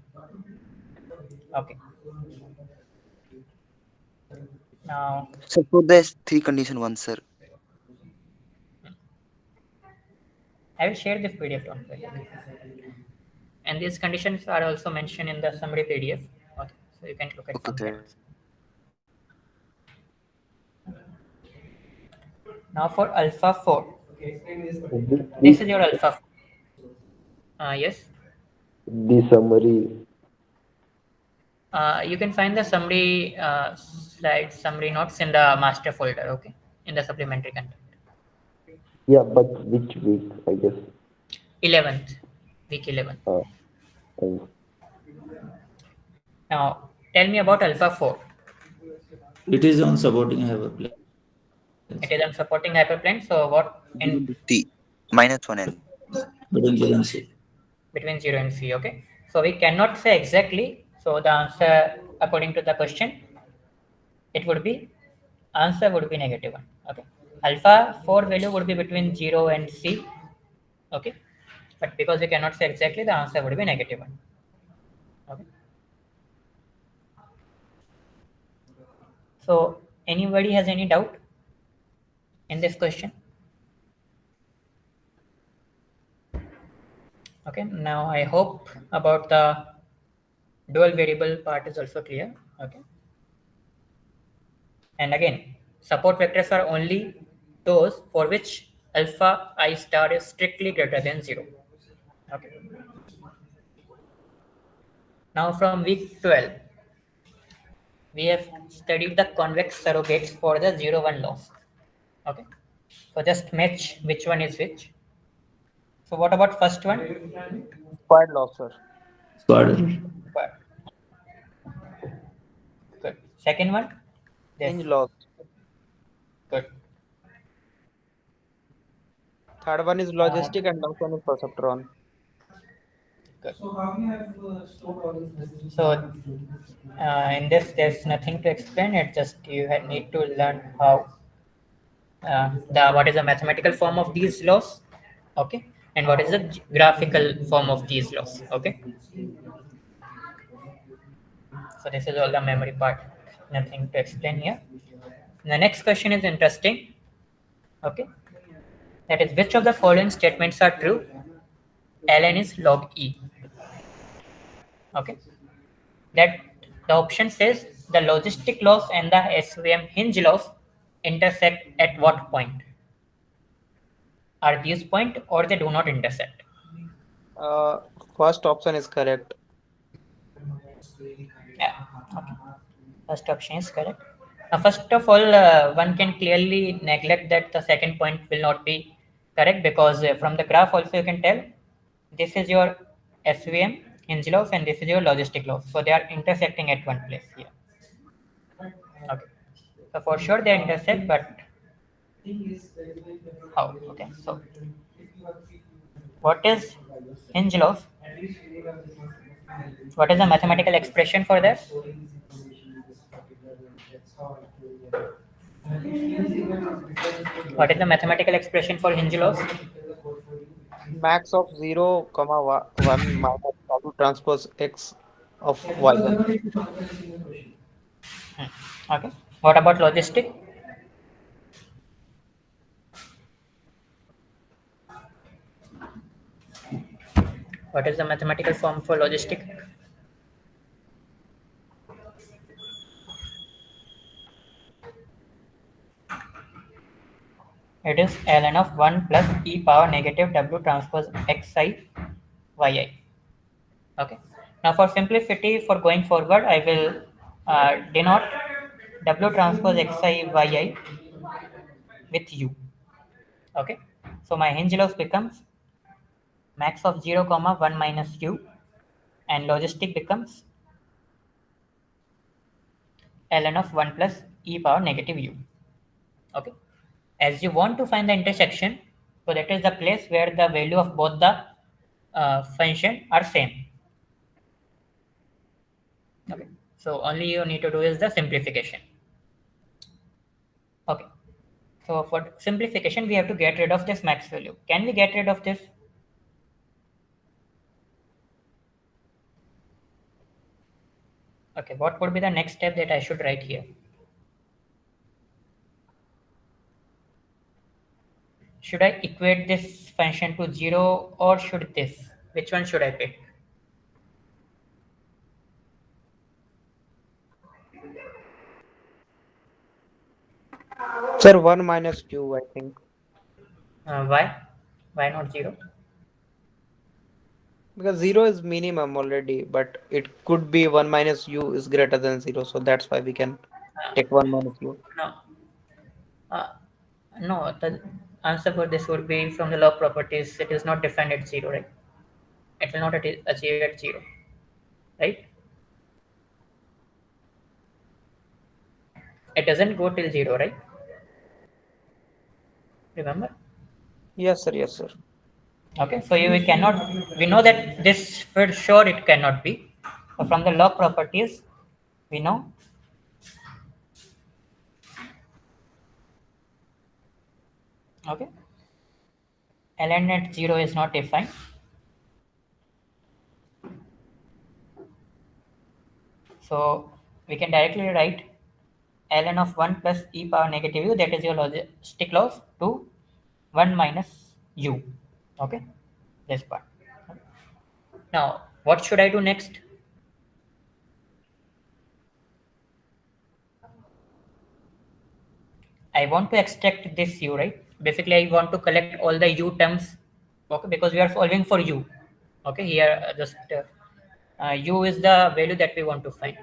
Okay. Now, So for this three condition one, sir. I will share this PDF, don't worry. And these conditions are also mentioned in the summary PDF. Okay. So you can look at Okay, from sir. there. Now for alpha 4. This This week, is your alpha 4. Yes. the summary. You can find the summary slides, summary notes in the master folder, okay, in the supplementary content. Yeah, but which week, I guess. 11th, week 11. Uh, thanks. Now, tell me about alpha 4. It is on supporting hyperplanes. It is on supporting hyperplane, so what in C. -1 and Between 0 and C. between 0 and C, okay? So we cannot say exactly, so the answer according to the question, it would be, answer would be -1, okay? Alpha 4 value would be between 0 and C, okay? But because we cannot say exactly, the answer would be -1. Okay. So anybody has any doubt in this question? Okay, now I hope about the dual variable part is also clear. Okay, and again, support vectors are only those for which alpha I star is strictly greater than 0. Okay, now from week 12, we have studied the convex surrogates for the 0 1 loss. Okay, so just match which one is which. So what about first one? Squared loss, sir. Squad. But good. Second one? Yes. Hinge loss. Good. Third one is logistic and last one is perceptron. Good. So how you have stored all these messages? So in this, there's nothing to explain. It just you need to learn how the what is the mathematical form of these laws, okay, and what is the graphical form of these laws, okay. So this is all the memory part. Nothing to explain here. The next question is interesting. Okay, that is which of the following statements are true? ln is log e. Okay, that the option says the logistic laws and the SVM hinge laws intersect at what point? Are these point or they do not intersect? Uh, First option is correct. Yeah. Okay. First option is correct. Now, first of all, one can clearly neglect that the second point will not be correct because from the graph also you can tell this is your SVM hinge loss and this is your logistic loss. So they are intersecting at one place here. Okay. So for sure they intersect, but how? Okay. So what is hinge loss? What is the mathematical expression for that? What is the mathematical expression for hinge loss? Max of 0, comma 1 minus W transpose X of Y1. Okay. What about logistic? What is the mathematical form for logistic? It is ln of 1 plus e power negative w transpose xi yi. Okay. Now for simplicity, for going forward, I will denote w transpose xi yi with u. Okay. So my hinge loss becomes max of 0 comma 1 minus u, and logistic becomes ln of 1 plus e power negative u. Okay. As you want to find the intersection, so that is the place where the value of both the function are same. Okay. So only you need to do is the simplification. Okay. So for simplification, we have to get rid of this max value. Can we get rid of this? Okay. What would be the next step that I should write here? Should I equate this function to 0 or should this? Which one should I pick? Sir, 1 minus Q, I think. Why? Why not 0? Because 0 is minimum already, but it could be 1 minus U is greater than 0. So that's why we can take 1 minus U. No. Uh, no, the answer for this would be from the log properties. It is not defined at 0, right? It will not achieve at 0, right? It doesn't go till 0, right? Remember? Yes, sir. Yes, sir. Okay, so we cannot, we know that this for sure it cannot be. So from the log properties, we know okay, ln at 0 is not defined. So we can directly write ln of 1 plus e power negative u, that is your logistic loss, to 1 minus u. Okay, this part. Now, what should I do next? I want to extract this u, right? Basically, I want to collect all the u terms, okay, because we are solving for u. Okay, here u is the value that we want to find.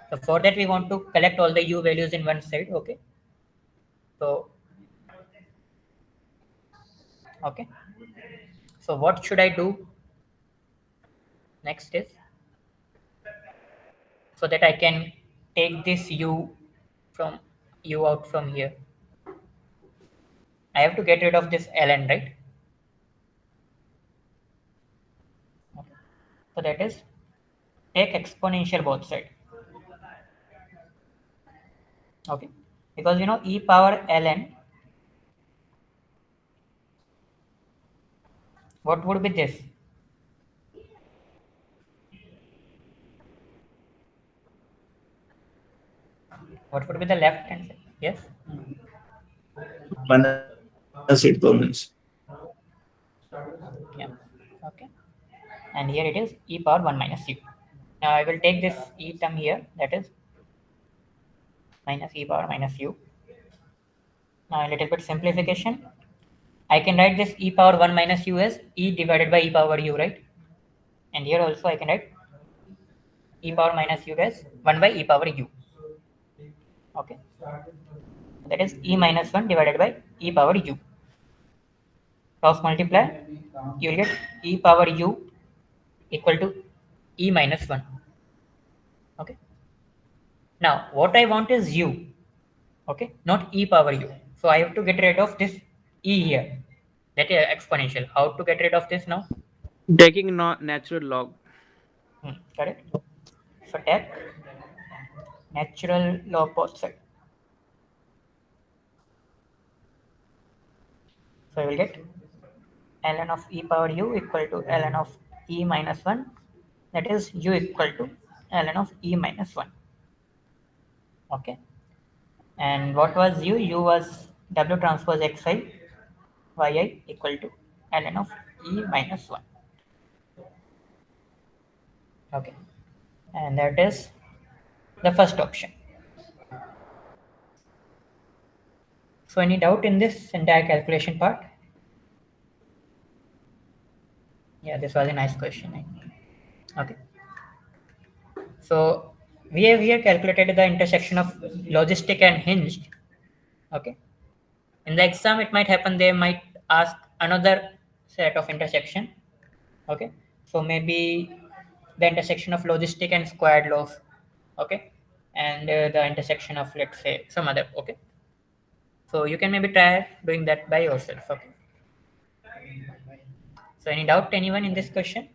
So for that, we want to collect all the u values in one side. Okay. So okay. So what should I do next is, so that I can take this from u out from here. I have to get rid of this ln, right? Okay. So that is take exponential both side. Okay, because e power ln, what would be this? What would be the left hand side? Yes. Minus 8 power minus. Yeah. Okay. And here it is e power 1 minus u. Now I will take this e term here, that is minus e power minus u. Now a little bit simplification. I can write this e power 1 minus u as e divided by e power u, right? And here also I can write e power minus u as 1 by e power u. Okay. That is e minus 1 divided by e power u. Cross multiply, you will get e power u equal to e minus 1. Okay. Now what I want is u. Okay, not e power u. So I have to get rid of this e here. That is exponential. How to get rid of this now? Taking natural log. Correct. So take natural log both side. So I will get ln of e power u equal to ln of e minus 1. That is u equal to ln of e minus 1. Okay. And what was u? U was w transpose xi yi equal to ln of e minus 1. Okay. And that is the first option. So any doubt in this entire calculation part? Yeah, this was a nice question. Okay. So we have here calculated the intersection of logistic and hinged. Okay. In the exam, it might happen they might ask another set of intersection. Okay. So maybe the intersection of logistic and squared laws. Okay. And the intersection of, let's say, some other. Okay. So you can maybe try doing that by yourself. Okay. So any doubt anyone in this question?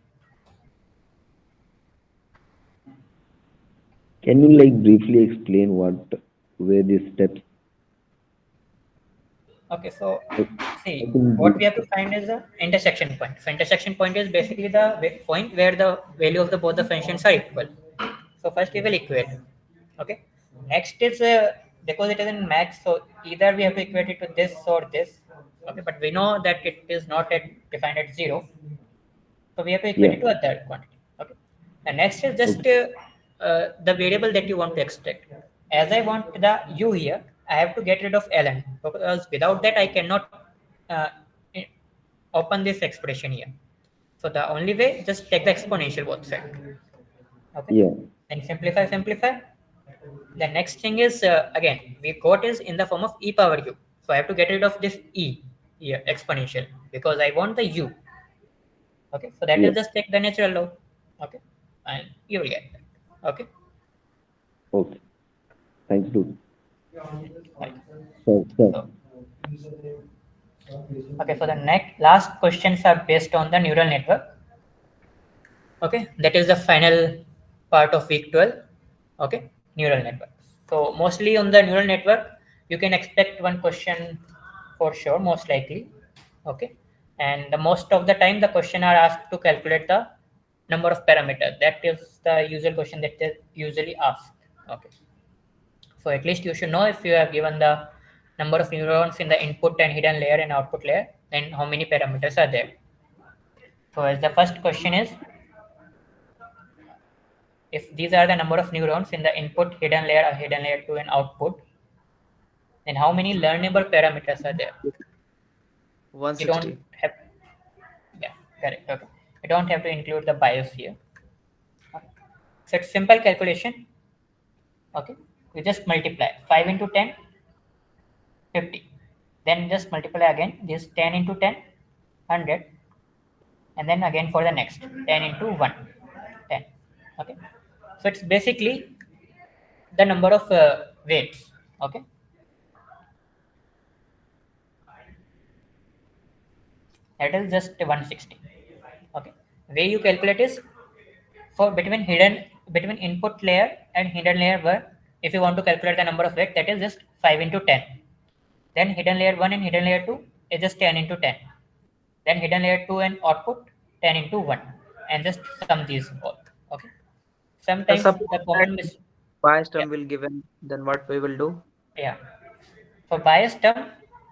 Can you like briefly explain what were these steps? Okay, so I see, think what we have to find is the intersection point. So intersection point is basically the point where the value of the both the functions are equal. So first we will equate. Okay. Next is because it is in max, so either we have to equate it to this or this. Okay, but we know that it is not defined at 0. So we have to equate it to a third quantity. Okay. And next is just the variable that you want to extract. As I want the u here, I have to get rid of ln, because without that I cannot uh, open this expression here. So the only way, just take the exponential both sides. Okay. Yeah. Then simplify. The next thing is again we got is in the form of e power u. So I have to get rid of this e here exponential because I want the u. Okay, so that Yeah. is just take the natural log. Okay, and you will get that. Okay. Okay. Thank you. Right. Sure. So, okay, so the last questions are based on the neural network. Okay, that is the final part of week 12. Okay, neural network. So mostly on the neural network, you can expect one question for sure, most likely. Okay, and the most of the time the question are asked to calculate the number of parameters. That is the usual question that they usually asked. Okay, so at least you should know if you have given the number of neurons in the input and hidden layer and output layer, then how many parameters are there. So as the first question is, if these are the number of neurons in the input hidden layer or hidden layer 2 and output, then how many learnable parameters are there? You don't 160. have, yeah, correct. Okay, you don't have to include the bias here. Okay. So it's simple calculation. Okay, you just multiply 5 into 10, 50. Then just multiply again this 10 into 10, 100, and then again for the next 10 into 1, 10. Okay, so it's basically the number of weights. Okay, that is just 160. Okay, way you calculate is for between input layer and hidden layer 1. If you want to calculate the number of weight, that is just 5 into 10. Then hidden layer 1 and hidden layer 2 is just 10 into 10. Then hidden layer 2 and output 10 into 1, and just sum these all. Okay, And sometimes suppose the that common bias yeah, term will given, then what we will do? yeah, for bias term,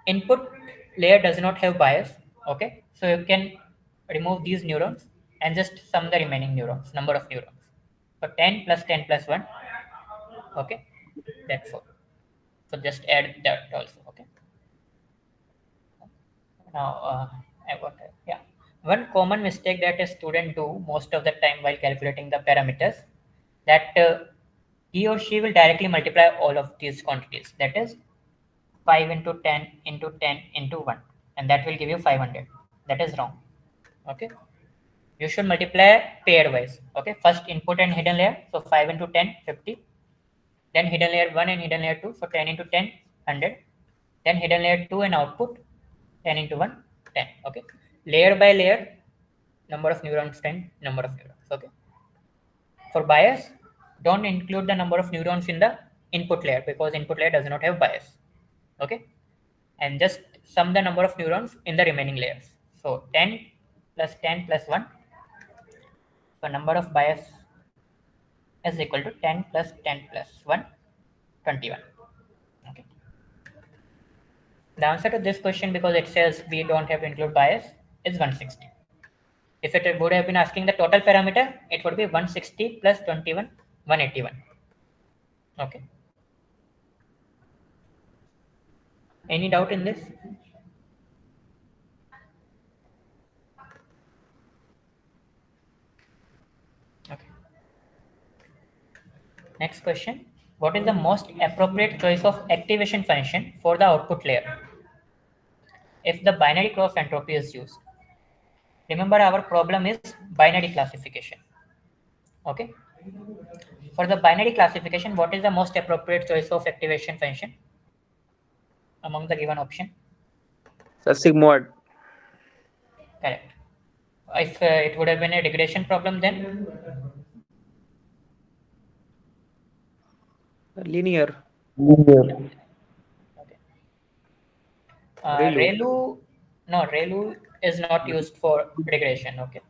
input layer does not have bias. Okay, so you can remove these neurons and just sum the remaining neurons, number of neurons. So 10 plus 10 plus 1. Okay, that's all. So just add that also. Okay, now I got yeah, one common mistake that a student do most of the time while calculating the parameters, that he or she will directly multiply all of these quantities, that is 5 into 10 into 10 into 1, and that will give you 500. That is wrong. Okay, you should multiply pairwise. Okay, first input and hidden layer, so 5 into 10, 50. Then hidden layer 1 and hidden layer 2, so 10 into 10, 100. Then hidden layer 2 and output, 10 into 1, 10. Okay, layer by layer, number of neurons 10, number of neurons. Okay, for bias, don't include the number of neurons in the input layer because input layer does not have bias. Okay, and just sum the number of neurons in the remaining layers. So 10 plus 10 plus 1, so number of bias is equal to 10 plus 10 plus 1, 21. Okay, the answer to this question, because it says we don't have to include bias, is 160. If it would have been asking the total parameter, it would be 160 plus 21, 181. Okay, any doubt in this? Okay, next question. What is the most appropriate choice of activation function for the output layer if the binary cross entropy is used? Remember, our problem is binary classification. Okay, for the binary classification, what is the most appropriate choice of activation function among the given option? So sigmoid. Correct. If it would have been a regression problem, then Linear. Linear. okay. ReLU. ReLU is not used for regression. Okay,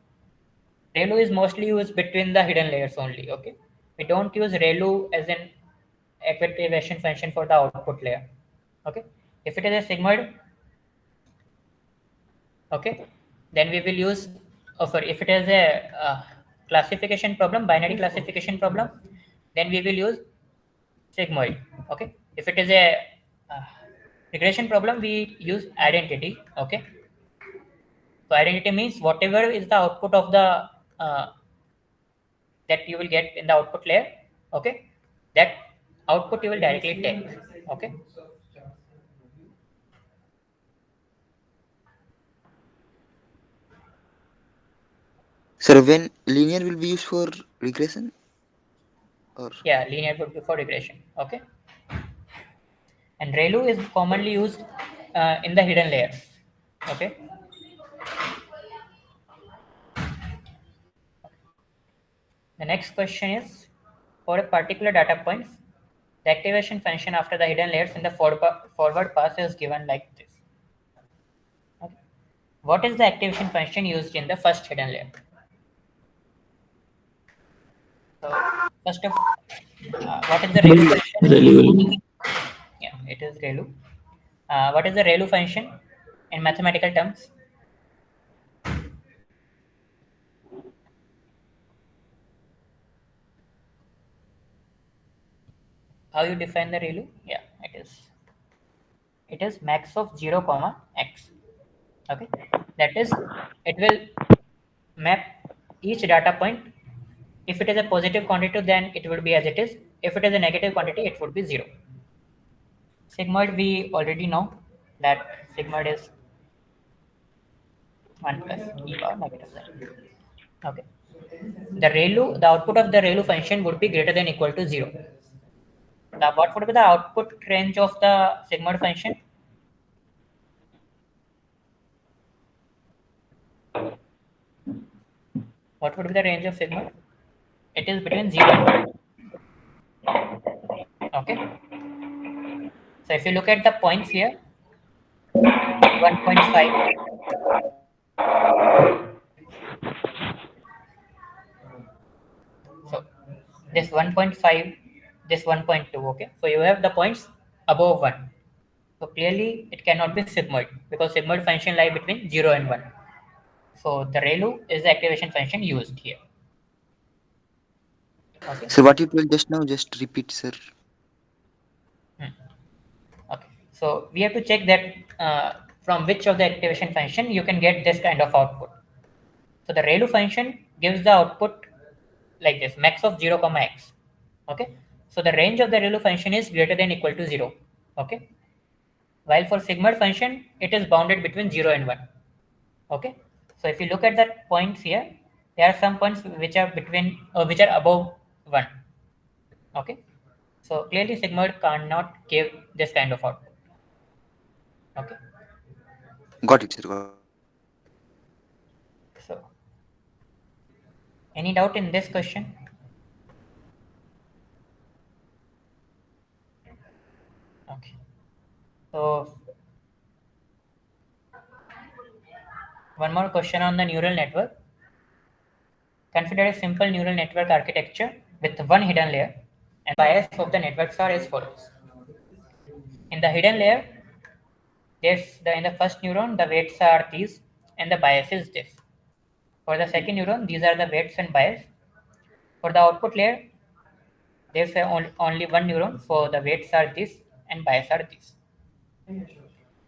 ReLU is mostly used between the hidden layers only. Okay, we don't use ReLU as an activation function for the output layer. Okay, if it is a sigmoid, okay, then we will use, oh sorry, if it is a classification problem, binary classification problem, then we will use sigmoid. Okay, if it is a uh, regression problem, we use identity. Okay, so identity means whatever is the output of the uh, that you will get in the output layer. Okay, that output you will directly take. Okay, So when linear will be used for regression, or yeah, linear would be for regression. Okay, and ReLU is commonly used in the hidden layers. Okay, the next question is, for a particular data points, the activation function after the hidden layers in the forward pass is given like this. Okay. What is the activation function used in the first hidden layer? So first of what is the ReLU function? Really Yeah, it is ReLU. What is the ReLU function in mathematical terms? how you define the ReLU? Yeah, it is max of 0 comma x. Okay, that is, it will map each data point. If it is a positive quantity, then it would be as it is. If it is a negative quantity, it would be 0. Sigmoid, we already know that sigmoid is 1 plus e power negative z. Okay, the ReLU, the output of the ReLU function would be greater than equal to 0. Now, what would be the output range of the sigmoid function? What would be the range of sigmoid? It is between 0 and 1. Okay. So if you look at the points here, 1.5. So this 1.5, this 1.2. Okay. So you have the points above 1. So clearly it cannot be sigmoid because sigmoid function lie between 0 and 1. So the ReLU is the activation function used here. Okay. So what you told just now, just repeat, sir. Hmm. Okay. So we have to check that from which of the activation function you can get this kind of output. So the ReLU function gives the output like this, max of 0 comma x. Okay. So the range of the ReLU function is greater than equal to 0. Okay. While for sigmoid function, it is bounded between 0 and 1. Okay. So if you look at the points here, there are some points which are between which are above 1. Okay. So clearly sigmoid cannot give this kind of output. Okay. Got it, sir. Got it. So any doubt in this question? Okay. So one more question on the neural network. Consider a simple neural network architecture with one hidden layer, and bias of the networks are as follows. In the hidden layer, in the first neuron, the weights are these, and the bias is this. For the second neuron, these are the weights and bias. For the output layer, there's only one neuron, so the weights are this and bias are this.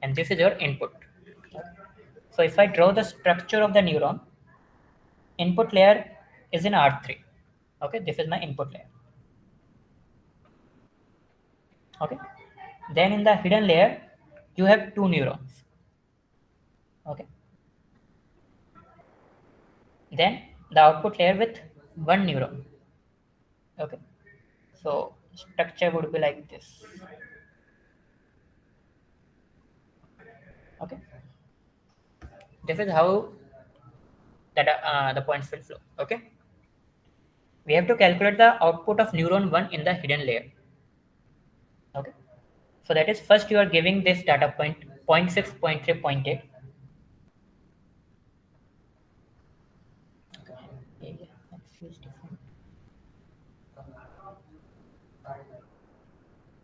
And this is your input. So if I draw the structure of the neuron, input layer is in R3. Okay, this is my input layer. Okay, then in the hidden layer, you have two neurons. Okay, then the output layer with one neuron. Okay, so structure would be like this. Okay, this is how the points will flow. Okay, we have to calculate the output of neuron 1 in the hidden layer. Okay, so that is, first you are giving this data point 0.6, 0.3, 0.8. Yeah, let's use different.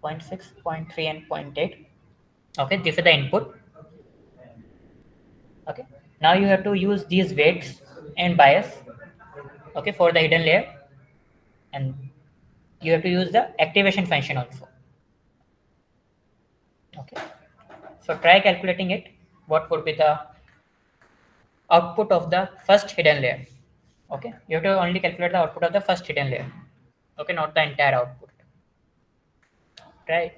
0.6, 0.3, and 0.8. Okay, this is the input. Okay, now you have to use these weights and bias. Okay, for the hidden layer, and you have to use the activation function also. Okay, so try calculating it. What would be the output of the first hidden layer? Okay, you have to only calculate the output of the first hidden layer. Okay, not the entire output. Right.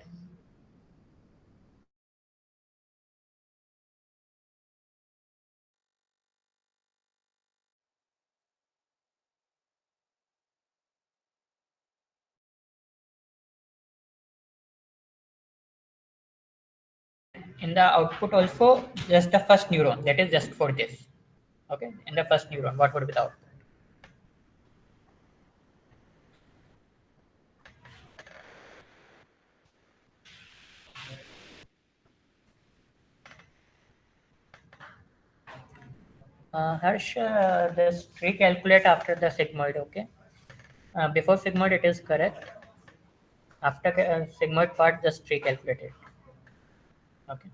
In the output also, just the first neuron, that is just for this. Okay, in the first neuron, what would be the output? Harsh, this recalculate after the sigmoid. Okay, before sigmoid it is correct. After sigmoid part, just recalculate it. Okay.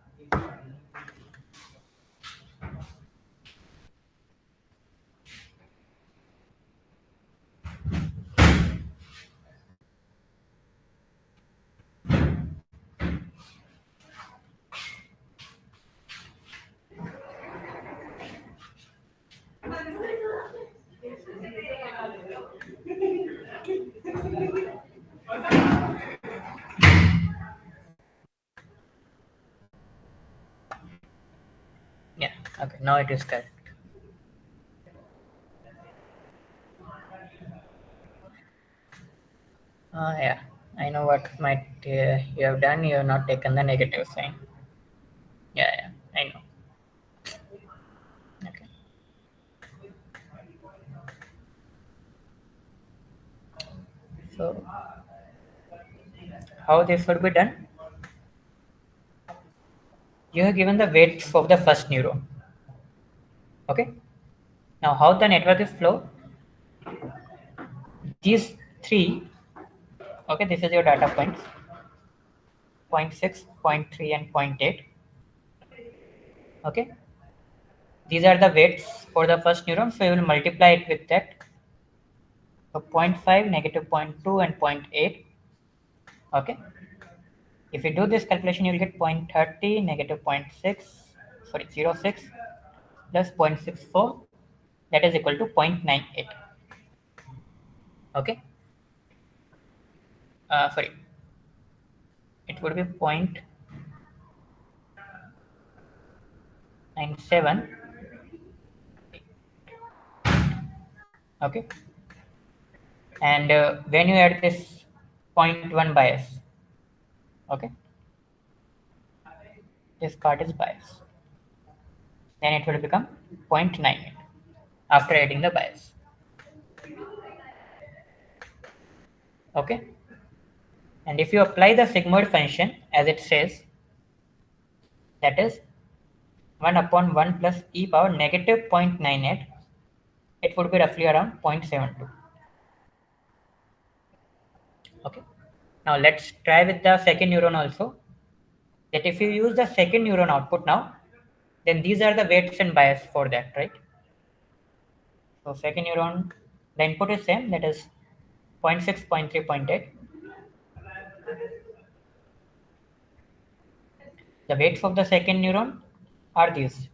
Yeah, okay, now it is correct. Yeah, I know what might you have done. You have not taken the negative sign. Yeah, I know. Okay. So, how this would be done? You have given the weights of the first neuron. Okay. Now, how the network is flow? These three. Okay, this is your data points. 0.6, 0.3, and 0.8. Okay. These are the weights for the first neuron, so you will multiply it with that. So 0.5, negative 0.2, and 0.8. Okay. If you do this calculation, you will get 0.30, negative 0.6, sorry, 0.6 plus 0.64, that is equal to 0.98. Okay. Sorry, it would be 0.97. Okay. And when you add this 0.1 bias, okay, this part is bias, then it will become 0.98 after adding the bias. Okay. And if you apply the sigmoid function as it says, that is 1 upon 1 plus e power negative 0.98, it would be roughly around 0.72. Okay. Now let's try with the second neuron also. That if you use the second neuron output now, then these are the weights and bias for that, right? So second neuron, the input is same, that is 0.6, 0.3, 0.8. The weights of the second neuron are these: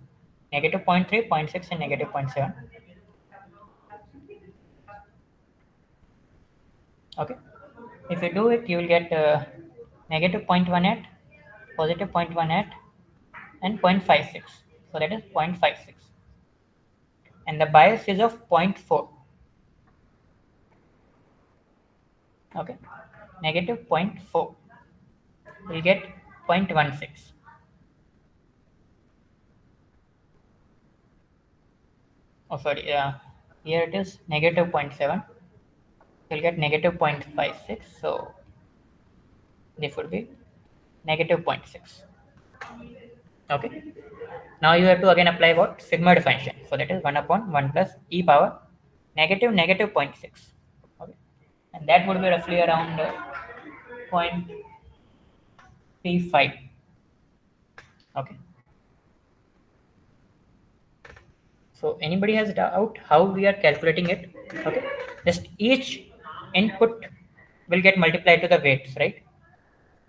negative 0.3, 0.6, and negative 0.7. Okay. If you do it, you will get negative 0.18, positive 0.18, and 0.56. So that is 0.56. And the bias is of 0.4. Okay. Negative 0.4. We'll get 0.16. Oh, sorry. Here it is negative 0.7. We'll get negative 0.56. So this would be negative 0.6. Okay. Now you have to again apply what? Sigmoid function. So that is 1 upon 1 plus e power negative negative 0.6. Okay. And that would be roughly around 0.35. Okay. So anybody has doubt how we are calculating it? Okay. Just each input will get multiplied to the weights, right?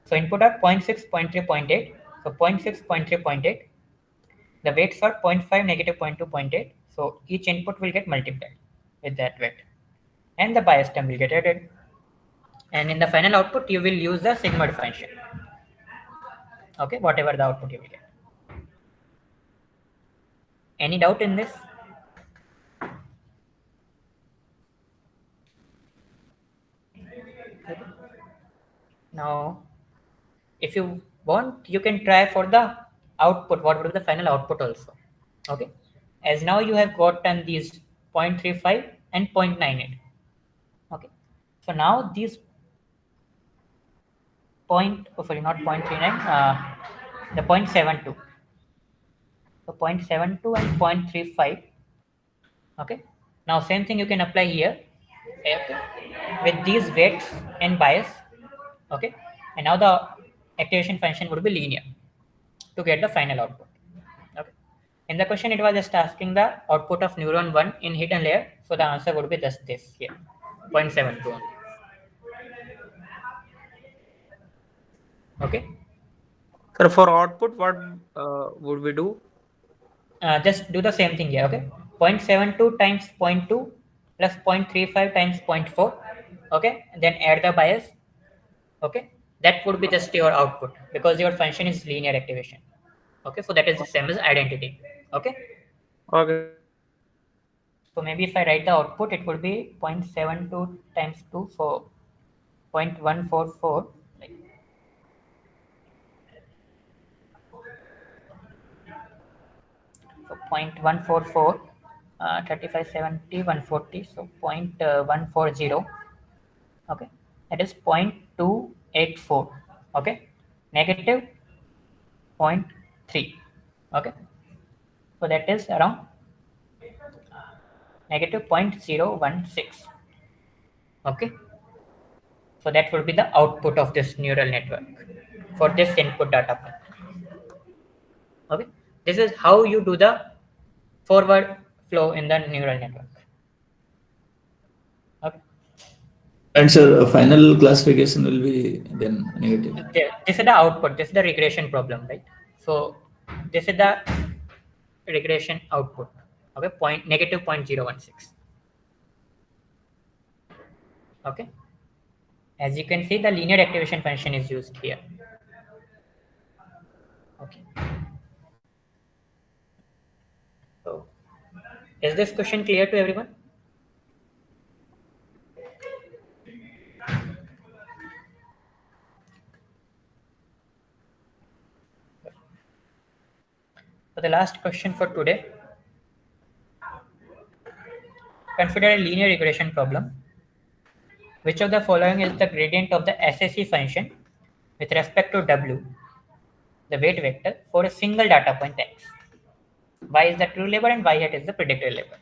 So input are 0.6, 0.3, 0.8. So 0.6, 0.3, 0.8. The weights are 0.5, negative 0.2, 0.8. So each input will get multiplied with that weight. And the bias term will get added. And in the final output, you will use the sigmoid function. Okay, whatever the output you will get. Any doubt in this? Now, if you want, you can try for the output. What would be the final output also? Okay. As now you have gotten these 0.35 and 0.98. Okay. So now these sorry, not 0.39, the 0.72. So 0.72 and 0.35. Okay. Now same thing you can apply here. Okay. With these weights and bias. Okay. And now the activation function would be linear to get the final output. Okay. In the question, it was just asking the output of neuron 1 in hidden layer. So the answer would be just this here, 0.72 only. Okay. Sir, for output, what would we do? Just do the same thing here. Okay. 0.72 times 0.2 plus 0.35 times 0.4. Okay. And then add the bias. Okay. That would be just your output because your function is linear activation. Okay, so that is the same as identity. Okay, Okay. so maybe if I write the output, it would be 0.72 times 2 for 0.144. Like, so 0.144, 3570, 140, so 0.140. Okay, that is 0.284. Okay, negative 0.3. Okay, so that is around negative 0.016. Okay, so that would be the output of this neural network for this input data point. Okay, this is how you do the forward flow in the neural network. Okay, And sir, final classification will be then negative. this is the output, this is the regression problem, right? So this is the regression output. Okay, negative 0.016. Okay, as you can see, the linear activation function is used here. Okay, so is this question clear to everyone? So the last question for today, consider a linear regression problem. Which of the following is the gradient of the SSE function with respect to W, the weight vector, for a single data point x? Y is the true label and y hat is the predicted label.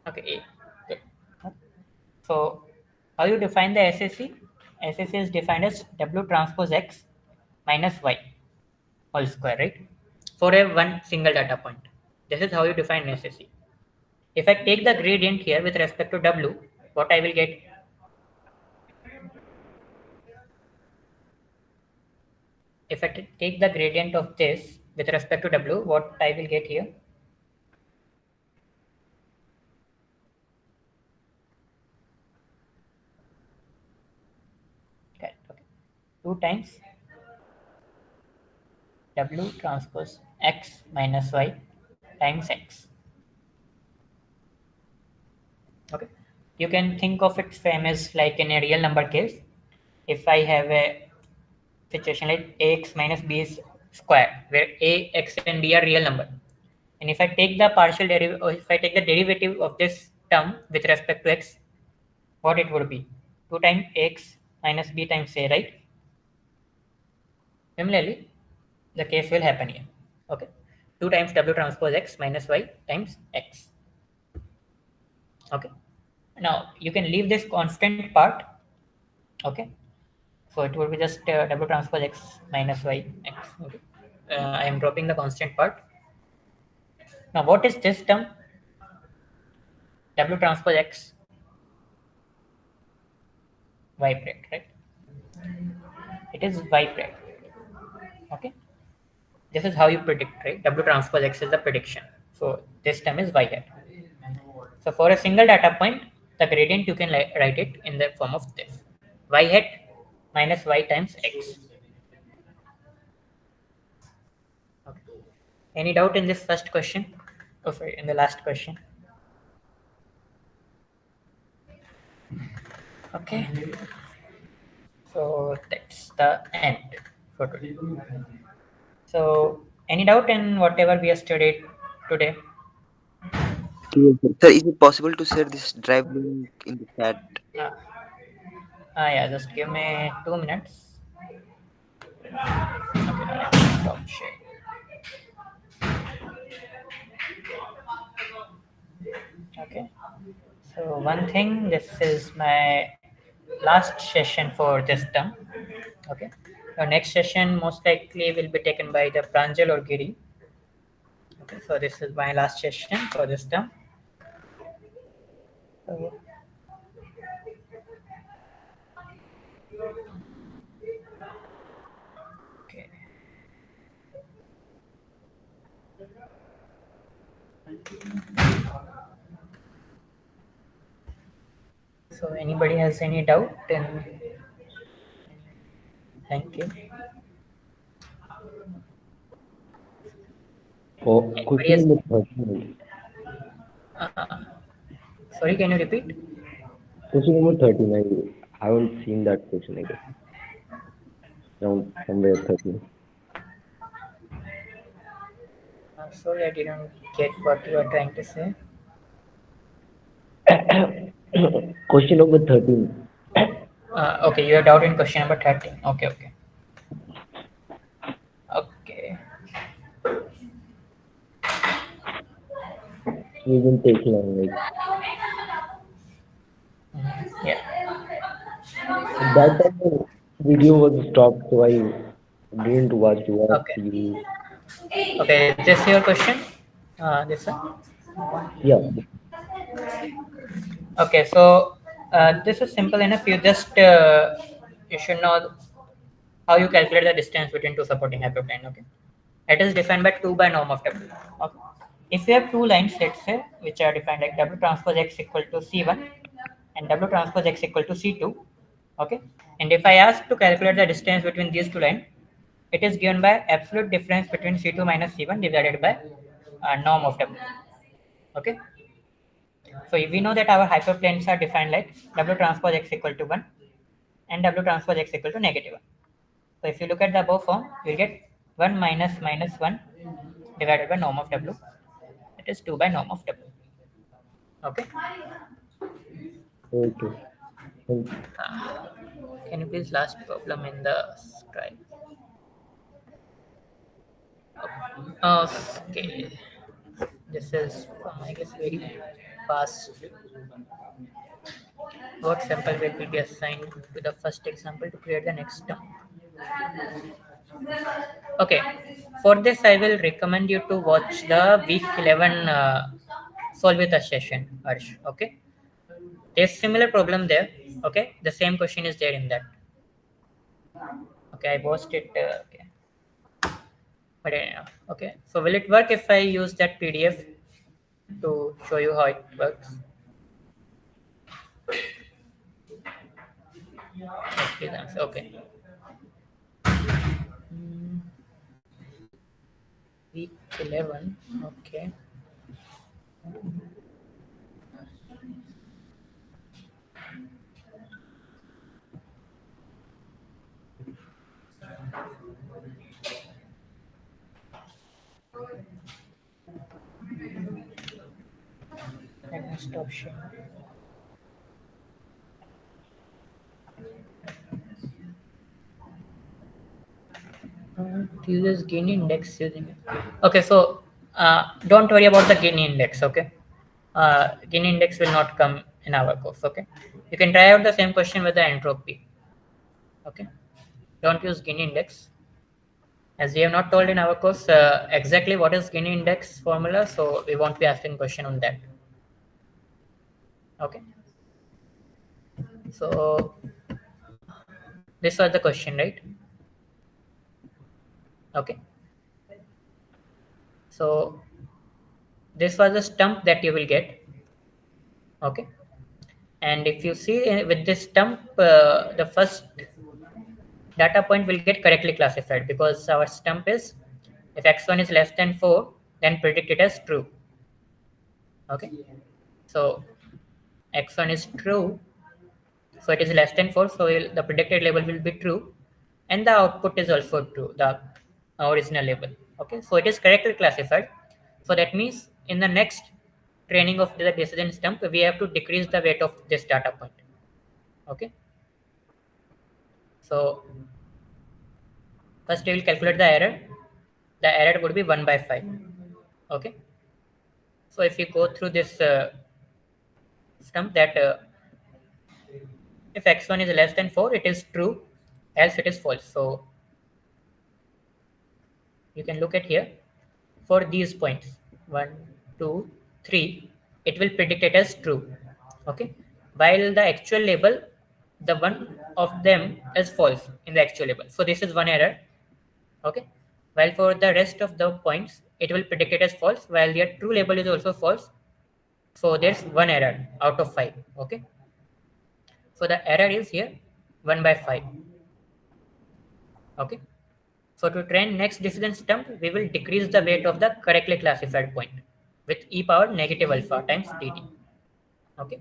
Okay, A. Good. So how you define the SSE? SSE is defined as W transpose x minus y whole square, right? For a one single data point. This is how you define SSE. If I take the gradient here with respect to W, what I will get? If I take the gradient of this with respect to W, what I will get here? Okay. 2 times W transpose x minus y times x. Okay. You can think of it same as like in a real number case. If I have a situation like ax minus b is square, where a, x and b are real number. And if I take the partial derivative, or if I take the derivative of this term with respect to x, what it would be? 2 times x minus b times a, right? Similarly, the case will happen here. Okay, 2 times W transpose x minus y times x. Okay, now you can leave this constant part. Okay, so it will be just W transpose x minus y x. Okay, I am dropping the constant part. Now what is this term? W transpose x y prime, right? It is y prime. Okay, this is how you predict, right? W transpose x is the prediction. So this term is y hat. So for a single data point, the gradient you can write it in the form of this: y hat minus y times x. Okay. Any doubt in this first question? Oh, sorry, in the last question. Okay. So that's the end for today. So any doubt in whatever we have studied today? Yes, sir. Sir, is it possible to share this drive link in the chat? Uh, yeah, just give me 2 minutes. Okay, stop sharing. Okay. So one thing, this is my last session for this term. Okay. The next session most likely will be taken by the Pranjal or Giri. Okay. So this is my last session for this term. So, okay. So anybody has any doubt? Then thank you. Oh, Anybody question has? number 13. Uh, Sorry, can you repeat? Question number 13. I haven't seen that question, I guess. Around somewhere 13. Sorry, I didn't get what you are trying to say. Question number 13. Okay, you are doubt in question number 13. Okay, okay. Okay. We will take long. Like Yeah. that time the video was stopped, so I didn't watch what Okay. you. Okay, is this your question? This one? Yeah. Okay, so this is simple enough. You should know how you calculate the distance between two supporting hyperplane. Okay, it is defined by 2 by norm of W. Okay, if you have two lines, let's say, which are defined like W transpose X equal to C1 and W transpose X equal to C2. Okay, and if I ask to calculate the distance between these two lines, it is given by absolute difference between C2 minus C1 divided by norm of W. Okay, so we know that our hyperplanes are defined like W transpose X equal to 1 and W transpose X equal to negative 1. So if you look at the above form, you will get 1 minus minus 1 divided by norm of W. It is 2 by norm of W. Okay. Okay. Thank you. Can you please last problem in the scribe? Okay. This is I guess very fast. What sample weight will be assigned to the first example to create the next term? Okay. For this, I will recommend you to watch the week 11 solve with us session, Harsh. Okay. There's similar problem there. Okay. The same question is there in that. Okay. I watched it. Okay. But okay. So will it work if I use that PDF to show you how it works? Yes, please answer. Okay. Hmm, week 11. Okay. Let me stop sharing. To use Gini index using it. Okay, so don't worry about the Gini index. Okay, Gini index will not come in our course. Okay, you can try out the same question with the entropy. Okay, don't use Gini index as we have not told in our course exactly what is Gini index formula, so we won't be asking question on that. Okay, so this was the question, right? Okay, so this was the stump that you will get. Okay, and if you see with this stump, the first data point will get correctly classified because our stump is if x1 is less than 4, then predict it as true. Okay, so x1 is true, so it is less than 4, so the predicted label will be true, and the output is also true, the original label. Okay, so it is correctly classified. So that means in the next training of the decision stump, we have to decrease the weight of this data point. Okay, so first we will calculate the error. The error would be 1 by 5. Okay, so if you go through this stump that if x1 is less than 4, it is true, else it is false. So you can look at here for these points 1, 2, 3, it will predict it as true. Okay, while the actual label, the one of them is false in the actual label. So this is one error. Okay, while for the rest of the points, it will predict it as false, while their true label is also false. So there's one error out of 5. Okay, so the error is here 1 by 5. Okay, So to train next decision system, we will decrease the weight of the correctly classified point with e power negative alpha times dt. Okay,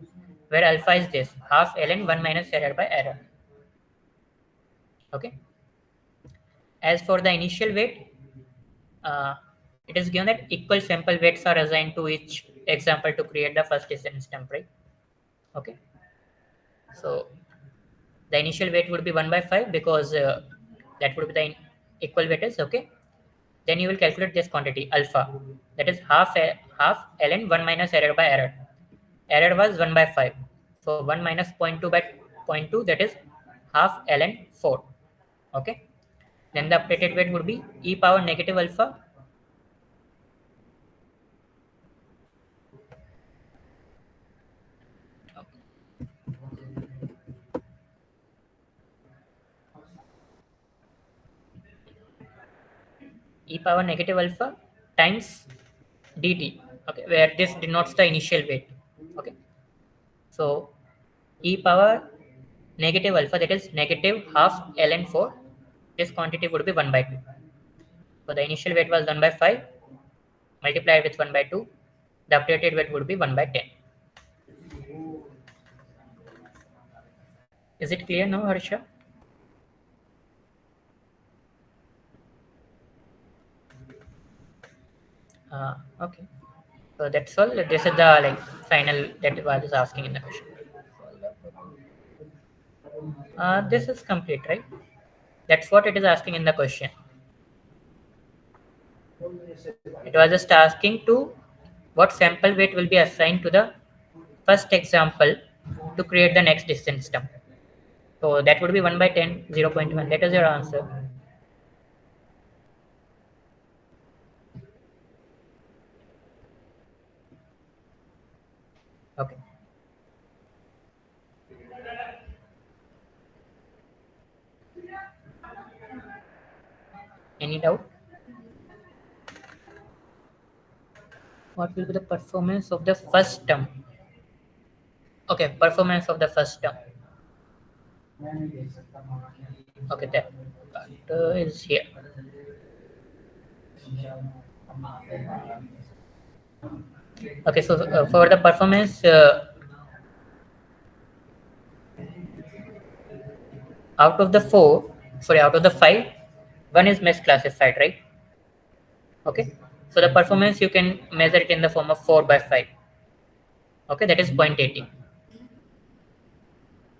where alpha is this half ln 1 minus error by error. Okay. As for the initial weight, uh, it is given that equal sample weights are assigned to each example to create the first decision system, right? Okay. So the initial weight would be 1 by 5 because that would be the equal weightage. Okay. Then you will calculate this quantity alpha, that is half ln 1 minus error by error. Error was 1 by 5, so 1 minus 0.2 by 0.2, that is half ln 4. Okay. Then the updated weight would be e power negative alpha e power negative alpha times dt. Okay, where this denotes the initial weight. Okay, so e power negative alpha, that is negative half ln 4, this quantity would be 1 by 2. So the initial weight was 1 by 5 multiplied with 1 by 2, the updated weight would be 1 by 10. Is it clear now, Harsha? Okay, so that's all. This is the final that was asking in the question. This is complete, right? That's what it is asking in the question. It was just asking to what sample weight will be assigned to the first example to create the next decision system. So that would be 1 by 10, 0.1. That is your answer. Okay. Any doubt? What will be the performance of the first term? Okay, performance of the first term. Okay, that is here. Okay, so for the performance, out of the five, one is misclassified, right? Okay, so the performance you can measure it in the form of 4 by 5. Okay, that is 0.80.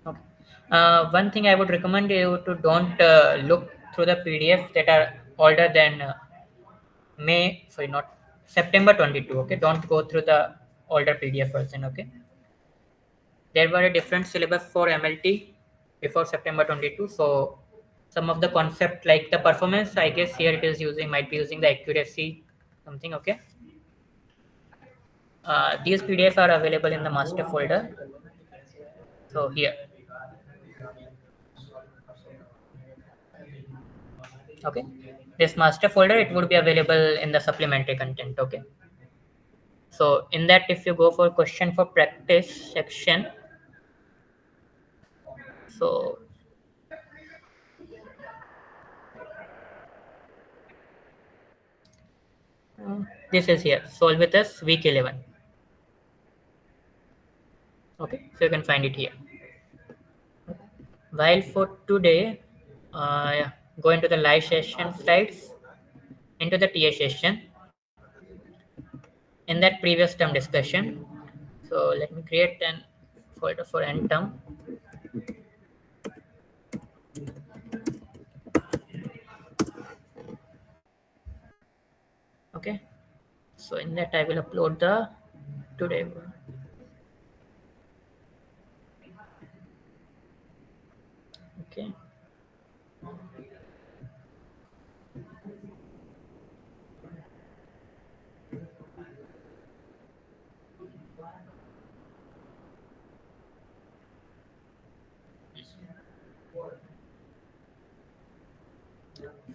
Okay. One thing I would recommend you to don't look through the PDF that are older than not September 22. Okay, don't go through the older PDF version. Okay, there were a different syllabus for MLT before September 22. So some of the concept like the performance, I guess here it is might be using the accuracy something. Okay. These PDFs are available in the master folder. So here. Okay, this master folder, it would be available in the supplementary content. Okay, so in that, if you go for question for practice section, so this is here, solve with us week 11. Okay, so you can find it here. While for today, yeah, go into the live session slides, into the TA session, in that previous term discussion. So let me create an folder for end term. Okay, so in that I will upload the today one. Okay.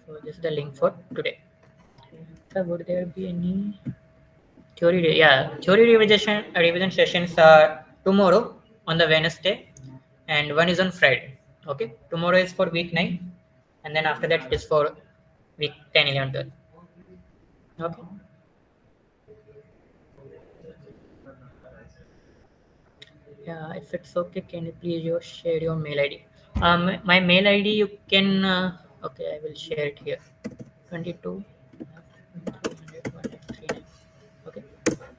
So this is the link for today. So would there be any theory? Yeah, theory revision sessions are tomorrow on the Wednesday, and one is on Friday. Okay, tomorrow is for week 9, and then after that it is for week 10, 11, 12. Okay. Yeah, if it's okay, can you please share your mail ID? My mail ID you can. Okay, I will share it here. 22. 300. Okay,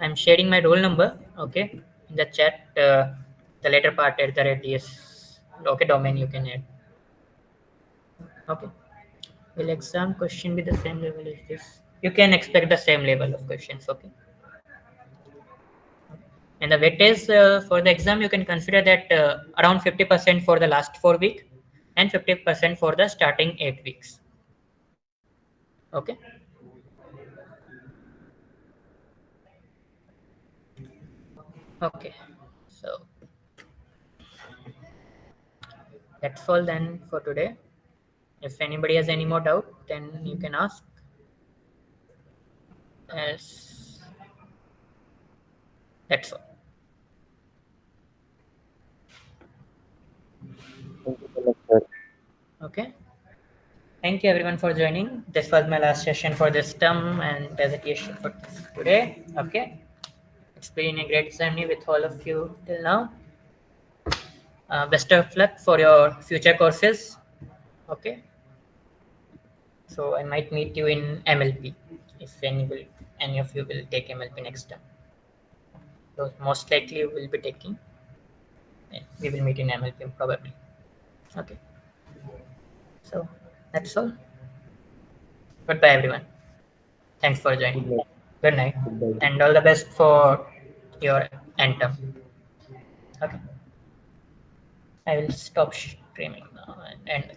I'm sharing my roll number. Okay, in the chat. The later part at the radius. Okay, domain you can add. Okay. Will exam question be the same level as this? You can expect the same level of questions. Okay. And the weightage for the exam, you can consider that around 50% for the last 4 weeks and 50% for the starting 8 weeks. Okay. Okay. So that's all then for today. If anybody has any more doubt, then you can ask. Else, that's all. Thank you so much, sir. Okay. Thank you everyone for joining. This was my last session for this term and presentation for this today. Okay. It's been a great journey with all of you till now. Best of luck for your future courses. Okay. So I might meet you in MLP if any of you will take MLP next time. So most likely you will be taking. We will meet in MLP probably. Okay. So that's all. Goodbye everyone. Thanks for Good joining. night. Good night. Goodbye. And all the best for your end term. Okay. I will stop streaming now and end.